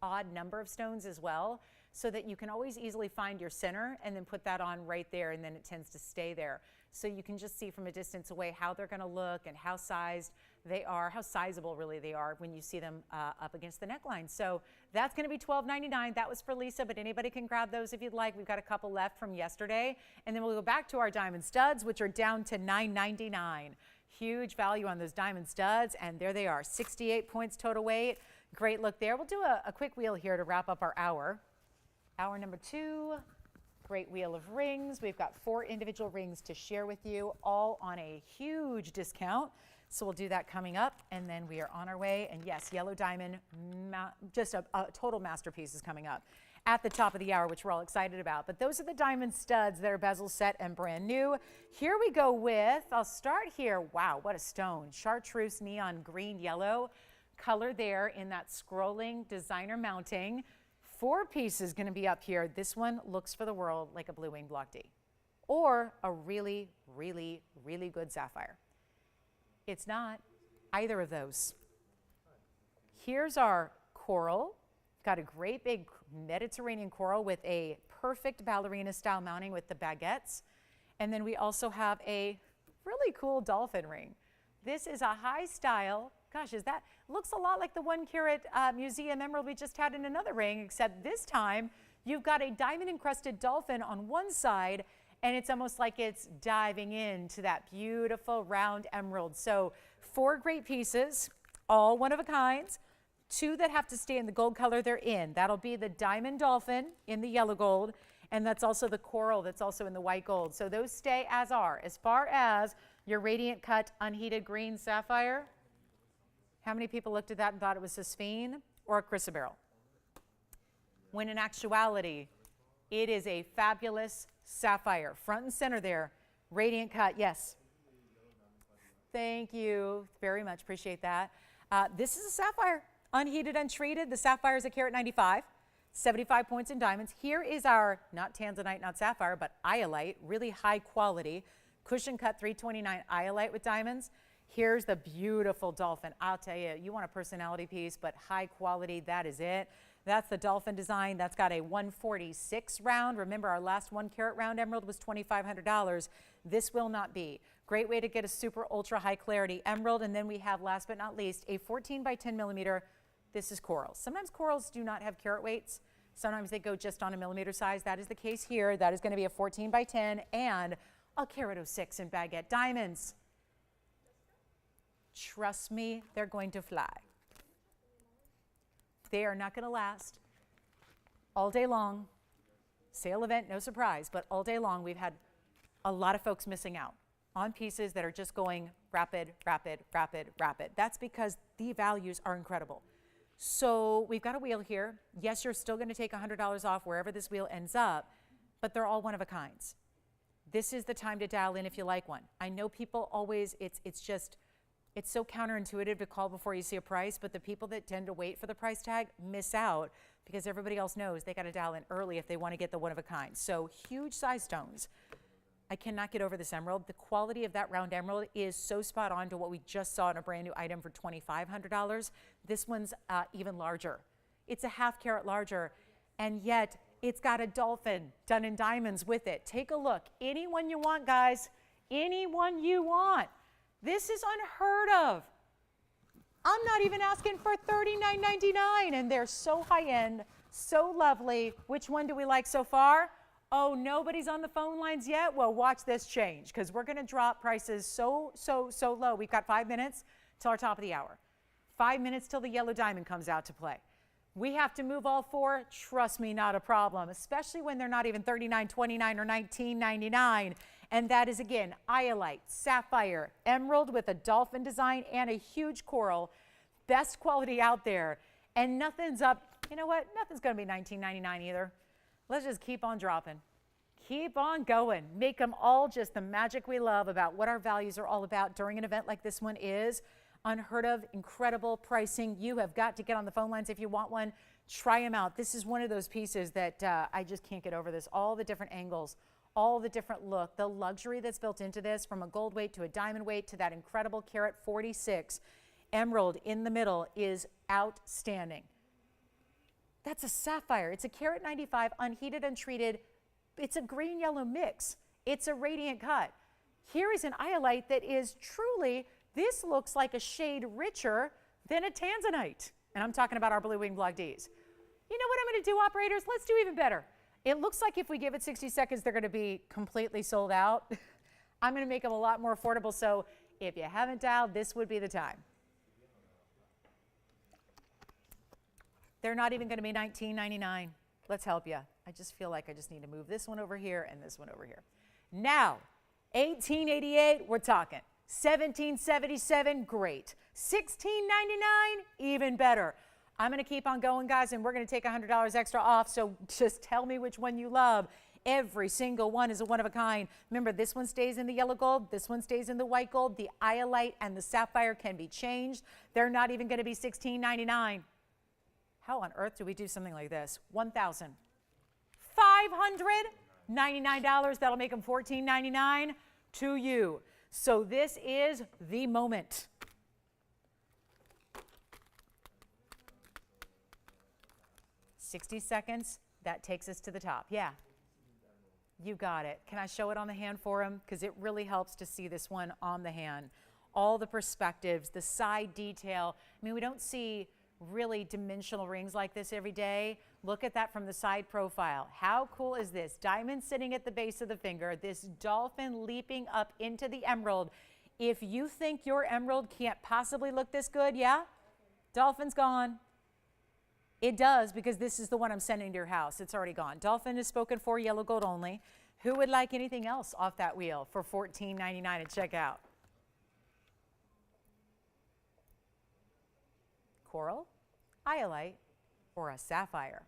odd number of stones as well, so that you can always easily find your center and then put that on right there, and then it tends to stay there. So you can just see from a distance away how they're going to look and how sized they are, how sizable really they are when you see them up against the neckline. So that's going to be $12.99. That was for Lisa, but anybody can grab those if you'd like. We've got a couple left from yesterday, and then we'll go back to our diamond studs, which are down to $9.99. Huge value on those diamond studs, and there they are, 68 points total weight. Great look there. We'll do a quick wheel here to wrap up our hour. Hour number 2, great wheel of rings. We've got 4 individual rings to share with you, all on a huge discount. So we'll do that coming up, and then we are on our way. And yes, yellow diamond, just a total masterpiece is coming up at the top of the hour, which we're all excited about. But those are the diamond studs that are bezel set and brand new. Here we go with, I'll start here. Wow, what a stone. Chartreuse neon green yellow color there in that scrolling designer mounting. 4 pieces going to be up here. This one looks for the world like a blue wing block D or a really, really, really good sapphire. It's not either of those. Here's our coral. Got a great big Mediterranean coral with a perfect ballerina style mounting with the baguettes. And then we also have a really cool dolphin ring. This is a high style, gosh, looks a lot like the 1 carat museum emerald we just had in another ring, except this time you've got a diamond encrusted dolphin on one side, and it's almost like it's diving into that beautiful round emerald. So 4 great pieces, all one of a kind. 2 that have to stay in the gold color they're in. That'll be the diamond dolphin in the yellow gold, and that's also the coral that's also in the white gold. So those stay as are. As far as your radiant cut unheated green sapphire, how many people looked at that and thought it was a sphene or a chrysoberyl? When in actuality, it is a fabulous sapphire. Front and center there, radiant cut, yes. Thank you very much, appreciate that. This is a sapphire. Unheated, untreated. The sapphire is a carat 95, 75 points in diamonds. Here is our, not tanzanite, not sapphire, but iolite, really high quality, cushion cut 329 iolite with diamonds. Here's the beautiful dolphin. I'll tell you, you want a personality piece, but high quality, that is it. That's the dolphin design. That's got a 146 round. Remember, our last 1 carat round emerald was $2,500. This will not be. Great way to get a super ultra high clarity emerald. And then we have, last but not least, a 14 by 10 millimeter. This is coral. Sometimes corals do not have carat weights. Sometimes they go just on a millimeter size. That is the case here. That is going to be a 14 by 10 and a carat 06 in baguette diamonds. Trust me, they're going to fly. They are not going to last all day long. Sale event, no surprise, but all day long we've had a lot of folks missing out on pieces that are just going rapid, rapid, rapid, rapid. That's because the values are incredible. So we've got a wheel here. Yes, you're still going to take $100 off wherever this wheel ends up, but they're all one of a kinds. This is the time to dial in if you like one. I know people always, it's so counterintuitive to call before you see a price, but the people that tend to wait for the price tag miss out because everybody else knows they got to dial in early if they want to get the one of a kind. So huge size stones. I cannot get over this emerald. The quality of that round emerald is so spot on to what we just saw in a brand new item for $2,500. This one's even larger. It's a ½ carat larger, and yet it's got a dolphin done in diamonds with it. Take a look. Anyone you want, guys. Anyone you want. This is unheard of. I'm not even asking for $39.99, and they're so high-end, so lovely. Which one do we like so far? Oh, nobody's on the phone lines yet? Well, watch this change, because we're going to drop prices so low. We've got 5 minutes till our top of the hour. 5 minutes till the yellow diamond comes out to play. We have to move all 4. Trust me, not a problem, especially when they're not even $39.29 or $19.99. And that is, again, iolite, sapphire, emerald with a dolphin design and a huge coral. Best quality out there. And nothing's up. You know what? Nothing's going to be $19.99 either. Let's just keep on dropping. Keep on going. Make them all just the magic we love about what our values are all about during an event like this one is. Unheard of, incredible pricing. You have got to get on the phone lines if you want one. Try them out. This is one of those pieces that I just can't get over this. All the different angles, all the different look, the luxury that's built into this, from a gold weight to a diamond weight to that incredible carat 46 emerald in the middle, is outstanding. That's a sapphire. It's a carat 95, unheated, untreated. It's a green-yellow mix. It's a radiant cut. Here is an iolite that is truly, this looks like a shade richer than a tanzanite. And I'm talking about our Blue Wing Block Ds. You know what I'm going to do, operators? Let's do even better. It looks like if we give it 60 seconds, they're going to be completely sold out. I'm going to make them a lot more affordable. So if you haven't dialed, this would be the time. They're not even going to be $19.99. Let's help you. I just feel like I just need to move this one over here and this one over here. Now, $18.88, we're talking. $17.77, great. $16.99, even better. I'm going to keep on going, guys, and we're going to take $100 extra off, so just tell me which one you love. Every single one is a one of a kind. Remember, this one stays in the yellow gold, this one stays in the white gold. The iolite and the sapphire can be changed. They're not even going to be $16.99. How on earth do we do something like this? $1,599. That'll make them $14.99 to you. So this is the moment. $60 seconds. That takes us to the top. Yeah. You got it. Can I show it on the hand for him? Because it really helps to see this one on the hand. All the perspectives, the side detail. I mean, we don't see really dimensional rings like this every day. Look at that from the side profile. How cool is this? Diamond sitting at the base of the finger, this dolphin leaping up into the emerald. If you think your emerald can't possibly look this good, yeah? Dolphin's gone. It does, because this is the one I'm sending to your house. It's already gone. Dolphin is spoken for, yellow gold only. Who would like anything else off that wheel for $14.99 at checkout? Coral, iolite, or a sapphire,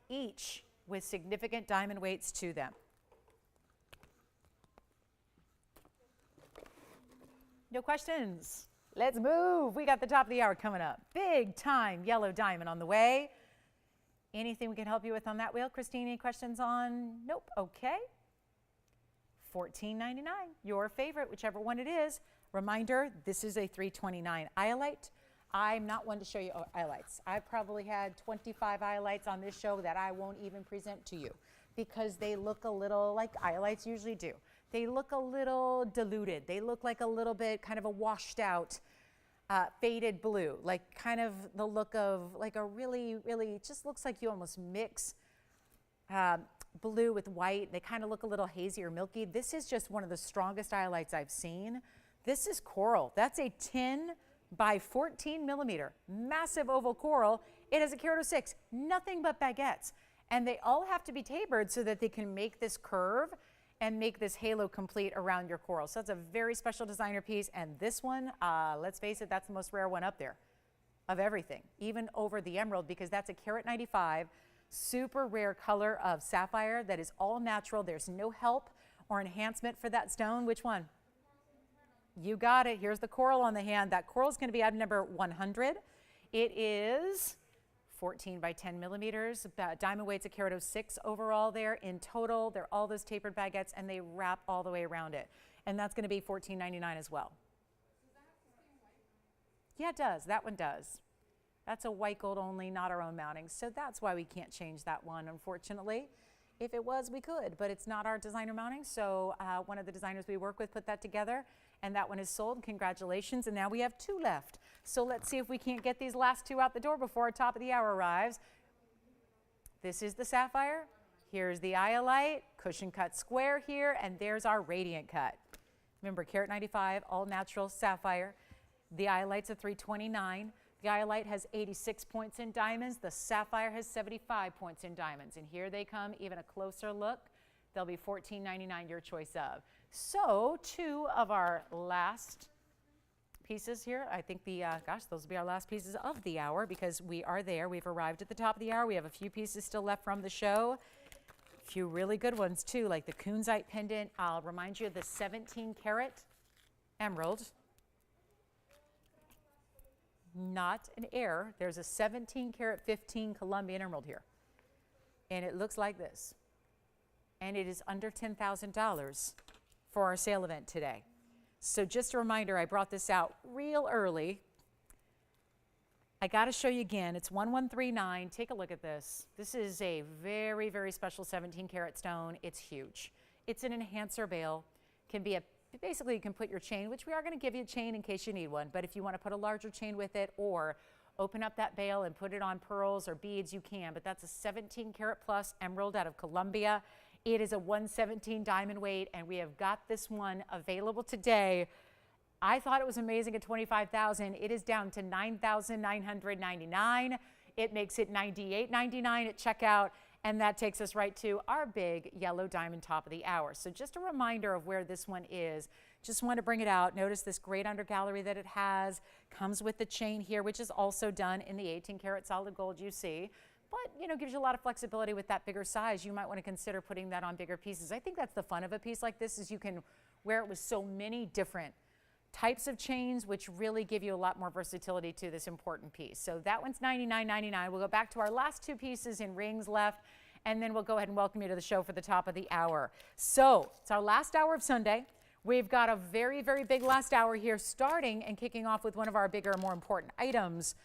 each with significant diamond weights to them. No questions. Let's move. We got the top of the hour coming up. Big time yellow diamond on the way. Anything we can help you with on that wheel? Christine, any questions on? Nope. Okay. $14.99. Your favorite, whichever one it is. Reminder, this is a $329 iolite, I'm not one to show you highlights. I've probably had 25 highlights on this show that I won't even present to you because they look a little like highlights usually do. They look a little diluted. They look like a little bit kind of a washed out, faded blue, like kind of the look of like a really, it just looks like you almost mix blue with white. They kind of look a little hazy or milky. This is just one of the strongest highlights I've seen. This is coral. That's a 10 by 14 millimeter, massive oval coral. It has a carat of 6, nothing but baguettes. And they all have to be tapered so that they can make this curve and make this halo complete around your coral. So that's a very special designer piece. And this one, let's face it, that's the most rare one up there of everything, even over the emerald, because that's a carat 95, super rare color of sapphire that is all natural. There's no help or enhancement for that stone. Which one? You got it. Here's the coral on the hand. That coral is going to be item number 100. It is 14 by 10 millimeters. Diamond weight's a carat of 6 overall there. In total, they're all those tapered baguettes, and they wrap all the way around it. And that's going to be $14.99 as well. Yeah, it does. That one does. That's a white gold only, not our own mounting. So that's why we can't change that one, unfortunately. If it was, we could, but it's not our designer mounting. So one of the designers we work with put that together, and that one is sold. Congratulations. And now we have 2 left. So let's see if we can't get these last 2 out the door before our top of the hour arrives. This is the sapphire. Here's the iolite, cushion cut square here, and there's our radiant cut. Remember, carat 95, all natural sapphire. The iolite's a 329. The iolite has 86 points in diamonds. The sapphire has 75 points in diamonds. And here they come, even a closer look. They'll be $14.99, your choice of. So 2 of our last pieces here. I think those will be our last pieces of the hour because we are there. We've arrived at the top of the hour. We have a few pieces still left from the show. A few really good ones too, like the kunzite pendant. I'll remind you of the 17 karat emerald. Not an error. There's a 17 karat 15 Colombian emerald here. And it looks like this. And it is under $10,000 for our sale event today. So just a reminder, I brought this out real early. I got to show you again. It's 1139. Take a look at this. This is a very, very special 17 karat stone. It's huge. It's an enhancer bale. Can be a basically, you can put your chain, which we are going to give you a chain in case you need one, but if you want to put a larger chain with it or open up that bale and put it on pearls or beads, you can, but that's a 17 karat plus emerald out of Colombia. It is a 117 diamond weight, and we have got this one available today. I thought it was amazing at $25,000. It is down to $9,999. It makes it $98.99 at checkout. And that takes us right to our big yellow diamond top of the hour. So just a reminder of where this one is. Just want to bring it out. Notice this great under gallery that it has. Comes with the chain here, which is also done in the 18 karat solid gold you see. But, you know, gives you a lot of flexibility with that bigger size. You might want to consider putting that on bigger pieces. I think that's the fun of a piece like this is you can wear it with so many different types of chains, which really give you a lot more versatility to this important piece. So that one's $99.99. We'll go back to our last 2 pieces in rings left, and then we'll go ahead and welcome you to the show for the top of the hour. So it's our last hour of Sunday. We've got a very, very big last hour here, starting and kicking off with one of our bigger, more important items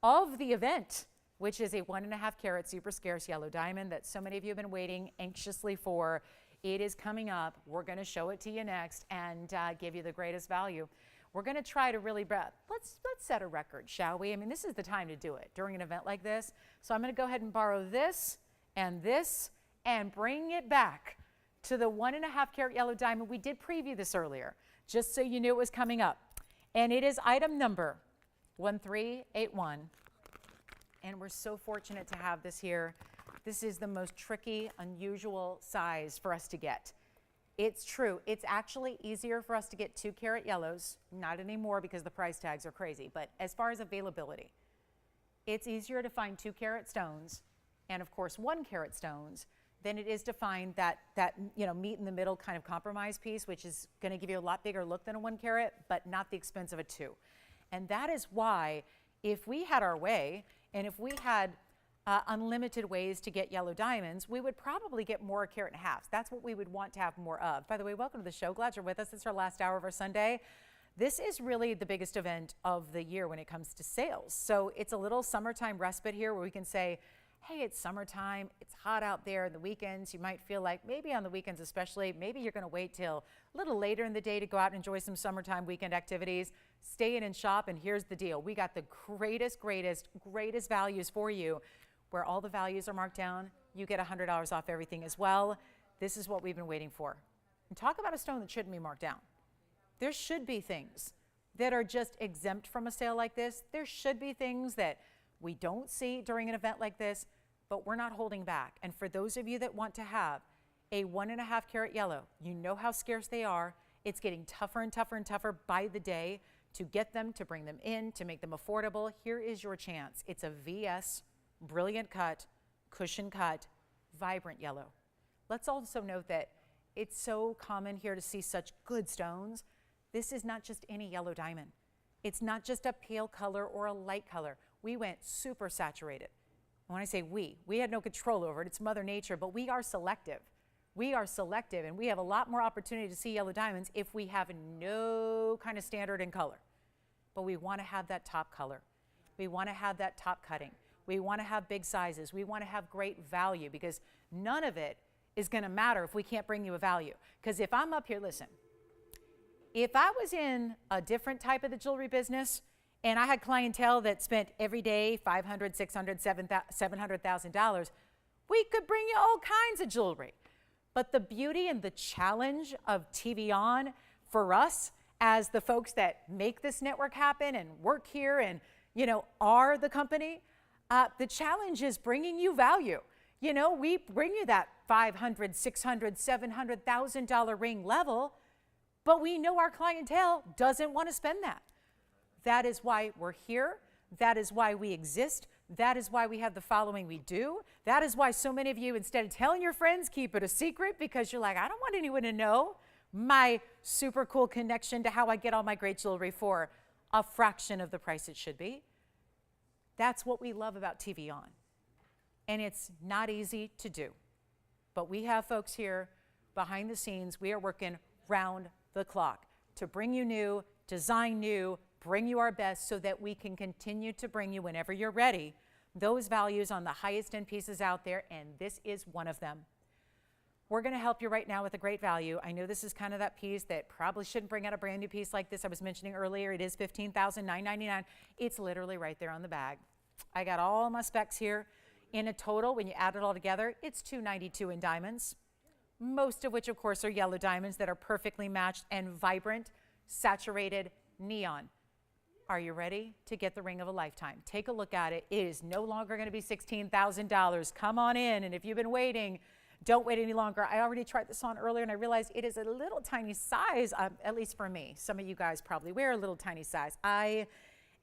of the event, which is a 1.5 carat super scarce yellow diamond that so many of you have been waiting anxiously for. It is coming up. We're going to show it to you next and give you the greatest value. We're going to try to really, let's set a record, shall we? I mean, this is the time to do it during an event like this. So I'm going to go ahead and borrow this and bring it back to the 1.5 carat yellow diamond. We did preview this earlier, just so you knew it was coming up. And it is item number 1381. And we're so fortunate to have this here. This is the most tricky, unusual size for us to get. It's true. It's actually easier for us to get 2 carat yellows, not anymore because the price tags are crazy, but as far as availability, it's easier to find 2 carat stones and of course 1 carat stones than it is to find that meet in the middle kind of compromise piece, which is going to give you a lot bigger look than a 1 carat, but not the expense of a 2. And that is why if we had our way and if we had unlimited ways to get yellow diamonds, we would probably get more carat and a halves. That's what we would want to have more of. By the way, welcome to the show. Glad you're with us. It's our last hour of our Sunday. This is really the biggest event of the year when it comes to sales. So it's a little summertime respite here where we can say, hey, it's summertime, it's hot out there in the weekends. You might feel like maybe on the weekends especially, maybe you're gonna wait till a little later in the day to go out and enjoy some summertime weekend activities. Stay in and shop, and here's the deal. We got the greatest values for you, where all the values are marked down. You get $100 off everything as well. This is what we've been waiting for. And talk about a stone that shouldn't be marked down. There should be things that are just exempt from a sale like this. There should be things that we don't see during an event like this, but we're not holding back. And for those of you that want to have a 1.5 carat yellow, you know how scarce they are. It's getting tougher and tougher and tougher by the day to get them, to bring them in, to make them affordable. Here is your chance. It's a VS, brilliant cut, cushion cut, vibrant yellow. Let's also note that it's so common here to see such good stones. This is not just any yellow diamond. It's not just a pale color or a light color. We went super saturated. When I say we had no control over it. It's Mother Nature, but we are selective. We are selective, and we have a lot more opportunity to see yellow diamonds if we have no kind of standard in color. But we want to have that top color. We want to have that top cutting. We want to have big sizes. We want to have great value, because none of it is going to matter if we can't bring you a value. Because if I'm up here, listen, if I was in a different type of the jewelry business and I had clientele that spent every day $500,000, $600,000, $700,000, we could bring you all kinds of jewelry. But the beauty and the challenge of TVON for us as the folks that make this network happen and work here and, you know, are the company, the challenge is bringing you value. You know, we bring you that $500,000, $600,000, $700,000 ring level, but we know our clientele doesn't want to spend that. That is why we're here. That is why we exist. That is why we have the following we do. That is why so many of you, instead of telling your friends, keep it a secret, because you're like, I don't want anyone to know my super cool connection to how I get all my great jewelry for a fraction of the price it should be. That's what we love about TVON. And it's not easy to do. But we have folks here behind the scenes. We are working round the clock to bring you new, design new, bring you our best so that we can continue to bring you, whenever you're ready, those values on the highest end pieces out there, and this is one of them. We're going to help you right now with a great value. I know this is kind of that piece that probably shouldn't bring out a brand new piece like this. I was mentioning earlier, it is $15,999. It's literally right there on the bag. I got all my specs here. In a total, when you add it all together, it's $292 in diamonds, most of which, of course, are yellow diamonds that are perfectly matched and vibrant, saturated neon. Are you ready to get the ring of a lifetime? Take a look at it. It is no longer going to be $16,000. Come on in, and if you've been waiting, don't wait any longer. I already tried this on earlier, and I realized it is a little tiny size, at least for me. Some of you guys probably wear a little tiny size. I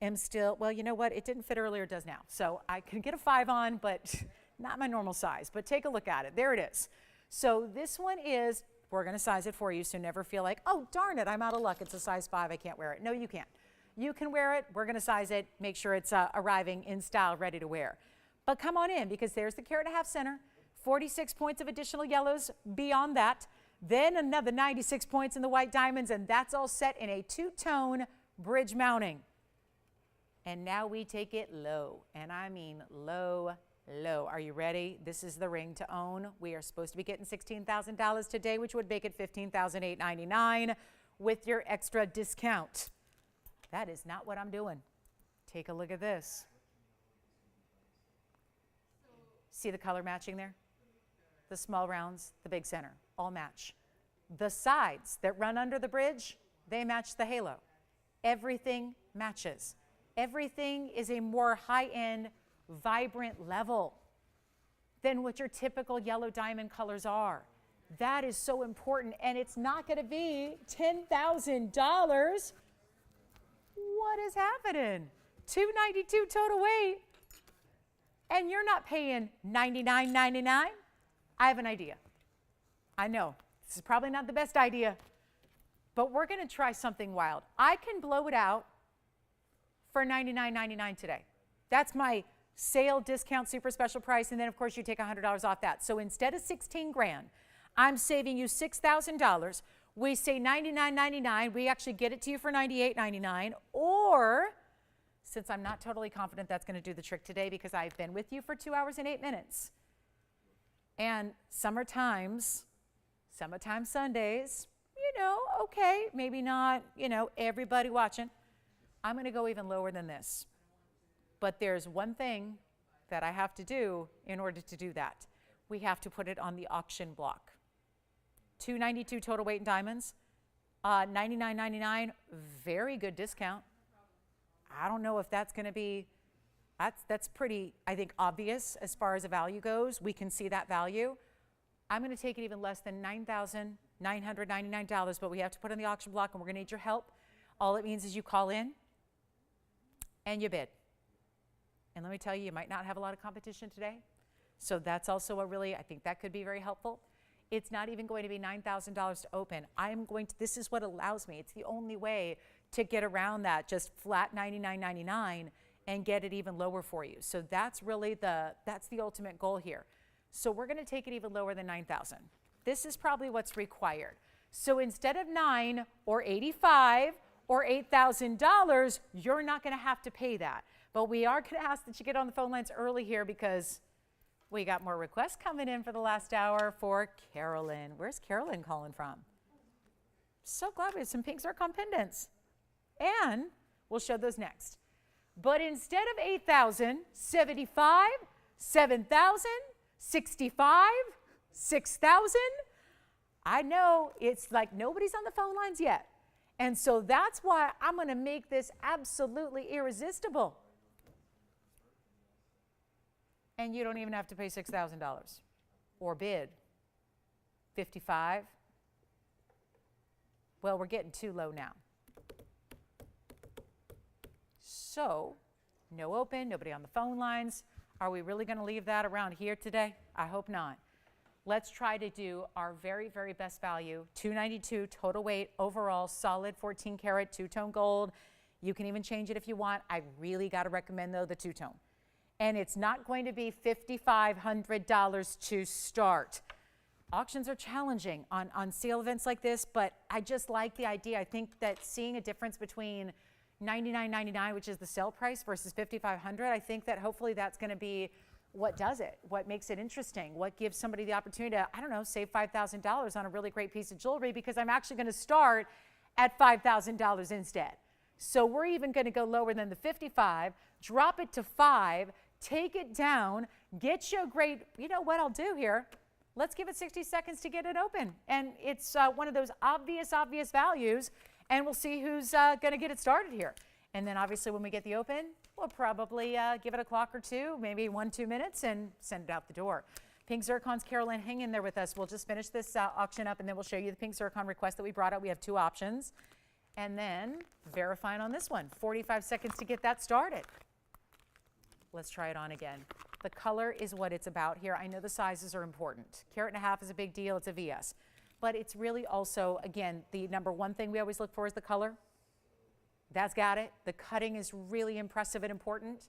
am still, well, you know what? It didn't fit earlier, it does now. So I can get a 5 on, but not my normal size. But take a look at it. There it is. So this one is, we're going to size it for you, so never feel like, oh, darn it, I'm out of luck. It's a size 5. I can't wear it. No, you can't. You can wear it. We're going to size it, make sure it's arriving in style, ready to wear. But come on in, because there's the 1.5 carat center, 46 points of additional yellows beyond that, then another 96 points in the white diamonds, and that's all set in a 2-tone bridge mounting. And now we take it low, and I mean low, low. Are you ready? This is the ring to own. We are supposed to be getting $16,000 today, which would make it $15,899 with your extra discount. That is not what I'm doing. Take a look at this. See the color matching there? The small rounds, the big center, all match. The sides that run under the bridge, they match the halo. Everything matches. Everything is a more high-end, vibrant level than what your typical yellow diamond colors are. That is so important, and it's not going to be $10,000. What is happening? $292 total weight, and you're not paying $99.99? I have an idea. I know this is probably not the best idea, but we're going to try something wild. I can blow it out for $99.99 today. That's my sale discount super special price, and then of course you take $100 off that. So instead of 16 grand, I'm saving you $6,000 we say $99.99, we actually get it to you for $98.99, or since I'm not totally confident that's going to do the trick today because I've been with you for 2 hours and 8 minutes, and summertime Sundays, you know, okay, maybe not, you know, everybody watching, I'm going to go even lower than this. But there's one thing that I have to do in order to do that. We have to put it on the auction block. $292 total weight in diamonds, $99.99, very good discount. I don't know if that's going to be, that's pretty, I think, obvious as far as the value goes. We can see that value. I'm going to take it even less than $9,999, but we have to put it on the auction block, and we're going to need your help. All it means is you call in and you bid. And let me tell you, you might not have a lot of competition today. So that's also I think that could be very helpful. It's not even going to be $9,000 to open. This is what allows me. It's the only way to get around that just flat $99.99 and get it even lower for you. So that's really that's the ultimate goal here. So we're going to take it even lower than $9,000. This is probably what's required. So instead of $9 or $85 or $8,000, you're not going to have to pay that. But we are going to ask that you get on the phone lines early here because we got more requests coming in for the last hour for Carolyn. Where's Carolyn calling from? So glad we have some pink zircon pendants. And we'll show those next. But instead of $8,000, $75,000, $7,000, $65,000, $6,000. I know it's like nobody's on the phone lines yet. And so that's why I'm going to make this absolutely irresistible. And you don't even have to pay $6,000 or bid $55,000. Well, we're getting too low now. So, no open, nobody on the phone lines. Are we really going to leave that around here today? I hope not. Let's try to do our very, very best value, $292 total weight, overall, solid 14 karat two-tone gold. You can even change it if you want. I really got to recommend, though, the two-tone. And it's not going to be $5,500 to start. Auctions are challenging on sale events like this, but I just like the idea. I think that seeing a difference between $99.99, which is the sale price, versus $5,500, I think that hopefully that's going to be what does it, what makes it interesting, what gives somebody the opportunity to, I don't know, save $5,000 on a really great piece of jewelry, because I'm actually going to start at $5,000 instead. So we're even going to go lower than the 55, drop it to 5, take it down, get you a great, you know what I'll do here? Let's give it 60 seconds to get it open. And it's one of those obvious values, and we'll see who's going to get it started here. And then obviously when we get the open, we'll probably give it a clock or two, maybe 1-2 minutes, and send it out the door. Pink Zircons, Carolyn, hang in there with us. We'll just finish this auction up, and then we'll show you the Pink Zircon request that we brought out. We have 2 options. And then verifying on this one, 45 seconds to get that started. Let's try it on again. The color is what it's about here. I know the sizes are important. 1.5 carat is a big deal. It's a VS. But it's really also, again, the number one thing we always look for is the color. That's got it. The cutting is really impressive and important.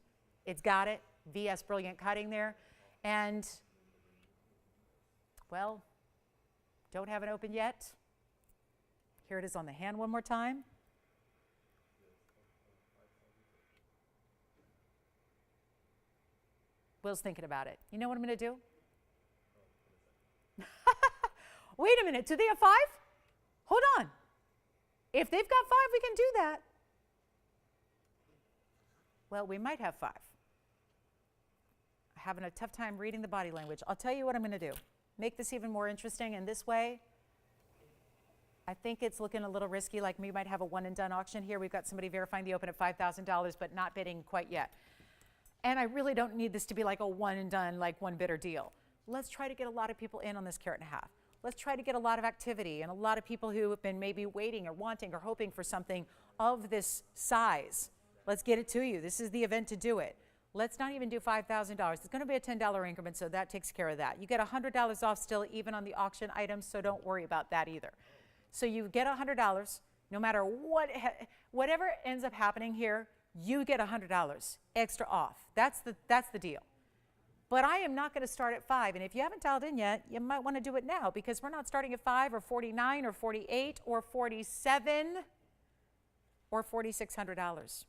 It's got it. VS, brilliant cutting there. And, well, don't have it open yet. Here it is on the hand one more time. Will's thinking about it. You know what I'm going to do? Wait a minute. Do they have 5? Hold on. If they've got 5, we can do that. Well, we might have 5. I'm having a tough time reading the body language. I'll tell you what I'm going to do. Make this even more interesting, and this way, I think it's looking a little risky, like we might have a one-and-done auction here. We've got somebody verifying the open at $5,000, but not bidding quite yet. And I really don't need this to be like a one-and-done, like one-bidder deal. Let's try to get a lot of people in on this 1.5 carat. Let's try to get a lot of activity and a lot of people who have been maybe waiting or wanting or hoping for something of this size. Let's get it to you. This is the event to do it. Let's not even do $5,000. It's going to be a $10 increment, so that takes care of that. You get $100 off still, even on the auction items, so don't worry about that either. So you get $100, no matter whatever ends up happening here, you get $100 extra off. That's the deal. But I am not going to start at 5. And if you haven't dialed in yet, you might want to do it now, because we're not starting at 5 or 49 or 48 or 47 or $4,600.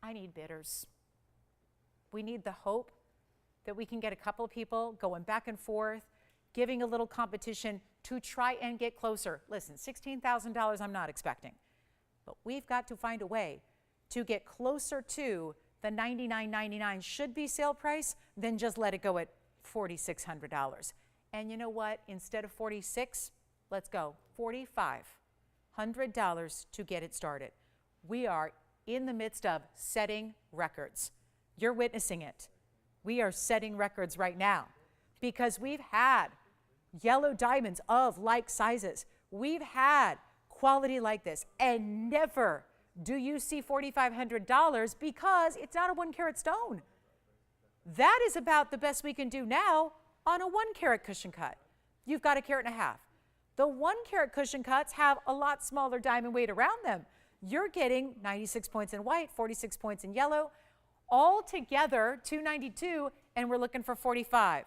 I need bidders. We need the hope that we can get a couple of people going back and forth, giving a little competition to try and get closer. Listen, $16,000 I'm not expecting, but we've got to find a way to get closer to the $99.99 should be sale price than just let it go at $4,600. And you know what? Instead of 46, let's go $4,500 to get it started. We are in the midst of setting records. You're witnessing it. We are setting records right now because we've had yellow diamonds of like sizes. We've had quality like this, and never do you see $4,500 because it's not a 1 carat stone. That is about the best we can do now on a 1 carat cushion cut. You've got 1.5 carats. The 1 carat cushion cuts have a lot smaller diamond weight around them. You're getting 96 points in white, 46 points in yellow, all together 292, and we're looking for 45.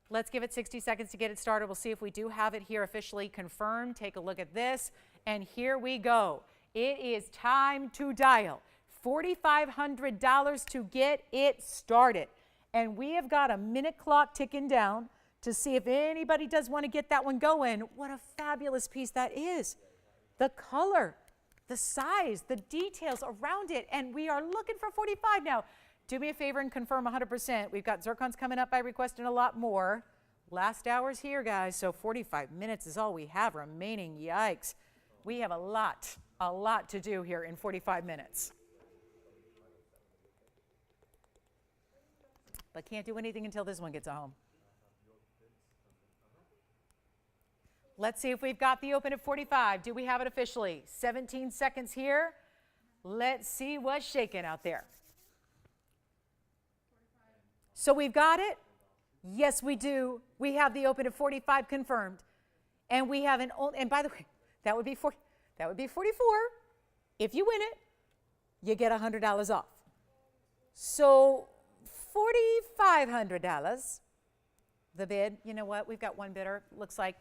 Let's give it 60 seconds to get it started. We'll see if we do have it here officially confirmed. Take a look at this, and here we go. It is time to dial $4,500 to get it started. And we have got a minute clock ticking down to see if anybody does want to get that one going. What a fabulous piece that is. The color, the size, the details around it, and we are looking for 45 now. Do me a favor and confirm 100%. We've got zircons coming up by request and a lot more. Last hour's here, guys, so 45 minutes is all we have remaining. Yikes. We have a lot to do here in 45 minutes. But can't do anything until this one gets home. Let's see if we've got the open at 45. Do we have it officially? 17 seconds here. Let's see what's shaking out there. So we've got it. Yes, we do. We have the open at 45 confirmed. And we have and by the way, that would be 44. If you win it, you get $100 off. So $4,500, the bid. You know what? We've got one bidder. Looks like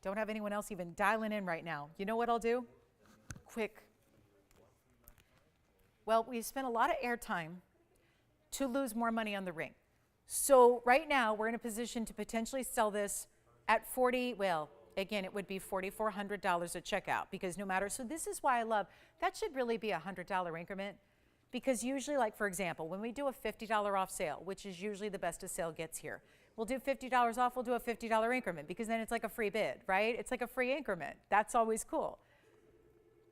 don't have anyone else even dialing in right now. You know what I'll do? Quick. Well, we've spent a lot of airtime to lose more money on the ring. So right now, we're in a position to potentially sell this at well, again, it would be $4,400 at checkout, because no matter, so this is why I love, that should really be a $100 increment, because usually, like for example, when we do a $50 off sale, which is usually the best a sale gets here, we'll do $50 off, we'll do a $50 increment, because then it's like a free bid, right? It's like a free increment. That's always cool.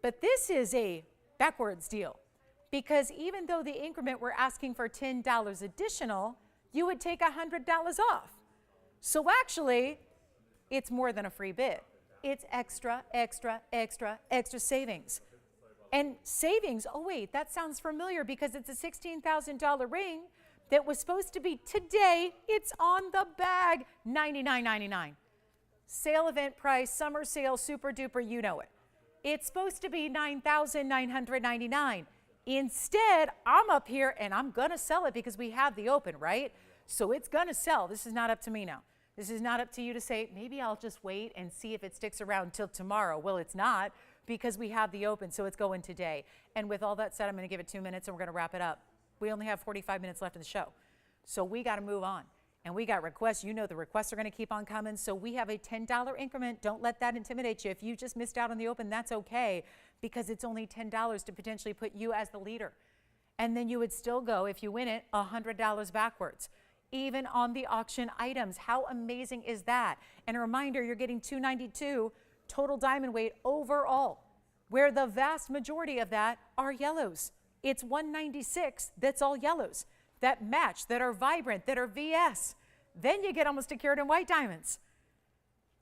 But this is a backwards deal, because even though the increment we're asking for $10 additional, you would take $100 off. So actually, it's more than a free bid. It's extra, extra, extra, extra savings. And savings, oh wait, that sounds familiar, because it's a $16,000 ring that was supposed to be today. It's on the bag, $99.99. Sale event price, summer sale, super duper, you know it. It's supposed to be $9,999. Instead, I'm up here and I'm gonna sell it because we have the open, right? So it's gonna sell. This is not up to me now. This is not up to you to say, maybe I'll just wait and see if it sticks around till tomorrow. Well, it's not, because we have the open, so it's going today. And with all that said, I'm gonna give it 2 minutes and we're gonna wrap it up. We only have 45 minutes left in the show. So we gotta move on. And we got requests. You know the requests are gonna keep on coming. So we have a $10 increment. Don't let that intimidate you. If you just missed out on the open, that's okay, because it's only $10 to potentially put you as the leader. And then you would still go, if you win it, $100 backwards. Even on the auction items. How amazing is that? And a reminder, you're getting $292 total diamond weight overall, where the vast majority of that are yellows. It's $196 that's all yellows, that match, that are vibrant, that are VS. Then you get almost a carat in white diamonds.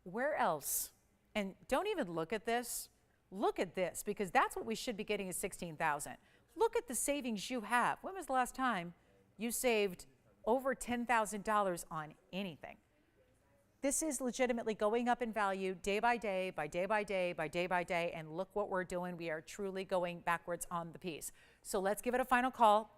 Where else? And don't even look at this. Look at this, because that's what we should be getting is $16,000. Look at the savings you have. When was the last time you saved over $10,000 on anything? This is legitimately going up in value day by day, by day by day, by day by day, and look what we're doing. We are truly going backwards on the piece. So let's give it a final call.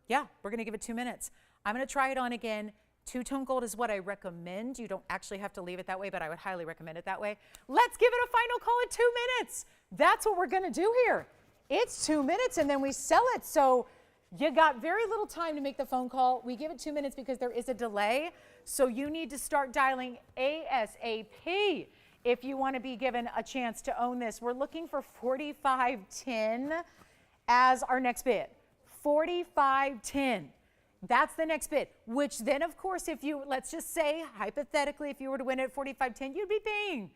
Yeah, we're going to give it 2 minutes. I'm going to try it on again. Two-tone gold is what I recommend. You don't actually have to leave it that way, but I would highly recommend it that way. Let's give it a final call at 2 minutes. That's what we're going to do here. It's 2 minutes and then we sell it. So you got very little time to make the phone call. We give it 2 minutes because there is a delay. So you need to start dialing ASAP if you want to be given a chance to own this. We're looking for 4510 as our next bid. 4510. That's the next bid, which then, of course, if you, let's just say, hypothetically, if you were to win at 4510, you'd be paying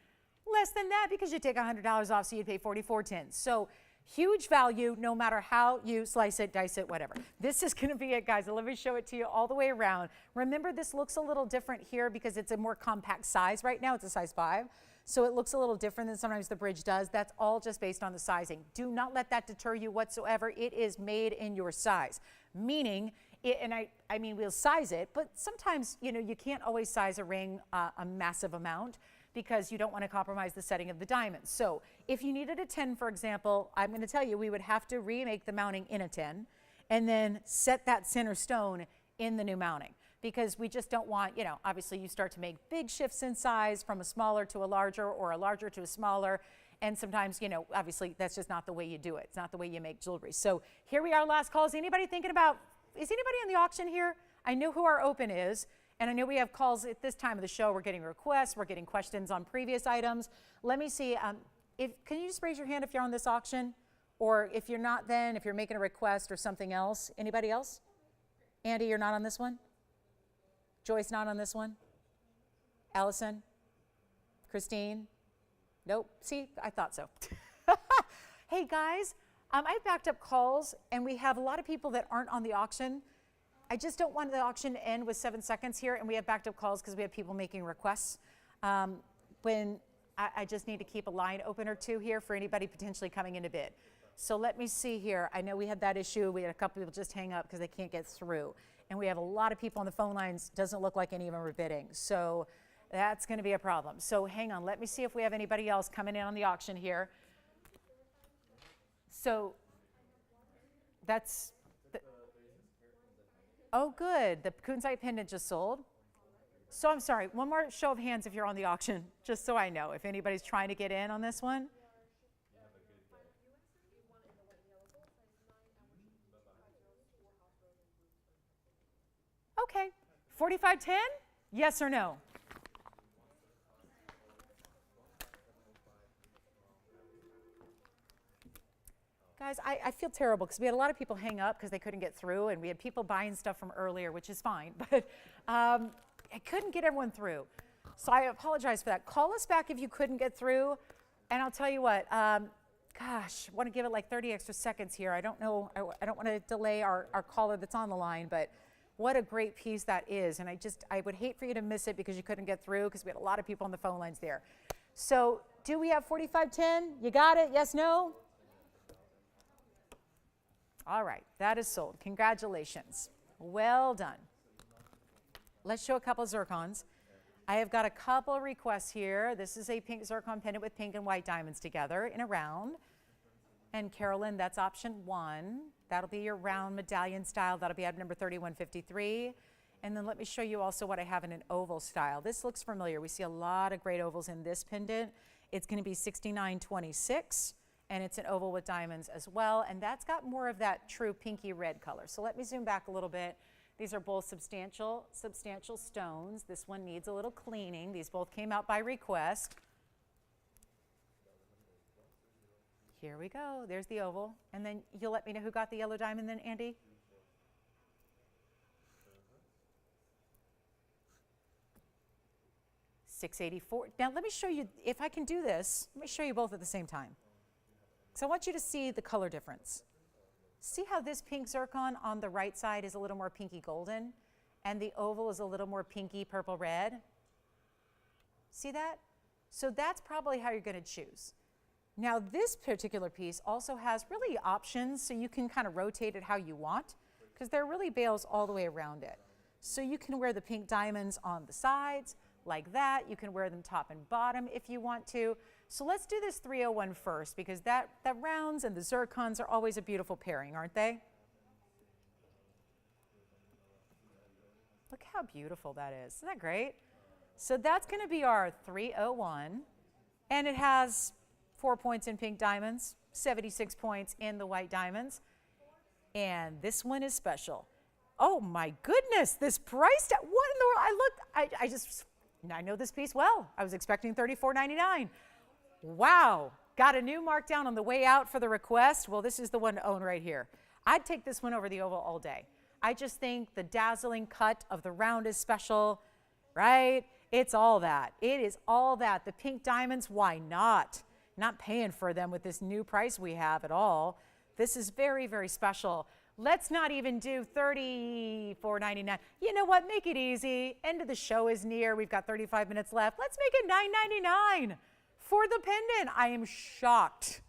less than that because you take $100 off, so you'd pay 4410. So huge value, no matter how you slice it, dice it, whatever. This is going to be it, guys. Let me show it to you all the way around. Remember, this looks a little different here because it's a more compact size right now. It's a size 5. So it looks a little different than sometimes the bridge does. That's all just based on the sizing. Do not let that deter you whatsoever. It is made in your size, meaning, and I mean, we'll size it, but sometimes, you know, you can't always size a ring a massive amount because you don't want to compromise the setting of the diamond. So if you needed a 10, for example, I'm going to tell you, we would have to remake the mounting in a 10 and then set that center stone in the new mounting, because we just don't want, you know, obviously you start to make big shifts in size from a smaller to a larger or a larger to a smaller. And sometimes, you know, obviously that's just not the way you do it. It's not the way you make jewelry. So here we are, last call. Is anybody thinking about, is anybody in the auction here? I know who our open is, and I know we have calls at this time of the show. We're getting requests, we're getting questions on previous items. Let me see, can you just raise your hand if you're on this auction? Or if you're not, then if you're making a request or something else. Anybody else? Andy, you're not on this one? Joyce, not on this one? Allison? Christine? Nope. See, I thought so. Hey guys, I've backed up calls and we have a lot of people that aren't on the auction. I just don't want the auction to end with 7 seconds here, and we have backed up calls because we have people making requests. When I just need to keep a line open or two here for anybody potentially coming in to bid. So let me see here. I know we had that issue. We had a couple people just hang up because they can't get through. And we have a lot of people on the phone lines. Doesn't look like any of them are bidding. So that's going to be a problem. So hang on. Let me see if we have anybody else coming in on the auction here. So that's, oh good. The kunzite pendant just sold. So I'm sorry. One more show of hands if you're on the auction, just so I know if anybody's trying to get in on this one. Okay, 4510, yes or no? Guys, I feel terrible because we had a lot of people hang up because they couldn't get through, and we had people buying stuff from earlier, which is fine, but I couldn't get everyone through. So I apologize for that. Call us back if you couldn't get through, and I'll tell you what, gosh, I want to give it like 30 extra seconds here. I don't know, I don't want to delay our caller that's on the line, but what a great piece that is. And I would hate for you to miss it because you couldn't get through because we had a lot of people on the phone lines there. So do we have 4510? You got it? Yes, no? All right, that is sold. Congratulations. Well done. Let's show a couple of zircons. I have got a couple of requests here. This is a pink zircon pendant with pink and white diamonds together in a round. And Carolyn, that's option 1. That'll be your round medallion style. That'll be item number 3153. And then let me show you also what I have in an oval style. This looks familiar. We see a lot of great ovals in this pendant. It's going to be 6926, and it's an oval with diamonds as well. And that's got more of that true pinky red color. So let me zoom back a little bit. These are both substantial stones. This one needs a little cleaning. These both came out by request. Here we go. There's the oval. And then you'll let me know who got the yellow diamond then, Andy? $684. Now let me show you, if I can do this, let me show you both at the same time. So I want you to see the color difference. See how this pink zircon on the right side is a little more pinky golden, and the oval is a little more pinky purple red? See that? So that's probably how you're going to choose. Now this particular piece also has really options, so you can kind of rotate it how you want, because there are really bails all the way around it. So you can wear the pink diamonds on the sides like that. You can wear them top and bottom if you want to. So let's do this 301 first, because that rounds and the zircons are always a beautiful pairing, aren't they? Look how beautiful that is. Isn't that great? So that's going to be our 301. And it has 4 points in pink diamonds, 76 points in the white diamonds. And this one is special. Oh my goodness, this price tag. What in the world? I know this piece well. I was expecting $34.99. Wow, got a new markdown on the way out for the request. Well, this is the one to own right here. I'd take this one over the oval all day. I just think the dazzling cut of the round is special, right? It's all that. It is all that. The pink diamonds, why not? Not paying for them with this new price we have at all. This is very, very special. Let's not even do $34.99. You know what? Make it easy. End of the show is near. We've got 35 minutes left. Let's make it $9.99 for the pendant. I am shocked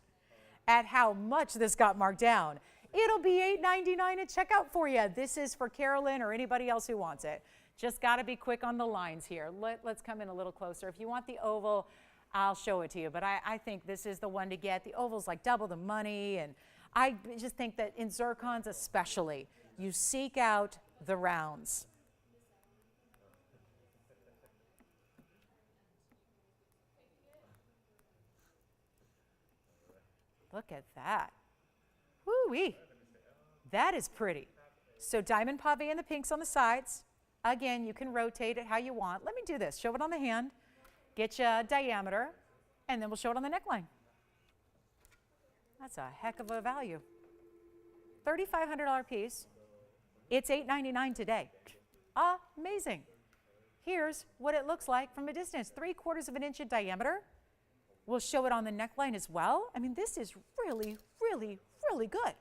at how much this got marked down. It'll be $8.99 at checkout for you. This is for Carolyn or anybody else who wants it. Just got to be quick on the lines here. Let's come in a little closer. If you want the oval, I'll show it to you. But I think this is the one to get. The oval's like double the money. And I just think that in zircons especially, you seek out the rounds. Look at that. Woo-wee. That is pretty. So diamond pave in the pinks on the sides. Again, you can rotate it how you want. Let me do this. Show it on the hand. Get you a diameter, and then we'll show it on the neckline. That's a heck of a value. $3,500 piece. It's $8.99 today. Amazing. Here's what it looks like from a distance. 3/4 of an inch in diameter. We'll show it on the neckline as well. I mean, this is really, really, really good.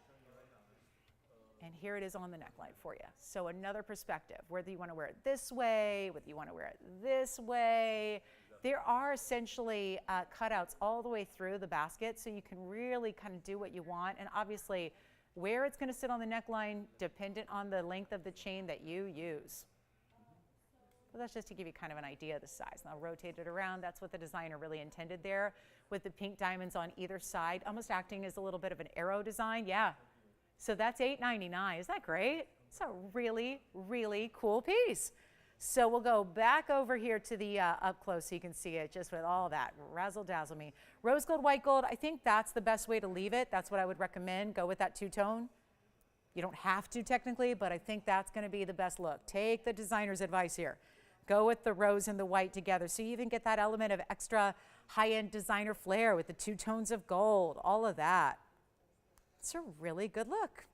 And here it is on the neckline for you. So another perspective, whether you want to wear it this way, whether you want to wear it this way. There are essentially cutouts all the way through the basket, so you can really kind of do what you want. And obviously, where it's going to sit on the neckline, dependent on the length of the chain that you use. So that's just to give you kind of an idea of the size. Now rotate it around. That's what the designer really intended there, with the pink diamonds on either side, almost acting as a little bit of an arrow design. Yeah. So that's $8.99. Isn't that great? It's a really, really cool piece. So we'll go back over here to the up close so you can see it just with all that. Razzle dazzle me. Rose gold, white gold, I think that's the best way to leave it. That's what I would recommend. Go with that two-tone. You don't have to technically, but I think that's going to be the best look. Take the designer's advice here. Go with the rose and the white together. So you even get that element of extra high-end designer flair with the two tones of gold, all of that. It's a really good look.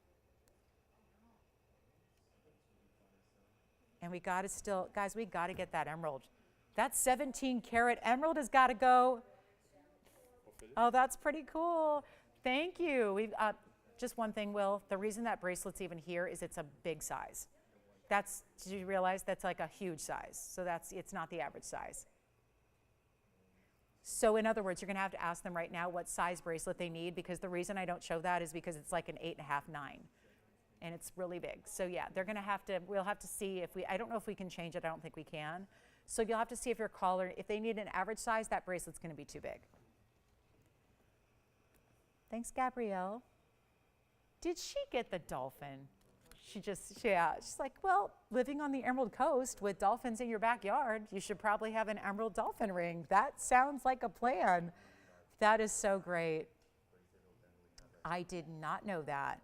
And we got to still, guys, we got to get that emerald. That 17 karat emerald has got to go. Oh, that's pretty cool. Thank you. We've just one thing, Will. The reason that bracelet's even here is it's a big size. Did you realize that's like a huge size? So it's not the average size. So in other words, you're going to have to ask them right now what size bracelet they need, because the reason I don't show that is because it's like an 8.5, 9. And it's really big. So yeah, we'll have to see I don't know if we can change it. I don't think we can. So you'll have to see if your caller, if they need an average size, that bracelet's going to be too big. Thanks, Gabrielle. Did she get the dolphin? She's like, well, living on the Emerald Coast with dolphins in your backyard, you should probably have an emerald dolphin ring. That sounds like a plan. That is so great. I did not know that.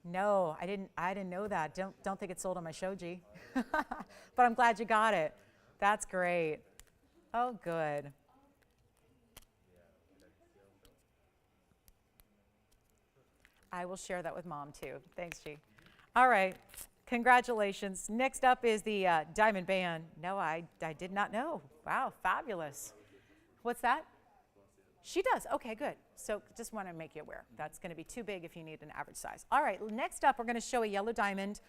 No, I didn't know that. Don't think it's sold on my shoji. But I'm glad you got it. That's great. Oh, good. I will share that with Mom too. Thanks, G. All right, congratulations. Next up is the diamond band. No, I did not know. Wow, fabulous. What's that? She does. Okay, good. So just want to make you aware. That's going to be too big if you need an average size. All right, next up, we're going to show a yellow diamond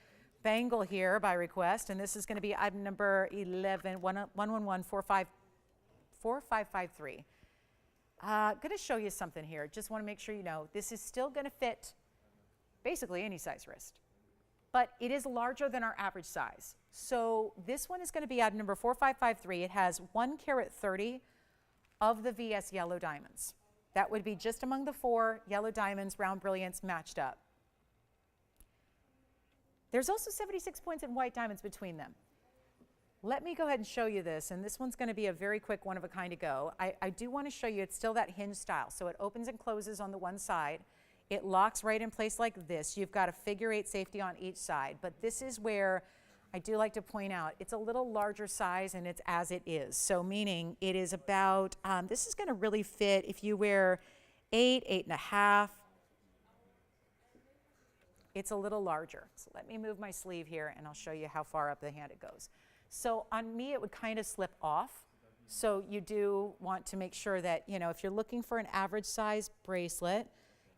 bangle here by request, and this is going to be item number 1114553. Going to show you something here. Just want to make sure you know this is still going to fit basically any size wrist, but it is larger than our average size. So this one is going to be item number 4553. It has 1 carat 30 of the VS yellow diamonds. That would be just among the 4 yellow diamonds, round brilliants matched up. There's also 76 points in white diamonds between them. Let me go ahead and show you this, and this one's going to be a very quick one of a kind to go. I do want to show you, it's still that hinge style, so it opens and closes on the one side. It locks right in place like this. You've got a figure 8 safety on each side, but this is where I do like to point out, it's a little larger size and it's as it is. So meaning it is about, this is going to really fit if you wear 8, 8.5. It's a little larger. So let me move my sleeve here and I'll show you how far up the hand it goes. So on me, it would kind of slip off. So you do want to make sure that, you know, if you're looking for an average size bracelet,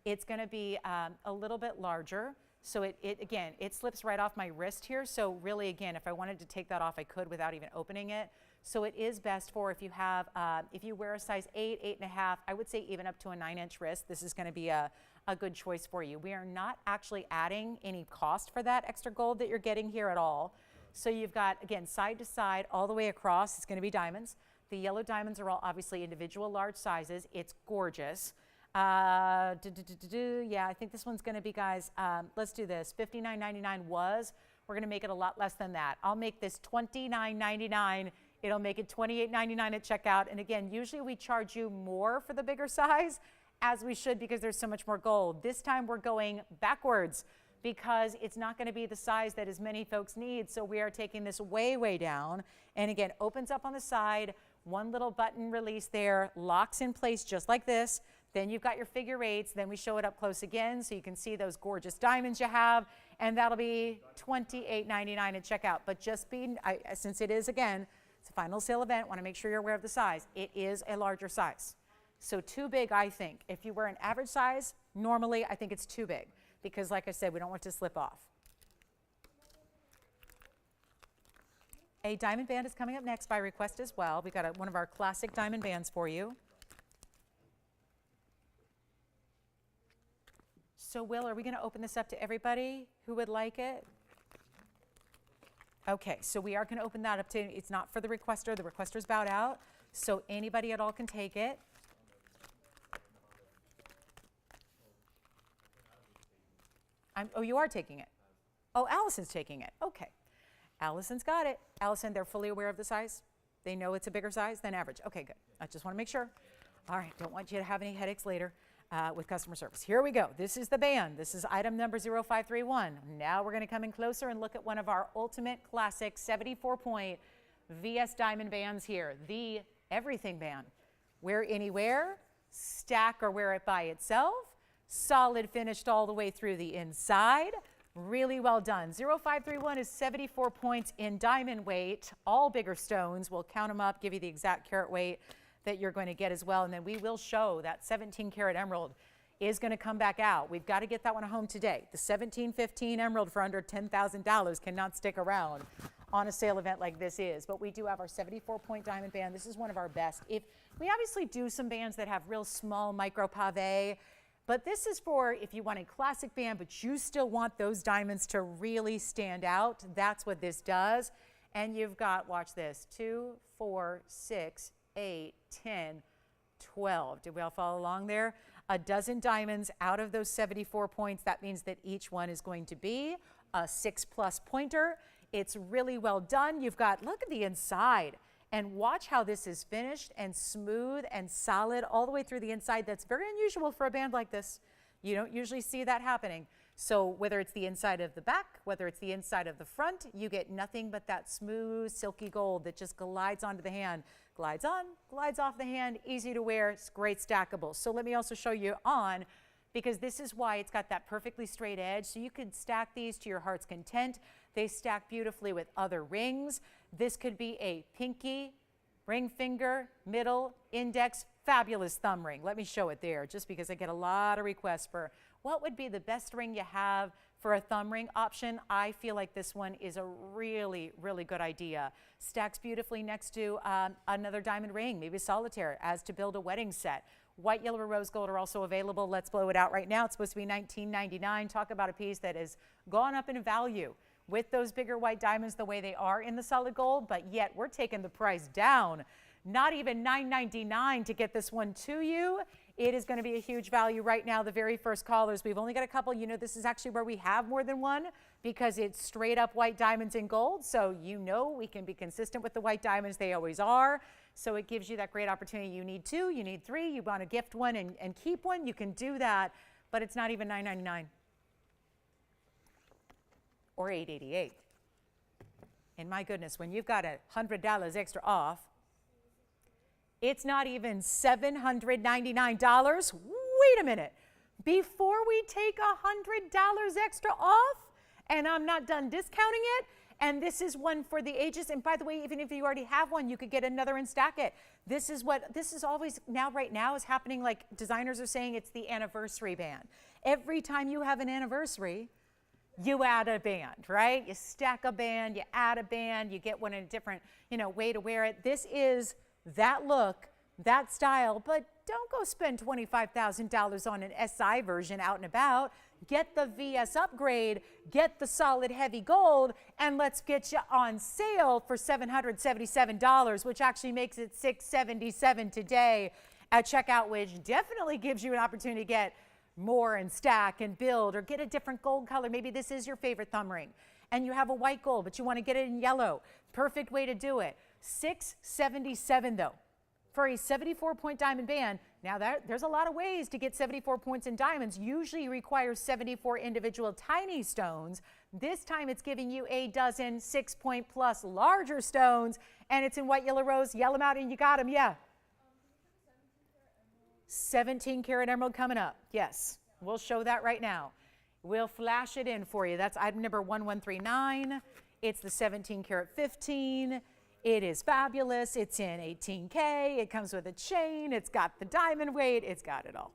it's going to be a little bit larger. So again, it slips right off my wrist here. So really, again, if I wanted to take that off, I could without even opening it. So it is best for if you have, if you wear a size 8, 8.5, I would say even up to a 9-inch wrist, this is going to be a good choice for you. We are not actually adding any cost for that extra gold that you're getting here at all. So you've got, again, side to side, all the way across, it's going to be diamonds. The yellow diamonds are all obviously individual large sizes. It's gorgeous. Yeah, I think this one's going to be, guys, let's do this. $59.99 was. We're going to make it a lot less than that. I'll make this $29.99. It'll make it $28.99 at checkout. And again, usually we charge you more for the bigger size, as we should because there's so much more gold. This time we're going backwards because it's not going to be the size that as many folks need. So we are taking this way, way down. And again, opens up on the side, one little button release there, locks in place just like this. Then you've got your figure 8s. Then we show it up close again so you can see those gorgeous diamonds you have. And that'll be $28.99 at checkout. But just since it is, again, it's a final sale event, want to make sure you're aware of the size. It is a larger size. So too big, I think. If you wear an average size, normally I think it's too big because, like I said, we don't want it to slip off. A diamond band is coming up next by request as well. We've got one of our classic diamond bands for you. So, Will, are we going to open this up to everybody who would like it? Okay, so we are going to open that up to, it's not for the requester. The requester's bowed out, so anybody at all can take it. Oh, you are taking it. Oh, Allison's taking it. Okay. Allison's got it. Allison, they're fully aware of the size? They know it's a bigger size than average. Okay, good. I just want to make sure. All right, don't want you to have any headaches later with customer service. Here we go. This is the band. This is item number 0531. Now we're going to come in closer and look at one of our ultimate classic 74-point VS diamond bands here. The everything band. Wear anywhere, stack or wear it by itself. Solid finished all the way through the inside. Really well done. 0531 is 74 points in diamond weight. All bigger stones. We'll count them up, give you the exact carat weight that you're going to get as well. And then we will show that 17 karat emerald is going to come back out. We've got to get that one home today. The 1715 emerald for under $10,000 cannot stick around on a sale event like this is. But we do have our 74-point diamond band. This is one of our best. If we obviously do some bands that have real small micro pave. But this is for if you want a classic band, but you still want those diamonds to really stand out. That's what this does. And you've got, watch this, 2, 4, 6, 8, 10, 12. Did we all follow along there? A dozen diamonds out of those 74 points. That means that each one is going to be a 6+ pointer. It's really well done. You've got, look at the inside. And watch how this is finished and smooth and solid all the way through the inside. That's very unusual for a band like this. You don't usually see that happening. So whether it's the inside of the back, whether it's the inside of the front, you get nothing but that smooth, silky gold that just glides onto the hand. Glides on, glides off the hand, easy to wear, it's great stackable. So let me also show you on, because this is why it's got that perfectly straight edge. So you could stack these to your heart's content. They stack beautifully with other rings. This could be a pinky, ring finger, middle, index, fabulous thumb ring. Let me show it there, just because I get a lot of requests for what would be the best ring you have for a thumb ring option. I feel like this one is a really, really good idea. Stacks beautifully next to another diamond ring, maybe solitaire, as to build a wedding set. White, yellow, or rose gold are also available. Let's blow it out right now. It's supposed to be $19.99. Talk about a piece that has gone up in value with those bigger white diamonds the way they are in the solid gold, but yet we're taking the price down. Not even $9.99 to get this one to you. It is going to be a huge value right now. The very first callers, we've only got a couple. You know, this is actually where we have more than one because it's straight up white diamonds and gold. So you know we can be consistent with the white diamonds. They always are. So it gives you that great opportunity. You need 2, you need 3, you want to gift one and keep one. You can do that, but it's not even $9.99 or $8.88. And my goodness, when you've got $100 extra off, it's not even $799. Wait a minute. Before we take $100 extra off, and I'm not done discounting it, and this is one for the ages. And by the way, even if you already have one, you could get another and stack it. This is always now, right now is happening. Like designers are saying, it's the anniversary band. Every time you have an anniversary, you add a band, right? You stack a band, you add a band, you get one in a different, way to wear it. This is that look, that style, but don't go spend $25,000 on an SI version out and about. Get the VS upgrade, get the solid heavy gold, and let's get you on sale for $777, which actually makes it $677 today at checkout, which definitely gives you an opportunity to get more and stack and build or get a different gold color. Maybe this is your favorite thumb ring and you have a white gold, but you want to get it in yellow. Perfect way to do it. $677 though for a 74-point diamond band. Now there's a lot of ways to get 74 points in diamonds. Usually requires 74 individual tiny stones. This time it's giving you a dozen 6-point plus larger stones, and it's in white, yellow, rose. Yell them out and you got them. Yeah. 17 karat emerald coming up. Yes, we'll show that right now. We'll flash it in for you. That's item number 1139. It's the 17 karat 15. It is fabulous. It's in 18K. It comes with a chain. It's got the diamond weight. It's got it all.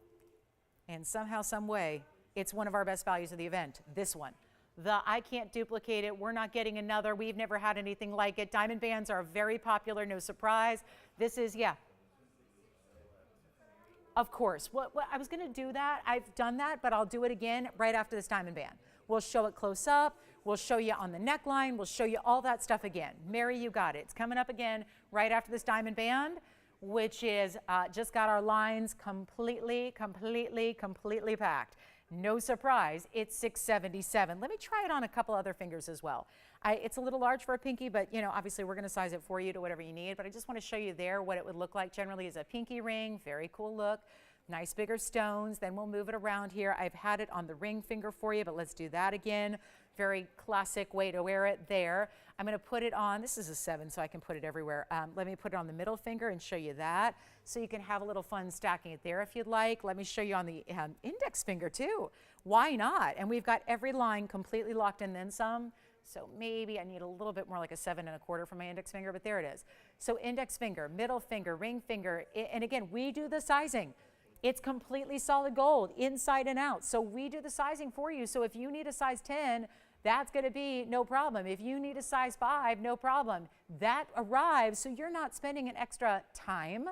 And somehow, some way, it's one of our best values of the event. This one. I can't duplicate it. We're not getting another. We've never had anything like it. Diamond bands are very popular. No surprise. This is, yeah. Of course. What I was going to do that. I've done that, but I'll do it again right after this diamond band. We'll show it close up. We'll show you on the neckline. We'll show you all that stuff again. Mary, you got it. It's coming up again right after this diamond band, which is just got our lines completely packed. No surprise, it's $677. Let me try it on a couple other fingers as well. It's a little large for a pinky, but obviously we're going to size it for you to whatever you need. But I just want to show you there what it would look like generally as a pinky ring. Very cool look. Nice bigger stones. Then we'll move it around here. I've had it on the ring finger for you, but let's do that again. Very classic way to wear it there. I'm going to put it on. This is a 7, so I can put it everywhere. Let me put it on the middle finger and show you that. So you can have a little fun stacking it there if you'd like. Let me show you on the index finger too. Why not? And we've got every line completely locked in, then some. So maybe I need a little bit more, like a 7 1/4 for my index finger, but there it is. So index finger, middle finger, ring finger. And again, we do the sizing. It's completely solid gold inside and out. So we do the sizing for you. So if you need a size 10, that's going to be no problem. If you need a size 5, no problem. That arrives, so you're not spending an extra time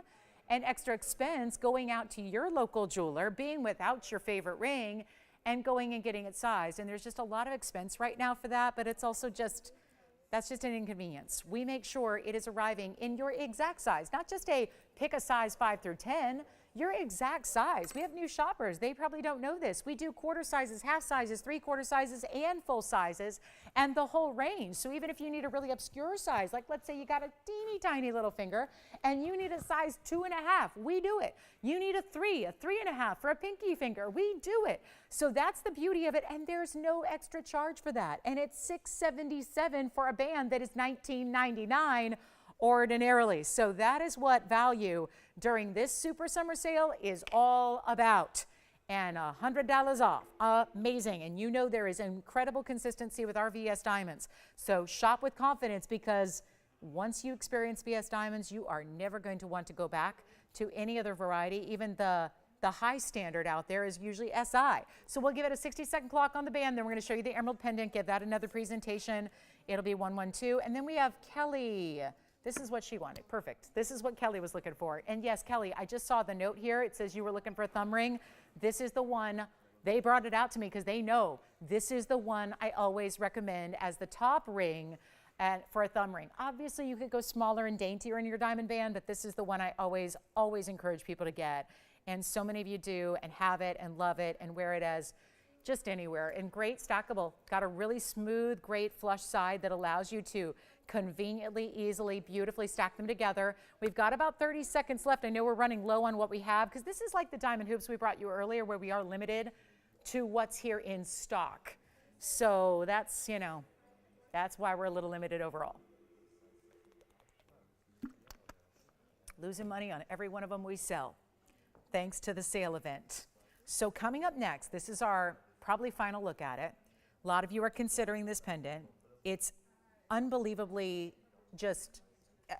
and extra expense going out to your local jeweler, being without your favorite ring, and going and getting it sized. And there's just a lot of expense right now for that, but it's also just, that's just an inconvenience. We make sure it is arriving in your exact size, not just pick a size 5 through 10, your exact size. We have new shoppers. They probably don't know this. We do quarter sizes, half sizes, 3/4 sizes, and full sizes, and the whole range. So even if you need a really obscure size, like let's say you got a teeny tiny little finger and you need a size 2.5, we do it. You need a 3.5 for a pinky finger, we do it. So that's the beauty of it, and there's no extra charge for that. And it's $677 for a band that is $19.99 ordinarily. So that is what value during this super summer sale is all about. And $100 off, amazing. And there is incredible consistency with our VS Diamonds. So shop with confidence, because once you experience VS Diamonds, you are never going to want to go back to any other variety. Even the high standard out there is usually SI. So we'll give it a 60-second clock on the band. Then we're going to show you the emerald pendant, give that another presentation. It'll be 112. And then we have Kelly. This is what she wanted. Perfect. This is what Kelly was looking for. And yes, Kelly, I just saw the note here. It says you were looking for a thumb ring. This is the one. They brought it out to me because they know this is the one I always recommend as the top ring for a thumb ring. Obviously, you could go smaller and daintier in your diamond band, but this is the one I always encourage people to get. And so many of you do and have it and love it and wear it as just anywhere. And great stackable. Got a really smooth, great flush side that allows you to conveniently, easily, beautifully stack them together. We've got about 30 seconds left. I know we're running low on what we have because this is like the diamond hoops we brought you earlier where we are limited to what's here in stock. So that's, you know, that's why we're a little limited overall. Losing money on every one of them we sell, thanks to the sale event. So coming up next, this is our probably final look at it. A lot of you are considering this pendant. It's unbelievably just,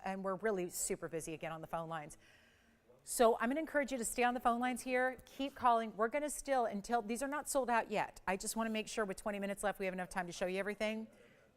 and we're really super busy again on the phone lines. So I'm going to encourage you to stay on the phone lines here. Keep calling. We're going to still, until, these are not sold out yet. I just want to make sure with 20 minutes left, we have enough time to show you everything.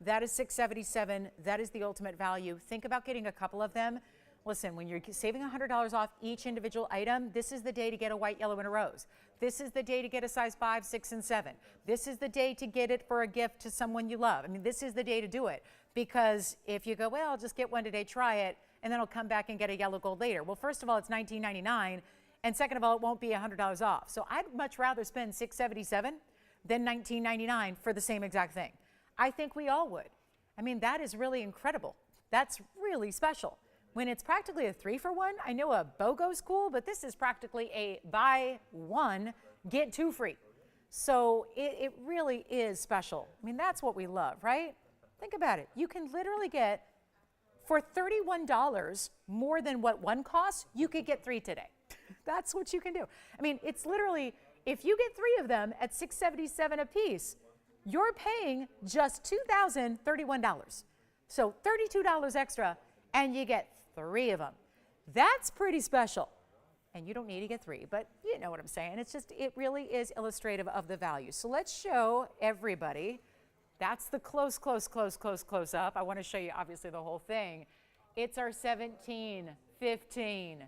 That is $677. That is the ultimate value. Think about getting a couple of them. Listen, when you're saving $100 off each individual item, this is the day to get a white, yellow, and a rose. This is the day to get a size 5, 6, and 7. This is the day to get it for a gift to someone you love. I mean, this is the day to do it. Because if you go, well, I'll just get one today, try it, and then I'll come back and get a yellow gold later. Well, first of all, it's $19.99, and second of all, it won't be $100 off. So I'd much rather spend $677 than $19.99 for the same exact thing. I think we all would. I mean, that is really incredible. That's really special. When it's practically a 3-for-1, I know a BOGO's cool, but this is practically a buy one, get two free. So it really is special. I mean, that's what we love, right? Think about it. You can literally get, for $31 more than what one costs, you could get 3 today. That's what you can do. I mean, it's literally, if you get 3 of them at $677 a piece, you're paying just $2,031. So $32 extra, and you get 3 of them. That's pretty special. And you don't need to get 3, but you know what I'm saying. It's just, it really is illustrative of the value. So let's show everybody. That's the close up. I want to show you obviously the whole thing. It's our 1715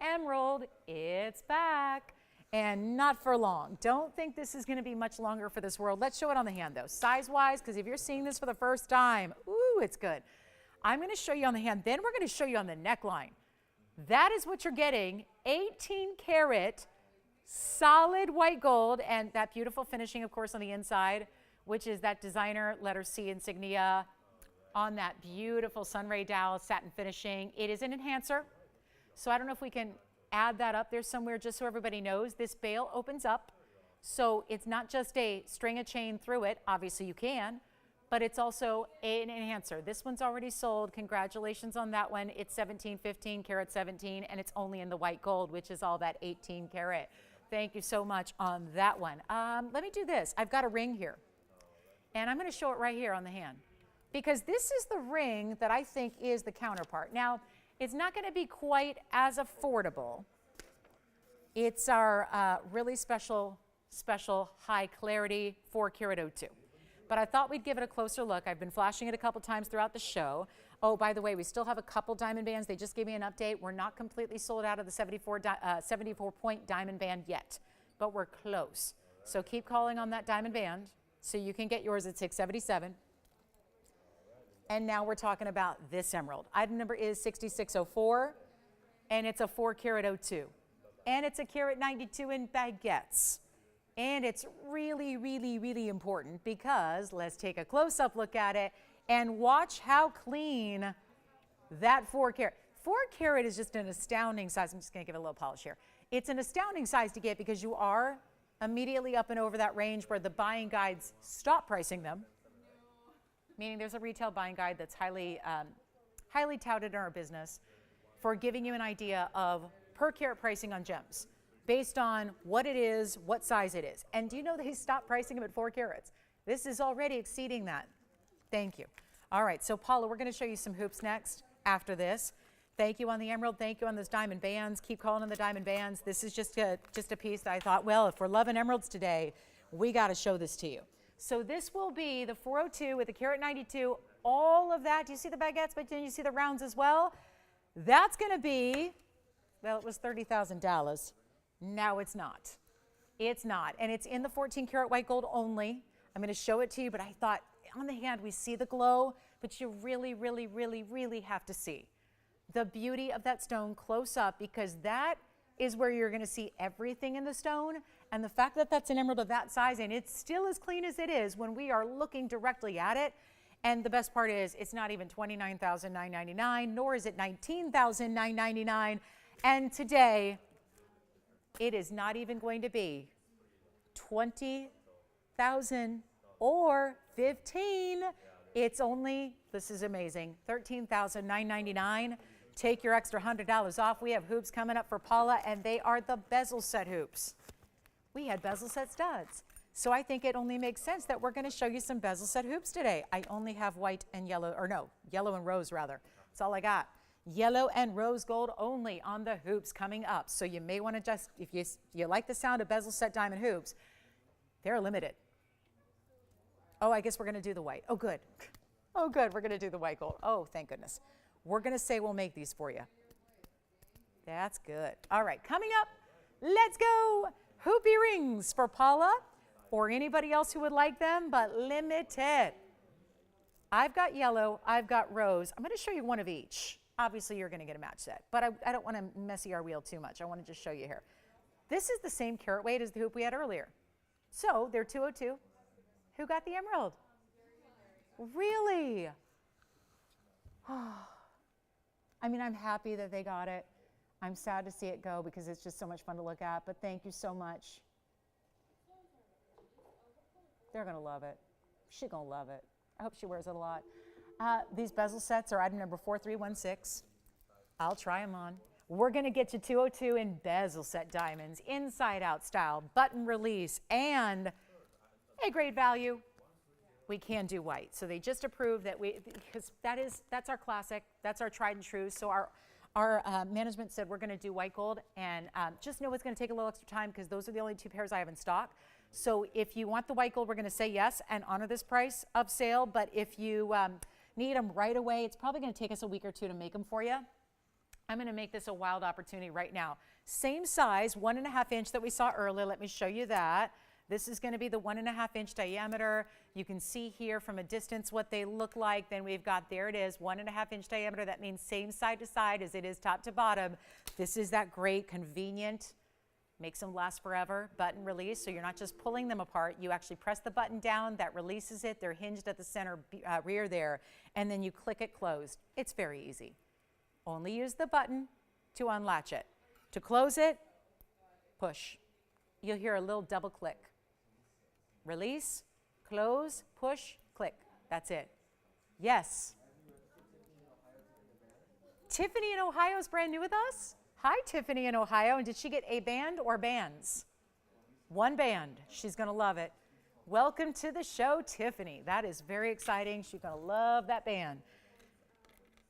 emerald. It's back. And not for long. Don't think this is going to be much longer for this world. Let's show it on the hand though, size-wise, because if you're seeing this for the first time, ooh, it's good. I'm going to show you on the hand, then we're going to show you on the neckline. That is what you're getting, 18 karat solid white gold, and that beautiful finishing, of course, on the inside, which is that designer letter C insignia on that beautiful sunray dowel satin finishing. It is an enhancer, so I don't know if we can add that up there somewhere just so everybody knows. This bail opens up, so it's not just a string a chain through it. Obviously you can, but it's also an enhancer. This one's already sold. Congratulations on that one. It's 1715 karat 17, and it's only in the white gold, which is all that 18 karat. Thank you so much on that one. Let me do this. I've got a ring here, and I'm going to show it right here on the hand, because this is the ring that I think is the counterpart. Now, it's not going to be quite as affordable. It's our really special high clarity 4 karat 02. But I thought we'd give it a closer look. I've been flashing it a couple times throughout the show. Oh, by the way, we still have a couple diamond bands. They just gave me an update. We're not completely sold out of the 74-point diamond band yet, but we're close. So keep calling on that diamond band so you can get yours at $677. And now we're talking about this emerald. Item number is 6604, and it's a 4 karat 02. And it's a karat 92 in baguettes. And it's really, really, really important because let's take a close-up look at it and watch how clean that 4 karat. 4 karat is just an astounding size. I'm just going to give it a little polish here. It's an astounding size to get because you are immediately up and over that range where the buying guides stop pricing them. Meaning there's a retail buying guide that's highly touted in our business for giving you an idea of per carat pricing on gems based on what it is, what size it is. And do you know they stopped pricing them at 4 carats? This is already exceeding that. Thank you. All right, so Paula, we're going to show you some hoops next after this. Thank you on the emerald. Thank you on those diamond bands. Keep calling on the diamond bands. This is just a piece that I thought, well, if we're loving emeralds today, we got to show this to you. So this will be the 402 with the karat 92, all of that. Do you see the baguettes, but then you see the rounds as well? That's going to be, well, it was $30,000. Now it's not. It's not. And it's in the 14 karat white gold only. I'm going to show it to you, but I thought on the hand we see the glow, but you really, really, really, really have to see the beauty of that stone close up because that is where you're going to see everything in the stone. And the fact that that's an emerald of that size and it's still as clean as it is when we are looking directly at it. And the best part is it's not even $29,999, nor is it $19,999. And today, it is not even going to be $20,000 or $15,000. It's only, this is amazing, $13,999. Take your extra $100 off. We have hoops coming up for Paula, and they are the bezel set hoops. We had bezel set studs. So I think it only makes sense that we're going to show you some bezel set hoops today. I only have white and yellow, or no, yellow and rose rather. That's all I got. Yellow and rose gold only on the hoops coming up. So you may want to just, if you like the sound of bezel set diamond hoops, they're limited. Oh, I guess we're going to do the white. Oh, good. Oh, good. We're going to do the white gold. Oh, thank goodness. We're going to say we'll make these for you. That's good. All right, coming up, let's go. Hoop earrings for Paula or anybody else who would like them, but limited. I've got yellow. I've got rose. I'm going to show you one of each. Obviously, you're going to get a match set, but I don't want to messy our wheel too much. I want to just show you here. This is the same carat weight as the hoop we had earlier. So they're 202. Who got the emerald? Really? I mean, I'm happy that they got it. I'm sad to see it go because it's just so much fun to look at, but thank you so much. They're going to love it. She's going to love it. I hope she wears it a lot. These bezel sets are item number 4316. I'll try them on. We're going to get you 202 in bezel set diamonds, inside out style, button release, and a great value. We can do white. So they just approved that because that's our classic, that's our tried and true. So our management said we're going to do white gold, and just know it's going to take a little extra time because those are the only two pairs I have in stock. So if you want the white gold, we're going to say yes and honor this price of sale. But if you need them right away, it's probably going to take us a week or two to make them for you. I'm going to make this a wild opportunity right now. Same size, 1.5 inch that we saw earlier. Let me show you that. This is going to be the 1.5 inch diameter. You can see here from a distance what they look like. Then we've got, there it is, 1.5 inch diameter. That means same side to side as it is top to bottom. This is that great, convenient, makes them last forever, button release. So you're not just pulling them apart. You actually press the button down, that releases it. They're hinged at the center rear there, and then you click it closed. It's very easy. Only use the button to unlatch it. To close it, push. You'll hear a little double click. Release, close, push, click. That's it. Yes. Tiffany in Ohio is brand new with us. Hi, Tiffany in Ohio. And did she get a band or bands? One band. She's going to love it. Welcome to the show, Tiffany. That is very exciting. She's going to love that band.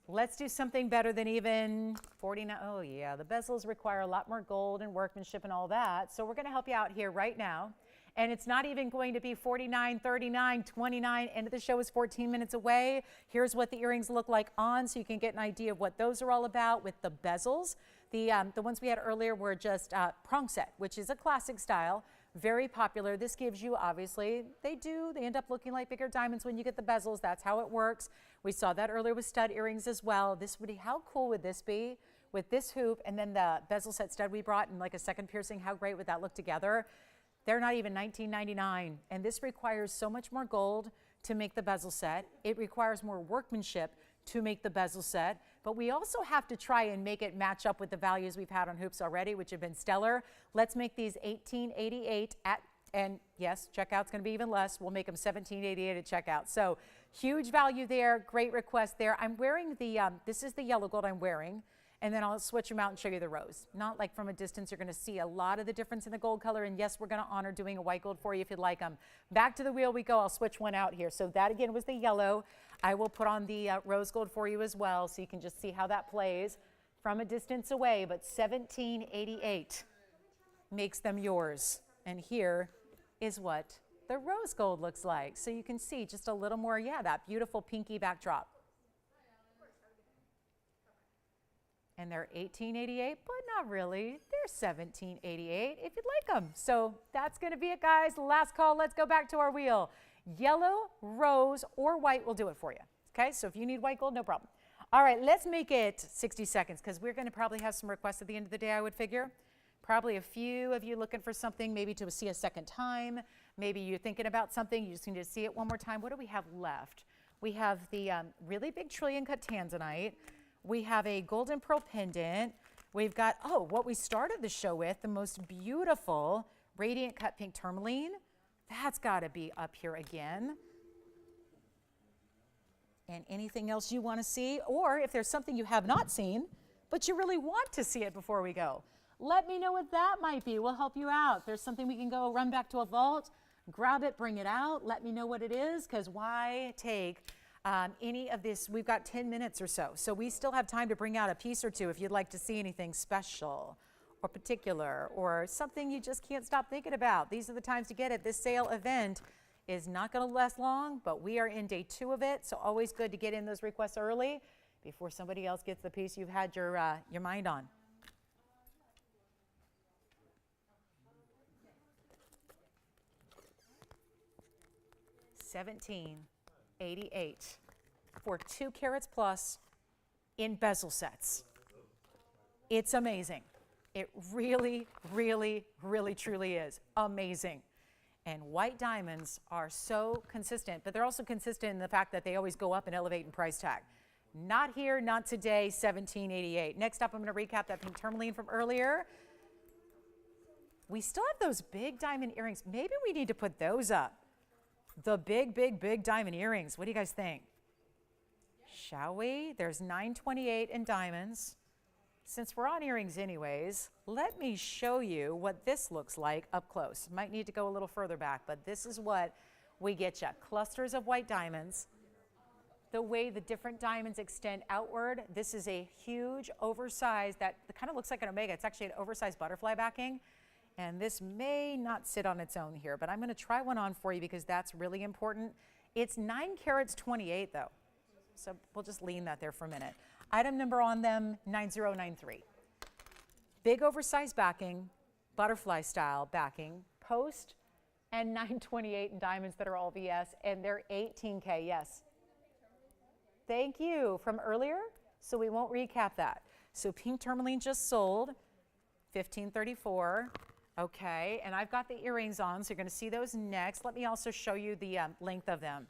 Let's do something better than even 49. Oh, yeah, the bezels require a lot more gold and workmanship and all that. So we're going to help you out here right now. And it's not even going to be 49, 39, 29. End of the show is 14 minutes away. Here's what the earrings look like on, so you can get an idea of what those are all about with the bezels. The ones we had earlier were just prong set, which is a classic style, very popular. This gives you, obviously, they end up looking like bigger diamonds when you get the bezels. That's how it works. We saw that earlier with stud earrings as well. This would be, how cool would this be with this hoop and then the bezel set stud we brought and like a second piercing? How great would that look together? They're not even $19.99, and this requires so much more gold to make the bezel set. It requires more workmanship to make the bezel set, but we also have to try and make it match up with the values we've had on hoops already, which have been stellar. Let's make these $18.88 and yes, checkout's going to be even less. We'll make them $17.88 at checkout. So huge value there, great request there. I'm wearing the, this is the yellow gold I'm wearing. And then I'll switch them out and show you the rose. Not like from a distance, you're going to see a lot of the difference in the gold color. And yes, we're going to honor doing a white gold for you if you'd like them. Back to the wheel we go. I'll switch one out here. So that again was the yellow. I will put on the rose gold for you as well, so you can just see how that plays from a distance away. But $17.88 makes them yours. And here is what the rose gold looks like. So you can see just a little more, yeah, that beautiful pinky backdrop. And they're $18.88, but not really. They're $17.88 if you'd like them. So that's going to be it, guys. Last call. Let's go back to our wheel. Yellow, rose, or white will do it for you. Okay, so if you need white gold, no problem. All right, let's make it 60 seconds because we're going to probably have some requests at the end of the day, I would figure. Probably a few of you looking for something maybe to see a second time. Maybe you're thinking about something, you just need to see it one more time. What do we have left? We have the really big trillion cut tanzanite. We have a golden pearl pendant. We've got, oh, what we started the show with, the most beautiful radiant cut pink tourmaline. That's got to be up here again. And anything else you want to see, or if there's something you have not seen, but you really want to see it before we go, let me know what that might be. We'll help you out. If there's something we can go run back to a vault, grab it, bring it out, let me know what it is, because why take any of this? We've got 10 minutes or so, so we still have time to bring out a piece or two if you'd like to see anything special or particular or something you just can't stop thinking about. These are the times to get it. This sale event is not going to last long, but we are in day 2 of it, so always good to get in those requests early before somebody else gets the piece you've had your mind on. $17.88 for 2 carats plus in bezel sets. It's amazing. It really, really, really, truly is amazing. And white diamonds are so consistent, but they're also consistent in the fact that they always go up and elevate in price tag. Not here, not today, $17.88. Next up, I'm going to recap that pink tourmaline from earlier. We still have those big diamond earrings. Maybe we need to put those up. The big, big, big diamond earrings. What do you guys think? Shall we? There's $9.28 in diamonds. Since we're on earrings anyways, let me show you what this looks like up close. Might need to go a little further back, but this is what we get you. Clusters of white diamonds. The way the different diamonds extend outward, this is a huge oversized, that kind of looks like an omega. It's actually an oversized butterfly backing. And this may not sit on its own here, but I'm going to try one on for you because that's really important. It's 9 carats 28 though. So we'll just lean that there for a minute. Item number on them, 9093. Big oversized backing, butterfly style backing, post, and 928 in diamonds that are all VS, and they're 18K, yes. Thank you, from earlier, so we won't recap that. So pink tourmaline just sold, $15.34. Okay, and I've got the earrings on, so you're gonna see those next. Let me also show you the length of them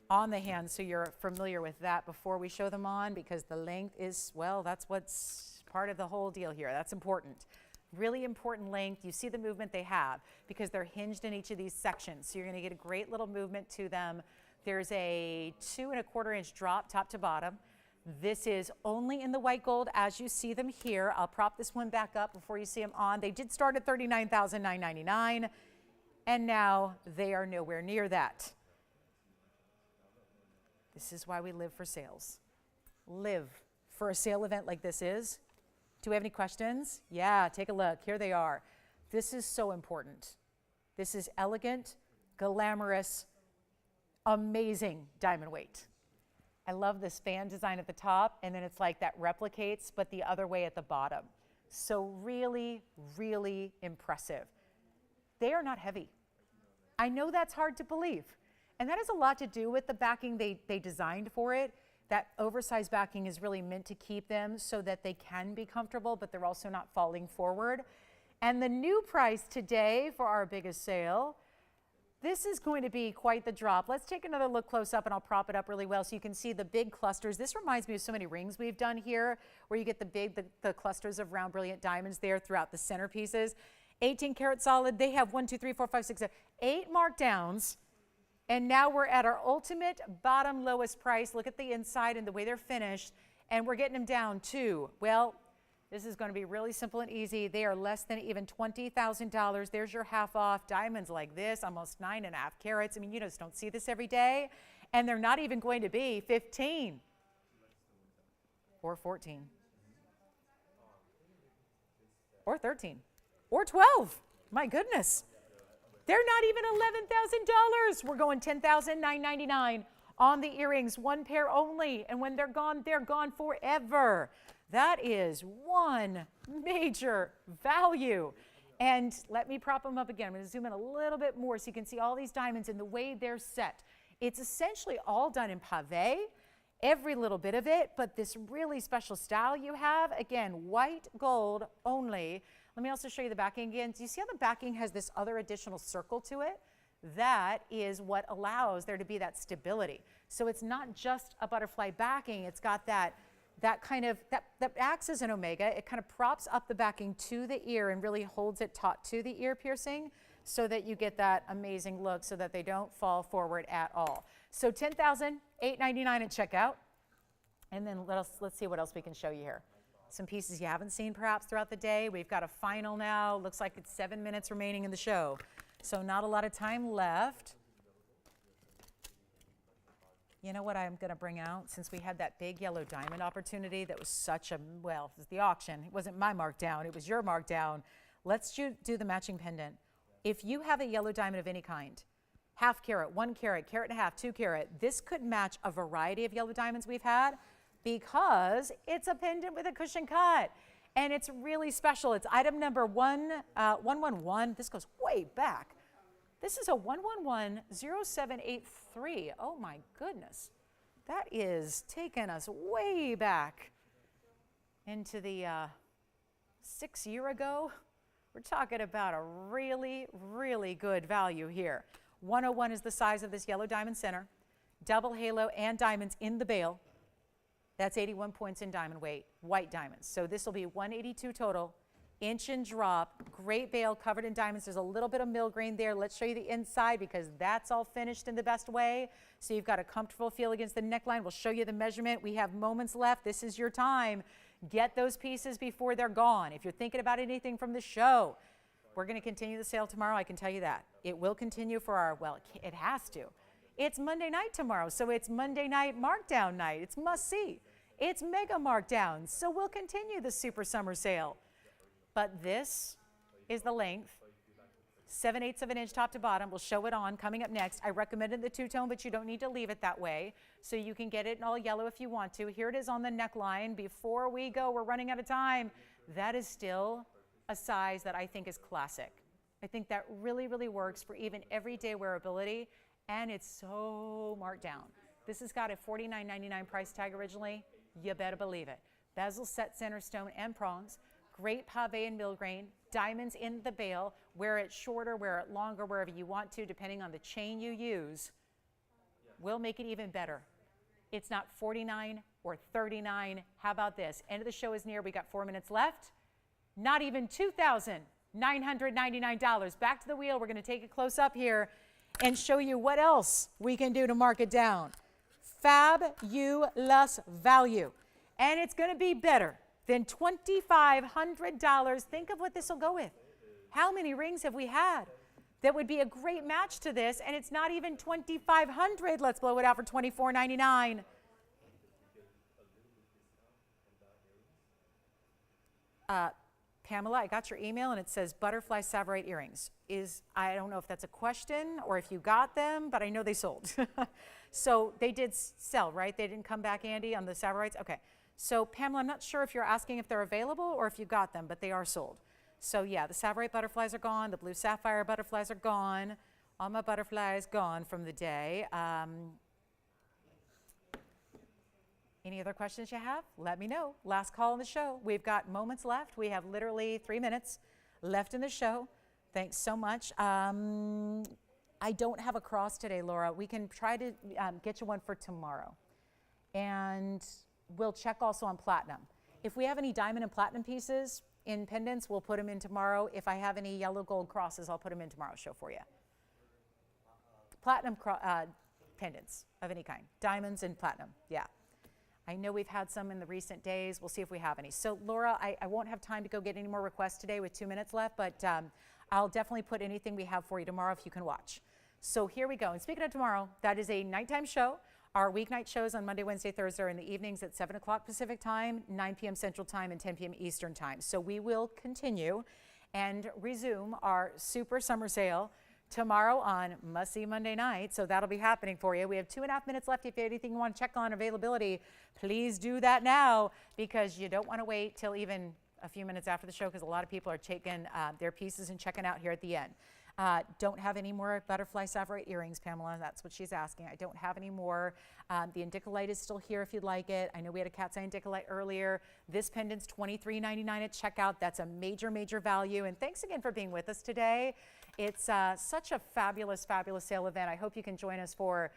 on the hand so you're familiar with that before we show them on, because the length is, well, that's what's part of the whole deal here. That's important. Really important length. You see the movement they have because they're hinged in each of these sections. So you're gonna get a great little movement to them. There's a 2 1/4 inch drop top to bottom. This is only in the white gold as you see them here. I'll prop this one back up before you see them on. They did start at $39,999 and now they are nowhere near that. This is why we live for sales. Live for a sale event like this is. Do we have any questions? Yeah, take a look. Here they are. This is so important. This is elegant, glamorous, amazing diamond weight. I love this fan design at the top, and then it's like that replicates, but the other way at the bottom. So really, really impressive. They are not heavy. I know that's hard to believe. And that has a lot to do with the backing they designed for it. That oversized backing is really meant to keep them so that they can be comfortable, but they're also not falling forward. And the new price today for our biggest sale, this is going to be quite the drop. Let's take another look close up and I'll prop it up really well so you can see the big clusters. This reminds me of so many rings we've done here where you get the clusters of round brilliant diamonds there throughout the centerpieces. 18 karat solid. They have 1, 2, 3, 4, 5, 6, 7, 8 markdowns. And now we're at our ultimate bottom lowest price. Look at the inside and the way they're finished. And we're getting them down to, well, this is going to be really simple and easy. They are less than even $20,000. There's your half off. Diamonds like this, almost 9.5 carats. I mean, you just don't see this every day. And they're not even going to be 15 or 14 or 13 or 12. My goodness. They're not even $11,000. We're going $10,999 on the earrings, one pair only. And when they're gone forever. That is one major value. And let me prop them up again. I'm going to zoom in a little bit more so you can see all these diamonds and the way they're set. It's essentially all done in pavé, every little bit of it, but this really special style you have, again, white gold only. Let Let me also show you the backing again. Do you see how the backing has this other additional circle to it? That is what allows there to be that stability. So it's not just a butterfly backing, it's got that kind of, that acts as an omega. It kind of props up the backing to the ear and really holds it taut to the ear piercing so that you get that amazing look so that they don't fall forward at all. So $10,899 at checkout. And then let's see what else we can show you here. Some pieces you haven't seen perhaps throughout the day. We've got a final now. Looks like it's 7 minutes remaining in the show. So not a lot of time left. You know what I'm going to bring out? Since we had that big yellow diamond opportunity that was such a, well, it was the auction. It wasn't my markdown. It was your markdown. Let's do the matching pendant. If you have a yellow diamond of any kind, half carat, 1 carat, carat and a half, 2 carat, this could match a variety of yellow diamonds we've had because it's a pendant with a cushion cut. And it's really special. It's item number 111. This goes way back. This is a 1110783. Oh my goodness. That is taking us way back into the 6 years ago. We're talking about a really, really good value here. 101 is the size of this yellow diamond center. Double halo and diamonds in the bail. That's 81 points in diamond weight, white diamonds. So this will be 182 total, inch and drop, great bail covered in diamonds. There's a little bit of mill grain there. Let's show you the inside because that's all finished in the best way. So you've got a comfortable feel against the neckline. We'll show you the measurement. We have moments left. This is your time. Get those pieces before they're gone. If you're thinking about anything from the show, we're going to continue the sale tomorrow. I can tell you that. It will continue for our, well, it has to. It's Monday night tomorrow, so it's Monday night markdown night. It's must see. It's mega markdown, so we'll continue the super summer sale. But this is the length, 7/8 of an inch top to bottom. We'll show it on coming up next. I recommended the two-tone, but you don't need to leave it that way. So you can get it in all yellow if you want to. Here it is on the neckline. Before we go, we're running out of time. That is still a size that I think is classic. I think that really, really works for even everyday wearability, and it's so marked down. This has got a $49.99 price tag originally. You better believe it. Bezel set center stone and prongs. Great pave and mill grain, diamonds in the bail. Wear it shorter, wear it longer, wherever you want to, depending on the chain you use. We'll make it even better. It's not $49 or $39. How about this? End of the show is near. We got 4 minutes left. Not even $2,999. Back to the wheel. We're going to take it close up here and show you what else we can do to mark it down. Fabulous value. And it's going to be better than $2,500. Think of what this will go with. How many rings have we had that would be a great match to this? And it's not even $2,500. Let's blow it out for $2,499. Pamela, I got your email and it says butterfly savarite earrings. I don't know if that's a question or if you got them, but I know they sold. So they did sell, right? They didn't come back, Andy, on the savarites? Okay. So Pamela, I'm not sure if you're asking if they're available or if you got them, but they are sold. So yeah, the savarite butterflies are gone. The blue sapphire butterflies are gone. All my butterflies gone from the day. Any other questions you have? Let me know. Last call on the show. We've got moments left. We have literally 3 minutes left in the show. Thanks so much. I don't have a cross today, Laura. We can try to get you one for tomorrow. And we'll check also on platinum. If we have any diamond and platinum pieces in pendants, we'll put them in tomorrow. If I have any yellow gold crosses, I'll put them in tomorrow's show for you. Platinum pendants of any kind. Diamonds and platinum, yeah. I know we've had some in the recent days. We'll see if we have any. So Laura, I won't have time to go get any more requests today with 2 minutes left, but I'll definitely put anything we have for you tomorrow if you can watch. So here we go. And speaking of tomorrow, that is a nighttime show. Our weeknight shows on Monday, Wednesday, Thursday are in the evenings at 7 o'clock Pacific time, 9 p.m. Central time, and 10 p.m. Eastern time. So we will continue and resume our super summer sale tomorrow on Must See Monday night. So that'll be happening for you. We have 2.5 minutes left. If you have anything you want to check on availability, please do that now because you don't want to wait till even a few minutes after the show because a lot of people are taking their pieces and checking out here at the end. Don't have any more butterfly sapphire earrings, Pamela. That's what she's asking. I don't have any more. The indicolite is still here if you'd like it. I know we had a cat's eye indicolite earlier. This pendant's $23.99 at checkout. That's a major, major value. And thanks again for being with us today. It's such a fabulous, fabulous sale event. I hope you can join us for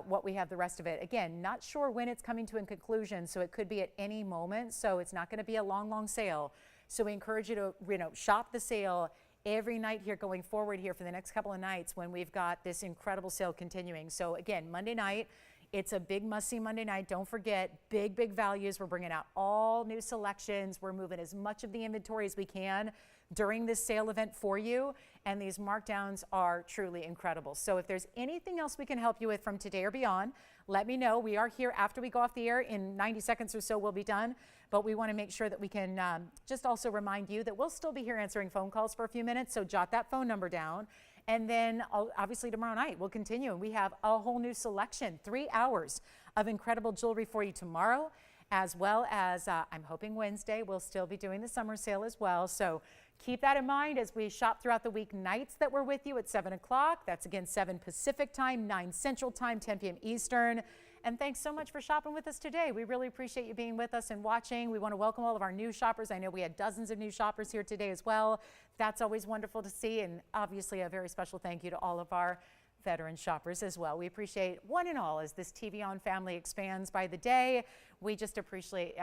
what we have the rest of it. Again, not sure when it's coming to a conclusion, so it could be at any moment. So it's not going to be a long, long sale. So we encourage you to, shop the sale every night here going forward here for the next couple of nights when we've got this incredible sale continuing. So again, Monday night, it's a big must-see Monday night. Don't forget, big, big values. We're bringing out all new selections. We're moving as much of the inventory as we can during this sale event for you, and these markdowns are truly incredible. So if there's anything else we can help you with from today or beyond, let me know. We are here after we go off the air. In 90 seconds or so, we'll be done. But we want to make sure that we can just also remind you that we'll still be here answering phone calls for a few minutes, so jot that phone number down. And then obviously tomorrow night we'll continue, and we have a whole new selection, 3 hours of incredible jewelry for you tomorrow, as well as I'm hoping Wednesday we'll still be doing the summer sale as well. So keep that in mind as we shop throughout the week nights that we're with you at 7 o'clock. That's again 7 Pacific time, 9 Central time, 10 p.m. Eastern. And thanks so much for shopping with us today. We really appreciate you being with us and watching. We want to welcome all of our new shoppers. I know we had dozens of new shoppers here today as well. That's always wonderful to see. And obviously a very special thank you to all of our veteran shoppers as well. We appreciate one and all as this TVON family expands by the day. We just appreciate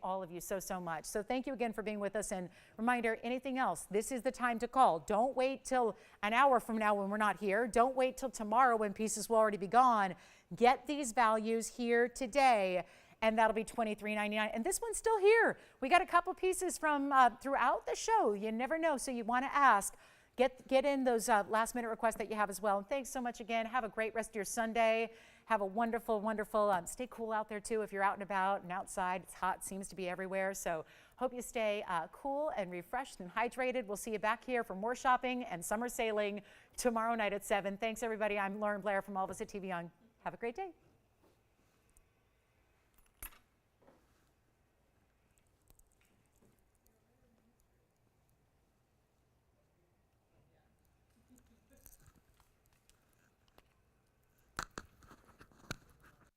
all of you so, so much. So thank you again for being with us. And reminder, anything else, this is the time to call. Don't wait till an hour from now when we're not here. Don't wait till tomorrow when pieces will already be gone. Get these values here today, and that'll be $23.99. And this one's still here. We got a couple pieces from throughout the show. You never know, so you want to ask. Get in those last minute requests that you have as well. And thanks so much again. Have a great rest of your Sunday. Have a wonderful, wonderful, stay cool out there too if you're out and about and outside. It's hot, seems to be everywhere. So hope you stay cool and refreshed and hydrated. We'll see you back here for more shopping and summer sailing tomorrow night at 7. Thanks everybody. I'm Lauren Blair from all of us at TVON. Have a great day.